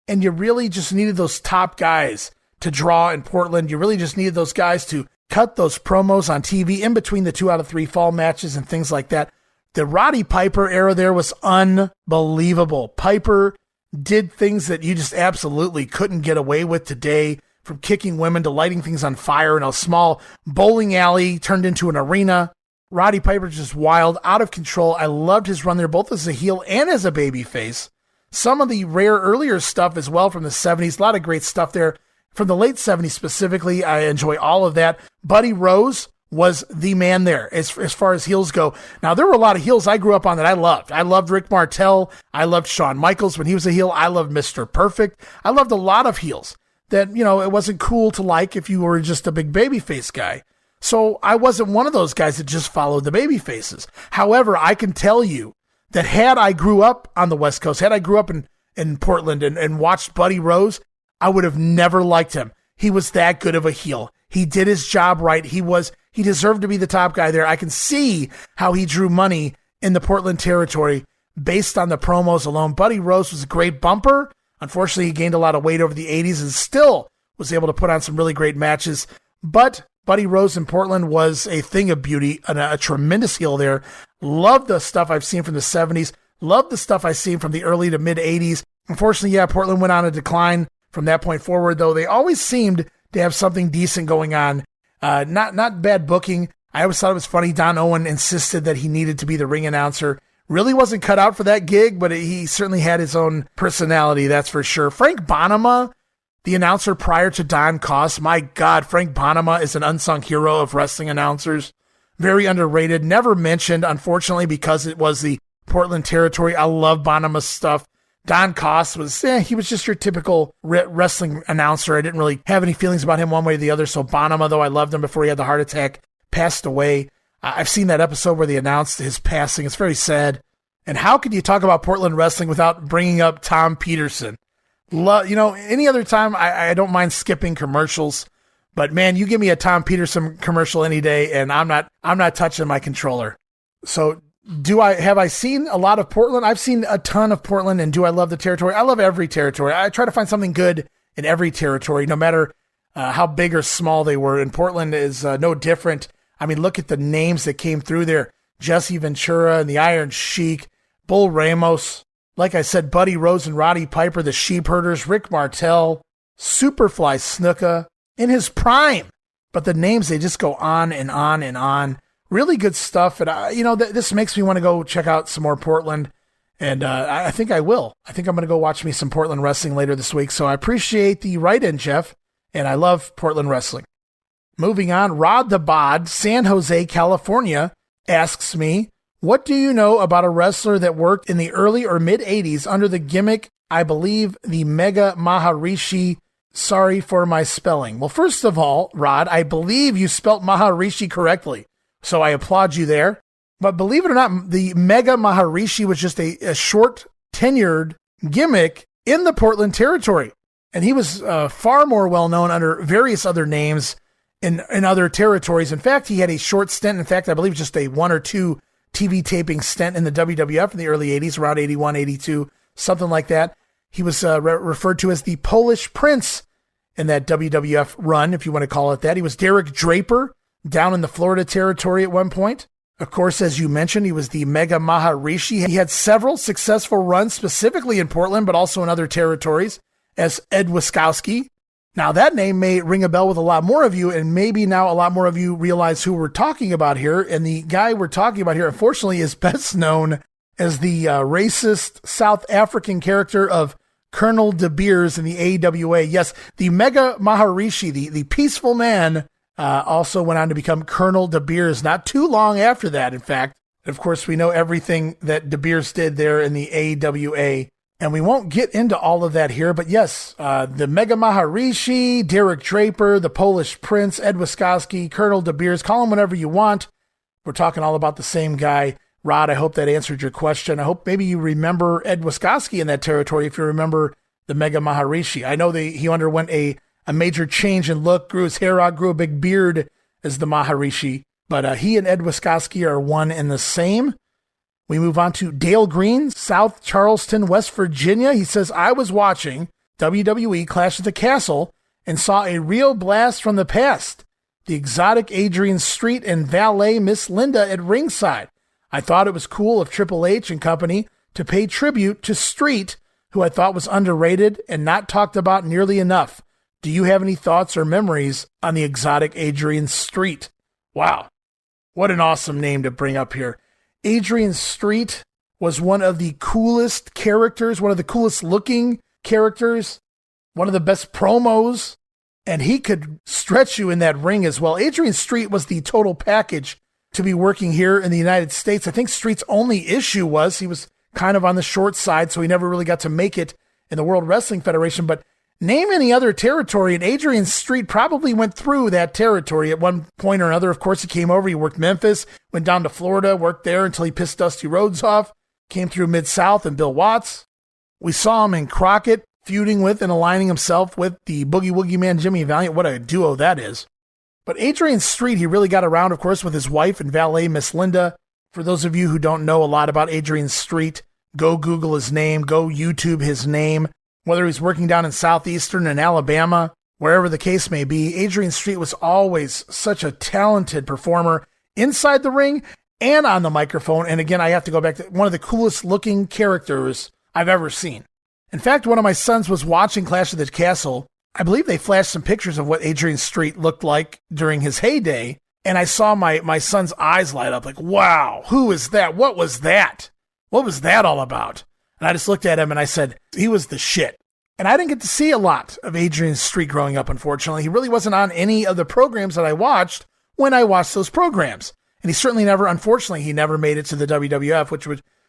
and you really just needed those top guys to draw in Portland. You really just needed those guys to cut those promos on TV in between the 2 out of 3 fall matches and things like that. The Roddy Piper era there was unbelievable. Piper did things that you just absolutely couldn't get away with today, from kicking women to lighting things on fire in a small bowling alley turned into an arena. Roddy Piper's just wild, out of control. I loved his run there, both as a heel and as a babyface. Some of the rare earlier stuff as well from the 70s, a lot of great stuff there. From the late 70s specifically, I enjoy all of that. Buddy Rose was the man there as far as heels go. Now, there were a lot of heels I grew up on that I loved. I loved Rick Martel. I loved Shawn Michaels when he was a heel. I loved Mr. Perfect. I loved a lot of heels that, it wasn't cool to like if you were just a big babyface guy. So I wasn't one of those guys that just followed the babyfaces. However, I can tell you that had I grew up on the West Coast, had I grew up in Portland and watched Buddy Rose, I would have never liked him. He was that good of a heel. He did his job right. He deserved to be the top guy there. I can see how he drew money in the Portland territory based on the promos alone. Buddy Rose was a great bumper. Unfortunately, he gained a lot of weight over the 80s and still was able to put on some really great matches. But Buddy Rose in Portland was a thing of beauty and a tremendous heel there. Love the stuff I've seen from the 70s. Love the stuff I've seen from the early to mid 80s. Unfortunately, Portland went on a decline from that point forward, though they always seemed to have something decent going on. Not bad booking. I always thought it was funny. Don Owen insisted that he needed to be the ring announcer. Really wasn't cut out for that gig, but he certainly had his own personality, that's for sure. Frank Bonema, the announcer prior to Don Cost. My God, Frank Bonema is an unsung hero of wrestling announcers. Very underrated. Never mentioned, unfortunately, because it was the Portland territory. I love Bonema's stuff. Don Cost was, he was just your typical wrestling announcer. I didn't really have any feelings about him one way or the other. So Bonema, though I loved him before he had the heart attack, passed away. I've seen that episode where they announced his passing. It's very sad. And how could you talk about Portland wrestling without bringing up Tom Peterson? Any other time, I don't mind skipping commercials. But man, you give me a Tom Peterson commercial any day, and I'm not touching my controller. So have I seen a lot of Portland? I've seen a ton of Portland, and do I love the territory? I love every territory. I try to find something good in every territory, no matter how big or small they were. And Portland is no different. I mean, look at the names that came through there. Jesse Ventura and the Iron Sheik, Bull Ramos. Like I said, Buddy Rose and Roddy Piper, the Sheepherders, Rick Martel, Superfly Snuka, in his prime. But the names, they just go on and on and on. Really good stuff. And, this makes me want to go check out some more Portland. And I think I will. I think I'm going to go watch me some Portland wrestling later this week. So I appreciate the write-in, Jeff. And I love Portland wrestling. Moving on, Rod the Bod, San Jose, California, asks me, what do you know about a wrestler that worked in the early or mid-'80s under the gimmick, I believe, the Mega Maharishi? Sorry for my spelling. Well, first of all, Rod, I believe you spelt Maharishi correctly, so I applaud you there. But believe it or not, the Mega Maharishi was just a short, tenured gimmick in the Portland territory. And he was far more well-known under various other names in other territories. In fact, he had a short stint. In fact, I believe just a 1 or 2 TV taping stint in the WWF in the early 80s, around 81, 82, something like that. He was referred to as the Polish Prince in that WWF run, if you want to call it that. He was Derek Draper down in the Florida territory at one point. Of course, as you mentioned, he was the Mega Maharishi. He had several successful runs, specifically in Portland, but also in other territories, as Ed Wiskoski. Now, that name may ring a bell with a lot more of you, and maybe now a lot more of you realize who we're talking about here. And the guy we're talking about here, unfortunately, is best known as the racist South African character of Colonel DeBeers in the AEWA. Yes, the Mega Maharishi, the peaceful man, also went on to become Colonel DeBeers not too long after that, in fact. Of course, we know everything that DeBeers did there in the AEWA, and we won't get into all of that here, but yes, the Mega Maharishi, Derek Draper, the Polish Prince, Ed Wiskoski, Colonel DeBeers, call him whatever you want. We're talking all about the same guy. Rod, I hope that answered your question. I hope maybe you remember Ed Wiskoski in that territory if you remember the Mega Maharishi. I know he underwent a major change in look, grew his hair out, grew a big beard as the Maharishi, but he and Ed Wiskoski are one and the same. We move on to Dale Green, South Charleston, West Virginia. He says, I was watching WWE Clash at the Castle and saw a real blast from the past. The exotic Adrian Street and valet Miss Linda at ringside. I thought it was cool of Triple H and company to pay tribute to Street, who I thought was underrated and not talked about nearly enough. Do you have any thoughts or memories on the exotic Adrian Street? Wow, what an awesome name to bring up here. Adrian Street was one of the coolest characters, one of the coolest looking characters, one of the best promos, and he could stretch you in that ring as well. Adrian Street was the total package to be working here in the United States. I think Street's only issue was he was kind of on the short side, so he never really got to make it in the World Wrestling Federation. But name any other territory, and Adrian Street probably went through that territory at one point or another. Of course, he came over, he worked Memphis, went down to Florida, worked there until he pissed Dusty Rhodes off, came through Mid-South and Bill Watts. We saw him in Crockett, feuding with and aligning himself with the Boogie Woogie Man Jimmy Valiant. What a duo that is. But Adrian Street, he really got around, of course, with his wife and valet, Miss Linda. For those of you who don't know a lot about Adrian Street, go Google his name, go YouTube his name. Whether he's working down in Southeastern and Alabama, wherever the case may be, Adrian Street was always such a talented performer inside the ring and on the microphone. And again, I have to go back to one of the coolest looking characters I've ever seen. In fact, one of my sons was watching Clash of the Castle. I believe they flashed some pictures of what Adrian Street looked like during his heyday. And I saw my son's eyes light up like, wow, who is that? What was that? What was that all about? And I just looked at him and I said, he was the shit. And I didn't get to see a lot of Adrian Street growing up, unfortunately. He really wasn't on any of the programs that I watched when I watched those programs. And he certainly never, unfortunately, he never made it to the WWF,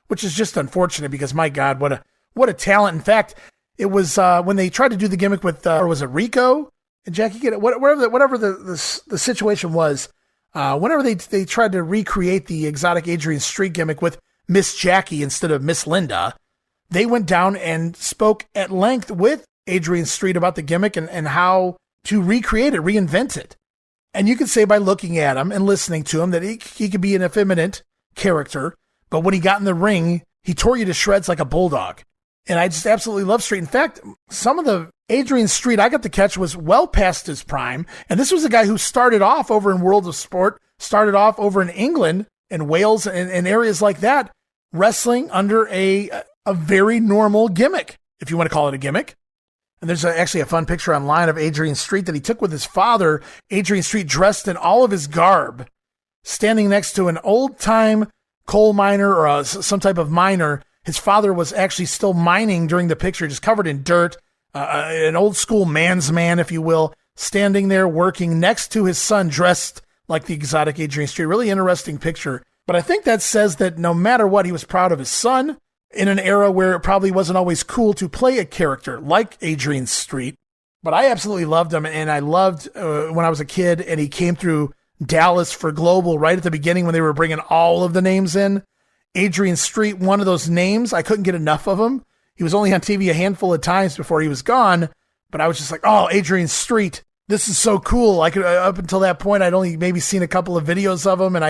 which is just unfortunate because, my God, what a talent. In fact, it was when they tried to do the gimmick with, or was it Rico and Jackie? Whatever the situation was, whenever they tried to recreate the exotic Adrian Street gimmick with Miss Jackie instead of Miss Linda, they went down and spoke at length with Adrian Street about the gimmick and how to recreate it, reinvent it. And you could say by looking at him and listening to him that he could be an effeminate character, but when he got in the ring, he tore you to shreds like a bulldog. And I just absolutely love Street. In fact, some of the Adrian Street I got to catch was well past his prime. And this was a guy who started off over in World of Sport, started off over in England and Wales and areas like that, wrestling under a very normal gimmick, if you want to call it a gimmick. And there's actually a fun picture online of Adrian Street that he took with his father, Adrian Street dressed in all of his garb, standing next to an old-time coal miner or some type of miner. His father was actually still mining during the picture, just covered in dirt, an old-school man's man, if you will, standing there working next to his son dressed like the exotic Adrian Street. Really interesting picture. But I think that says that no matter what, he was proud of his son in an era where it probably wasn't always cool to play a character like Adrian Street. But I absolutely loved him, and I loved when I was a kid, and he came through Dallas for Global right at the beginning when they were bringing all of the names in. Adrian Street, one of those names, I couldn't get enough of him. He was only on TV a handful of times before he was gone, but I was just like, oh, Adrian Street, this is so cool. I could, up until that point, I'd only maybe seen a couple of videos of him, and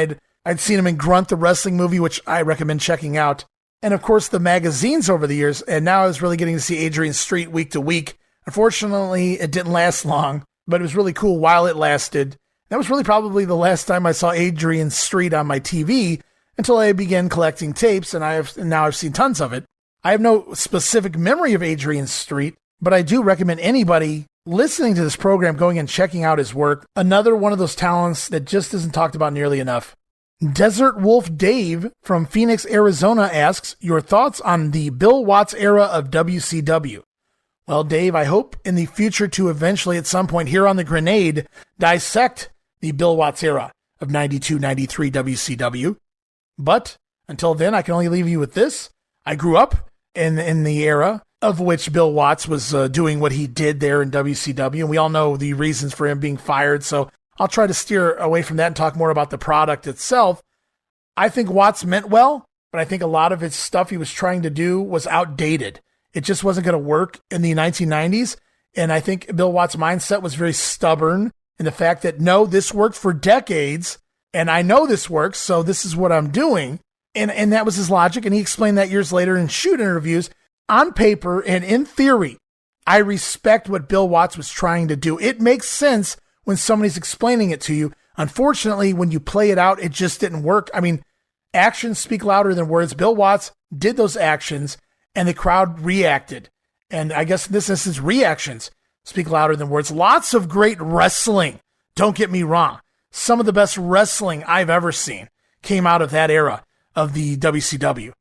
I'd seen him in Grunt, the wrestling movie, which I recommend checking out. And of course, the magazines over the years, and now I was really getting to see Adrian Street week to week. Unfortunately, it didn't last long, but it was really cool while it lasted. That was really probably the last time I saw Adrian Street on my TV until I began collecting tapes, and now I've seen tons of it. I have no specific memory of Adrian Street, but I do recommend anybody listening to this program going and checking out his work. Another one of those talents that just isn't talked about nearly enough. Desert Wolf Dave from Phoenix, Arizona asks, your thoughts on the Bill Watts era of WCW? Well, Dave, I hope in the future to eventually at some point here on the Grenade dissect the Bill Watts era of 92-93 WCW. But until then, I can only leave you with this. I grew up in the era of which Bill Watts was doing what he did there in WCW, and we all know the reasons for him being fired, so I'll try to steer away from that and talk more about the product itself. I think Watts meant well, but I think a lot of his stuff he was trying to do was outdated. It just wasn't going to work in the 1990s, and I think Bill Watts' mindset was very stubborn in the fact that, no, this worked for decades, and I know this works, so this is what I'm doing. And that was his logic, and he explained that years later in shoot interviews. On paper and in theory, I respect what Bill Watts was trying to do. It makes sense when somebody's explaining it to you. Unfortunately, when you play it out, it just didn't work. I mean, actions speak louder than words. Bill Watts did those actions, and the crowd reacted. And I guess in this instance, reactions speak louder than words. Lots of great wrestling. Don't get me wrong. Some of the best wrestling I've ever seen came out of that era of the WCW.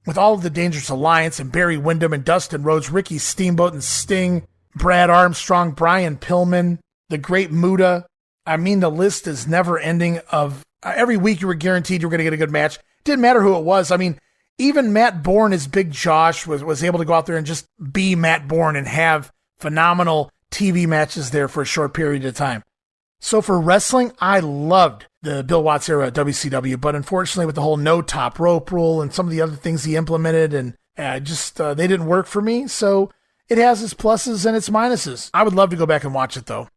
With all of the Dangerous Alliance and Barry Windham and Dustin Rhodes, Ricky Steamboat and Sting, Brad Armstrong, Brian Pillman, the Great Muta. I mean, the list is never ending of every week you were guaranteed you were going to get a good match. Didn't matter who it was. I mean, even Matt Bourne as Big Josh was able to go out there and just be Matt Bourne and have phenomenal TV matches there for a short period of time. So for wrestling, I loved the Bill Watts era at WCW, but unfortunately with the whole no top rope rule and some of the other things he implemented, and they didn't work for me. So it has its pluses and its minuses. I would love to go back and watch it though.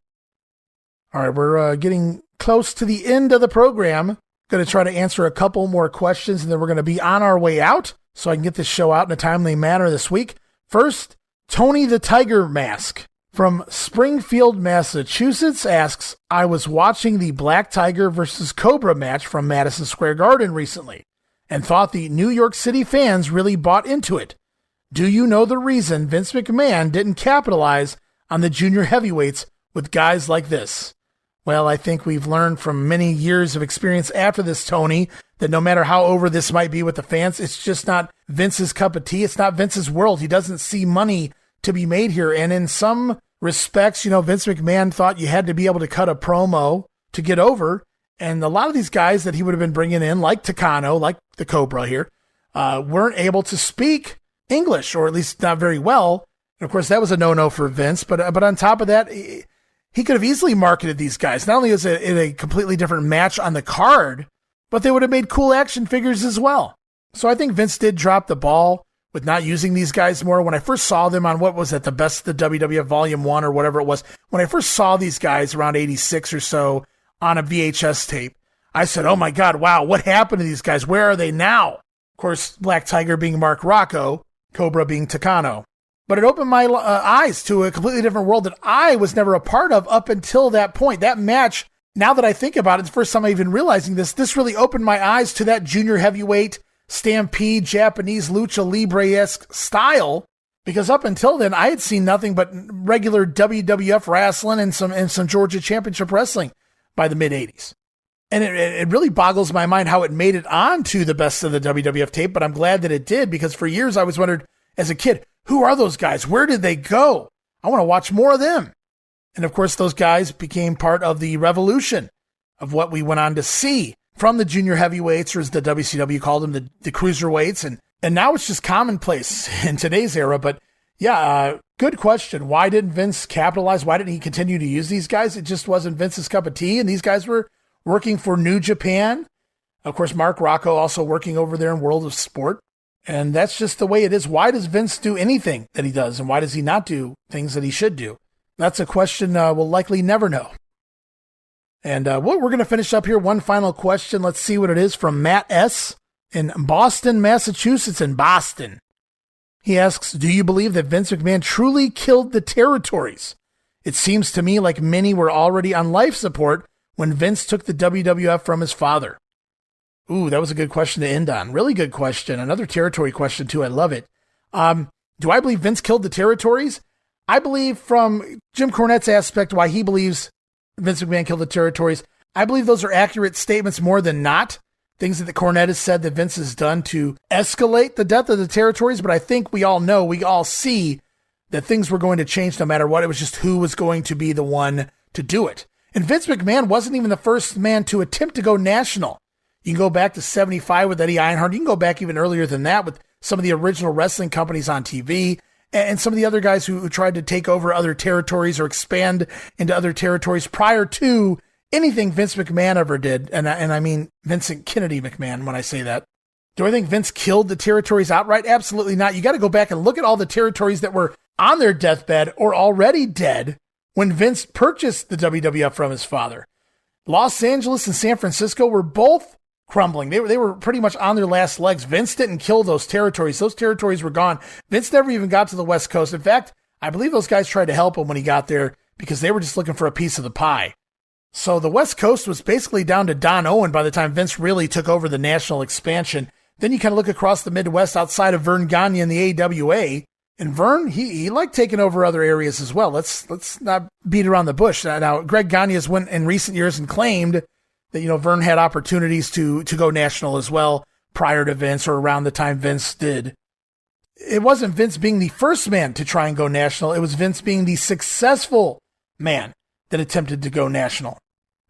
All right, we're getting close to the end of the program. Going to try to answer a couple more questions, and then we're going to be on our way out so I can get this show out in a timely manner this week. First, Tony the Tiger Mask from Springfield, Massachusetts asks, I was watching the Black Tiger versus Cobra match from Madison Square Garden recently and thought the New York City fans really bought into it. Do you know the reason Vince McMahon didn't capitalize on the junior heavyweights with guys like this? Well, I think we've learned from many years of experience after this, Tony, that no matter how over this might be with the fans, it's just not Vince's cup of tea. It's not Vince's world. He doesn't see money to be made here. And in some respects, Vince McMahon thought you had to be able to cut a promo to get over. And a lot of these guys that he would have been bringing in, like Takano, like the Cobra here, weren't able to speak English, or at least not very well. And of course, that was a no-no for Vince. But on top of that, he could have easily marketed these guys. Not only is it a completely different match on the card, but they would have made cool action figures as well. So I think Vince did drop the ball with not using these guys more. When I first saw them on, what was it, the Best of the WWF Volume 1 or whatever it was, when I first saw these guys around 86 or so on a VHS tape, I said, oh my God, wow, what happened to these guys? Where are they now? Of course, Black Tiger being Mark Rocco, Cobra being Takano. But it opened my eyes to a completely different world that I was never a part of up until that point. That match, now that I think about it, the first time I even realizing this really opened my eyes to that junior heavyweight Stampede, Japanese Lucha Libre-esque style, because up until then, I had seen nothing but regular WWF wrestling and some Georgia Championship Wrestling by the mid-'80s. And it really boggles my mind how it made it onto the Best of the WWF tape, but I'm glad that it did, because for years I was wondering, as a kid, who are those guys? Where did they go? I want to watch more of them. And of course, those guys became part of the revolution of what we went on to see from the junior heavyweights, or as the WCW called them, the cruiserweights. And now it's just commonplace in today's era. But yeah, good question. Why didn't Vince capitalize? Why didn't he continue to use these guys? It just wasn't Vince's cup of tea. And these guys were working for New Japan. Of course, Mark Rocco also working over there in World of Sport. And that's just the way it is. Why does Vince do anything that he does? And why does he not do things that he should do? That's a question we'll likely never know. And we're going to finish up here. One final question. Let's see what it is from Matt S. in Boston, Massachusetts, in Boston. He asks, do you believe that Vince McMahon truly killed the territories? It seems to me like many were already on life support when Vince took the WWF from his father. Ooh, that was a good question to end on. Really good question. Another territory question, too. I love it. Do I believe Vince killed the territories? I believe, from Jim Cornette's aspect, why he believes Vince McMahon killed the territories, I believe those are accurate statements more than not. Things that the Cornette has said that Vince has done to escalate the death of the territories. But I think we all know, we all see that things were going to change no matter what. It was just who was going to be the one to do it. And Vince McMahon wasn't even the first man to attempt to go national. You can go back to 75 with Eddie Ironheart. You can go back even earlier than that with some of the original wrestling companies on TV and some of the other guys who tried to take over other territories or expand into other territories prior to anything Vince McMahon ever did. And I mean Vincent Kennedy McMahon when I say that. Do I think Vince killed the territories outright? Absolutely not. You got to go back and look at all the territories that were on their deathbed or already dead when Vince purchased the WWF from his father. Los Angeles and San Francisco were both crumbling. They were pretty much on their last legs. Vince didn't kill those territories. Those territories were gone. Vince never even got to the West Coast. In fact, I believe those guys tried to help him when he got there because they were just looking for a piece of the pie. So the West Coast was basically down to Don Owen by the time Vince really took over the national expansion. Then you kind of look across the Midwest outside of Vern Gagne and the AWA. And Vern, he liked taking over other areas as well. Let's not beat around the bush. Now, Greg Gagne has went in recent years and claimed that, Vern had opportunities to go national as well prior to Vince or around the time Vince did. It wasn't Vince being the first man to try and go national. It was Vince being the successful man that attempted to go national.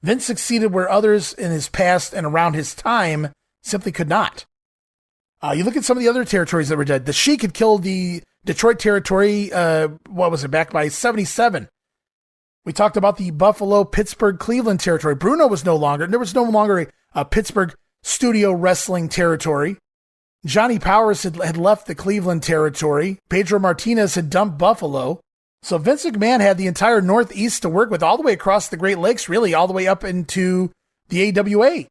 Vince succeeded where others in his past and around his time simply could not. You look at some of the other territories that were dead. The Sheik had killed the Detroit territory, back by 77. We talked about the Buffalo, Pittsburgh, Cleveland territory. Bruno was no longer, there was no longer a Pittsburgh studio wrestling territory. Johnny Powers had left the Cleveland territory. Pedro Martinez had dumped Buffalo. So Vince McMahon had the entire Northeast to work with, all the way across the Great Lakes, really all the way up into the AWA.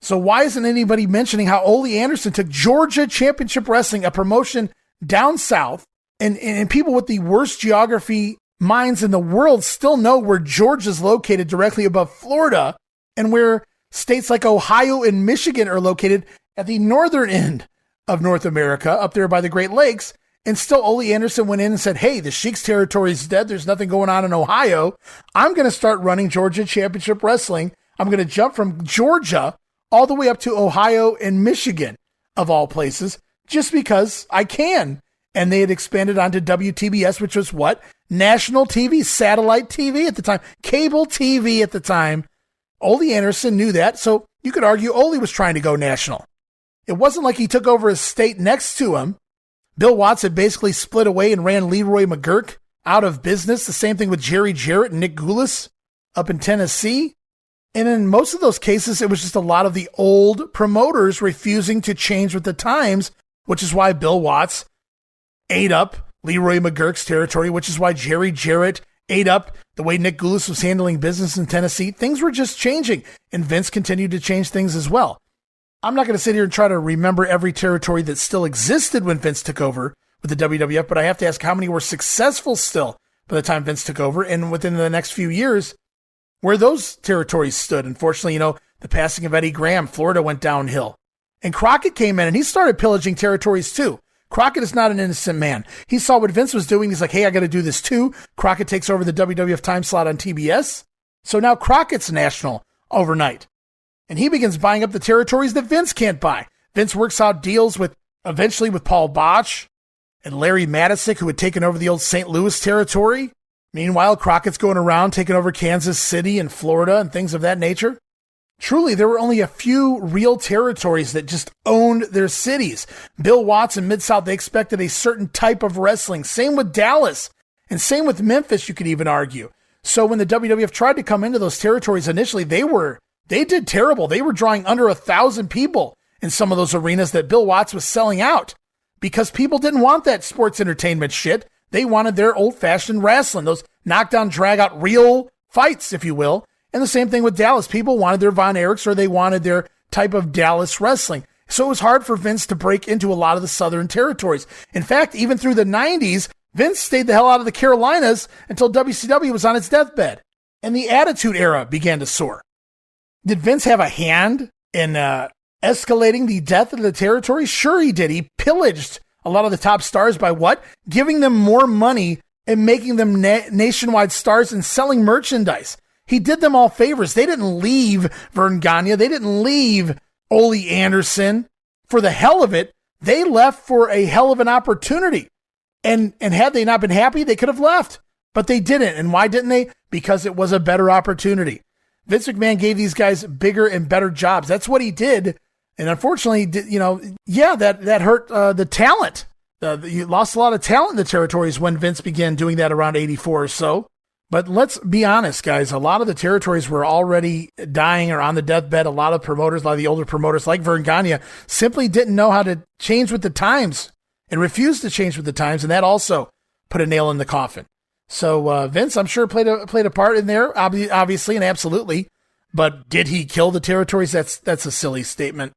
So why isn't anybody mentioning how Ole Anderson took Georgia Championship Wrestling, a promotion down south, and people with the worst geography minds in the world still know where Georgia's located directly above Florida, and where states like Ohio and Michigan are located at the northern end of North America, up there by the Great Lakes. And still Ole Anderson went in and said, hey, the Sheik's territory is dead. There's nothing going on in Ohio. I'm going to start running Georgia Championship Wrestling. I'm going to jump from Georgia all the way up to Ohio and Michigan, of all places, just because I can. And they had expanded onto WTBS, which was what? National TV, satellite TV at the time, cable TV at the time. Ole Anderson knew that, so you could argue Ole was trying to go national. It wasn't like he took over a state next to him. Bill Watts had basically split away and ran Leroy McGurk out of business. The same thing with Jerry Jarrett and Nick Goulas up in Tennessee. And in most of those cases, it was just a lot of the old promoters refusing to change with the times, which is why Bill Watts ate up Leroy McGurk's territory, which is why Jerry Jarrett ate up the way Nick Goulas was handling business in Tennessee. Things were just changing, and Vince continued to change things as well. I'm not going to sit here and try to remember every territory that still existed when Vince took over with the WWF, but I have to ask how many were successful still by the time Vince took over, and within the next few years, where those territories stood. Unfortunately, the passing of Eddie Graham, Florida went downhill. And Crockett came in and he started pillaging territories too. Crockett is not an innocent man. He saw what Vince was doing. He's like, hey, I got to do this too. Crockett takes over the WWF time slot on TBS. So now Crockett's national overnight. And he begins buying up the territories that Vince can't buy. Vince works out deals eventually with Paul Boesch and Larry Matisick, who had taken over the old St. Louis territory. Meanwhile, Crockett's going around taking over Kansas City and Florida and things of that nature. Truly, there were only a few real territories that just owned their cities. Bill Watts in Mid-South, they expected a certain type of wrestling. Same with Dallas, and same with Memphis, you could even argue. So when the WWF tried to come into those territories initially, they did terrible. They were drawing under 1,000 people in some of those arenas that Bill Watts was selling out because people didn't want that sports entertainment shit. They wanted their old-fashioned wrestling, those knockdown, drag-out, real fights, if you will. And the same thing with Dallas. People wanted their Von Erichs or they wanted their type of Dallas wrestling. So it was hard for Vince to break into a lot of the southern territories. In fact, even through the 90s, Vince stayed the hell out of the Carolinas until WCW was on its deathbed. And the Attitude Era began to soar. Did Vince have a hand in escalating the death of the territory? Sure he did. He pillaged a lot of the top stars by what? Giving them more money and making them nationwide stars and selling merchandise. He did them all favors. They didn't leave Vern Gagne. They didn't leave Ole Anderson for the hell of it. They left for a hell of an opportunity. And had they not been happy, they could have left. But they didn't. And why didn't they? Because it was a better opportunity. Vince McMahon gave these guys bigger and better jobs. That's what he did. And unfortunately, that hurt the talent. You lost a lot of talent in the territories when Vince began doing that around 84 or so. But let's be honest, guys. A lot of the territories were already dying or on the deathbed. A lot of the older promoters like Vern Gagne simply didn't know how to change with the times and refused to change with the times. And that also put a nail in the coffin. So Vince, I'm sure, played a part in there, obviously and absolutely. But did he kill the territories? That's a silly statement.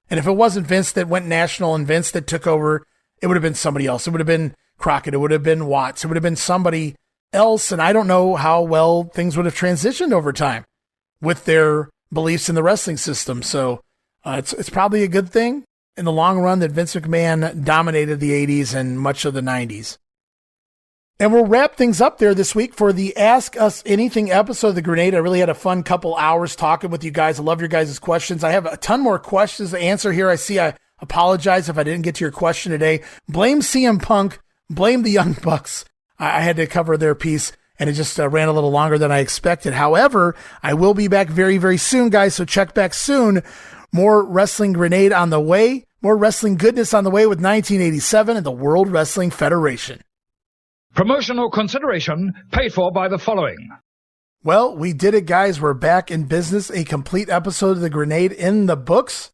And if it wasn't Vince that went national and Vince that took over, it would have been somebody else. It would have been Crockett. It would have been Watts. It would have been somebody else. And I don't know how well things would have transitioned over time with their beliefs in the wrestling system. So it's probably a good thing in the long run that Vince McMahon dominated the 80s and much of the 90s. And we'll wrap things up there this week for the Ask Us Anything episode of The Grenade. I really had a fun couple hours talking with you guys. I love your guys' questions. I have a ton more questions to answer here. I apologize if I didn't get to your question today. Blame CM Punk. Blame the Young Bucks. I had to cover their piece, and it just ran a little longer than I expected. However, I will be back very, very soon, guys, so check back soon. More Wrestling Grenade on the way. More wrestling goodness on the way with 1987 and the World Wrestling Federation. Promotional consideration paid for by the following. Well, we did it, guys. We're back in business. A complete episode of The Grenade in the books.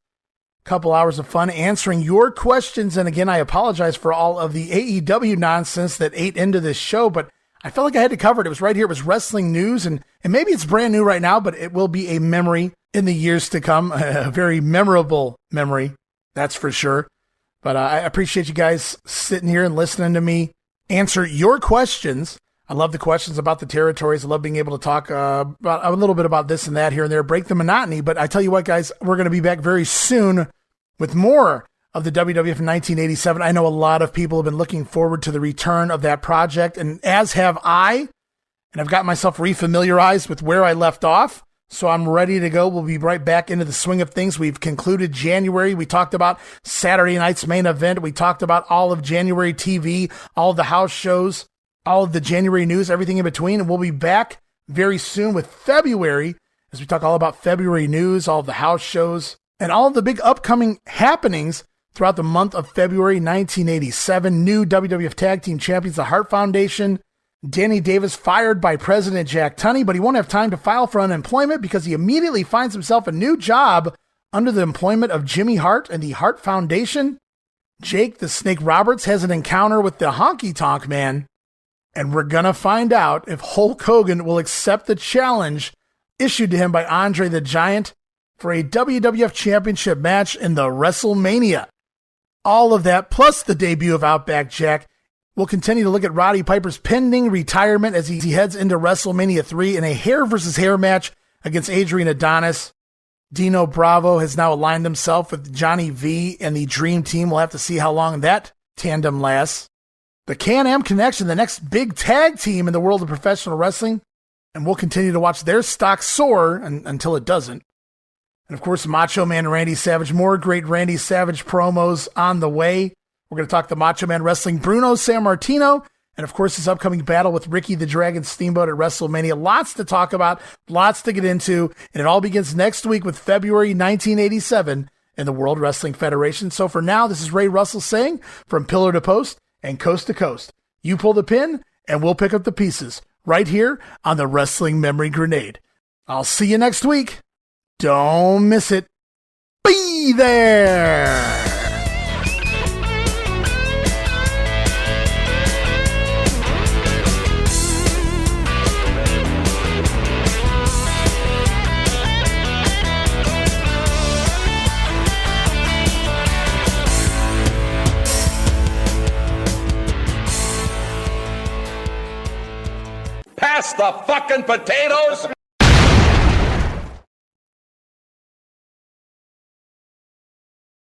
Couple hours of fun answering your questions. And again, I apologize for all of the AEW nonsense that ate into this show, but I felt like I had to cover it. It was right here. It was wrestling news, and maybe it's brand new right now, but it will be a memory in the years to come. A very memorable memory, that's for sure. But I appreciate you guys sitting here and listening to me answer your questions. I love the questions about the territories. I love being able to talk about a little bit about this and that here and there, break the monotony. But I tell you what, guys, we're going to be back very soon with more of the WWF in 1987. I know a lot of people have been looking forward to the return of that project, and as have I. And I've got myself refamiliarized with where I left off. So I'm ready to go. We'll be right back into the swing of things. We've concluded January. We talked about Saturday night's main event. We talked about all of January TV, all of the house shows, all of the January news, everything in between. And we'll be back very soon with February as we talk all about February news, all of the house shows, and all of the big upcoming happenings throughout the month of February 1987. New WWF Tag Team Champions, the Hart Foundation. Danny Davis fired by President Jack Tunney, but he won't have time to file for unemployment because he immediately finds himself a new job under the employment of Jimmy Hart and the Hart Foundation. Jake the Snake Roberts has an encounter with the Honky Tonk Man, and we're going to find out if Hulk Hogan will accept the challenge issued to him by Andre the Giant for a WWF Championship match in the WrestleMania. All of that, plus the debut of Outback Jack. We'll continue to look at Roddy Piper's pending retirement as he heads into WrestleMania 3 in a hair versus hair match against Adrian Adonis. Dino Bravo has now aligned himself with Johnny V and the Dream Team. We'll have to see how long that tandem lasts. The Can-Am Connection, the next big tag team in the world of professional wrestling, and we'll continue to watch their stock soar until it doesn't. And of course, Macho Man Randy Savage, more great Randy Savage promos on the way. We're going to talk the Macho Man Wrestling, Bruno Sammartino, and of course his upcoming battle with Ricky the Dragon Steamboat at WrestleMania. Lots to talk about, lots to get into, and it all begins next week with February 1987 in the World Wrestling Federation. So for now, this is Ray Russell saying, from pillar to post and coast to coast, you pull the pin and we'll pick up the pieces right here on the Wrestling Memory Grenade. I'll see you next week. Don't miss it. Be there! Pass the fucking potatoes!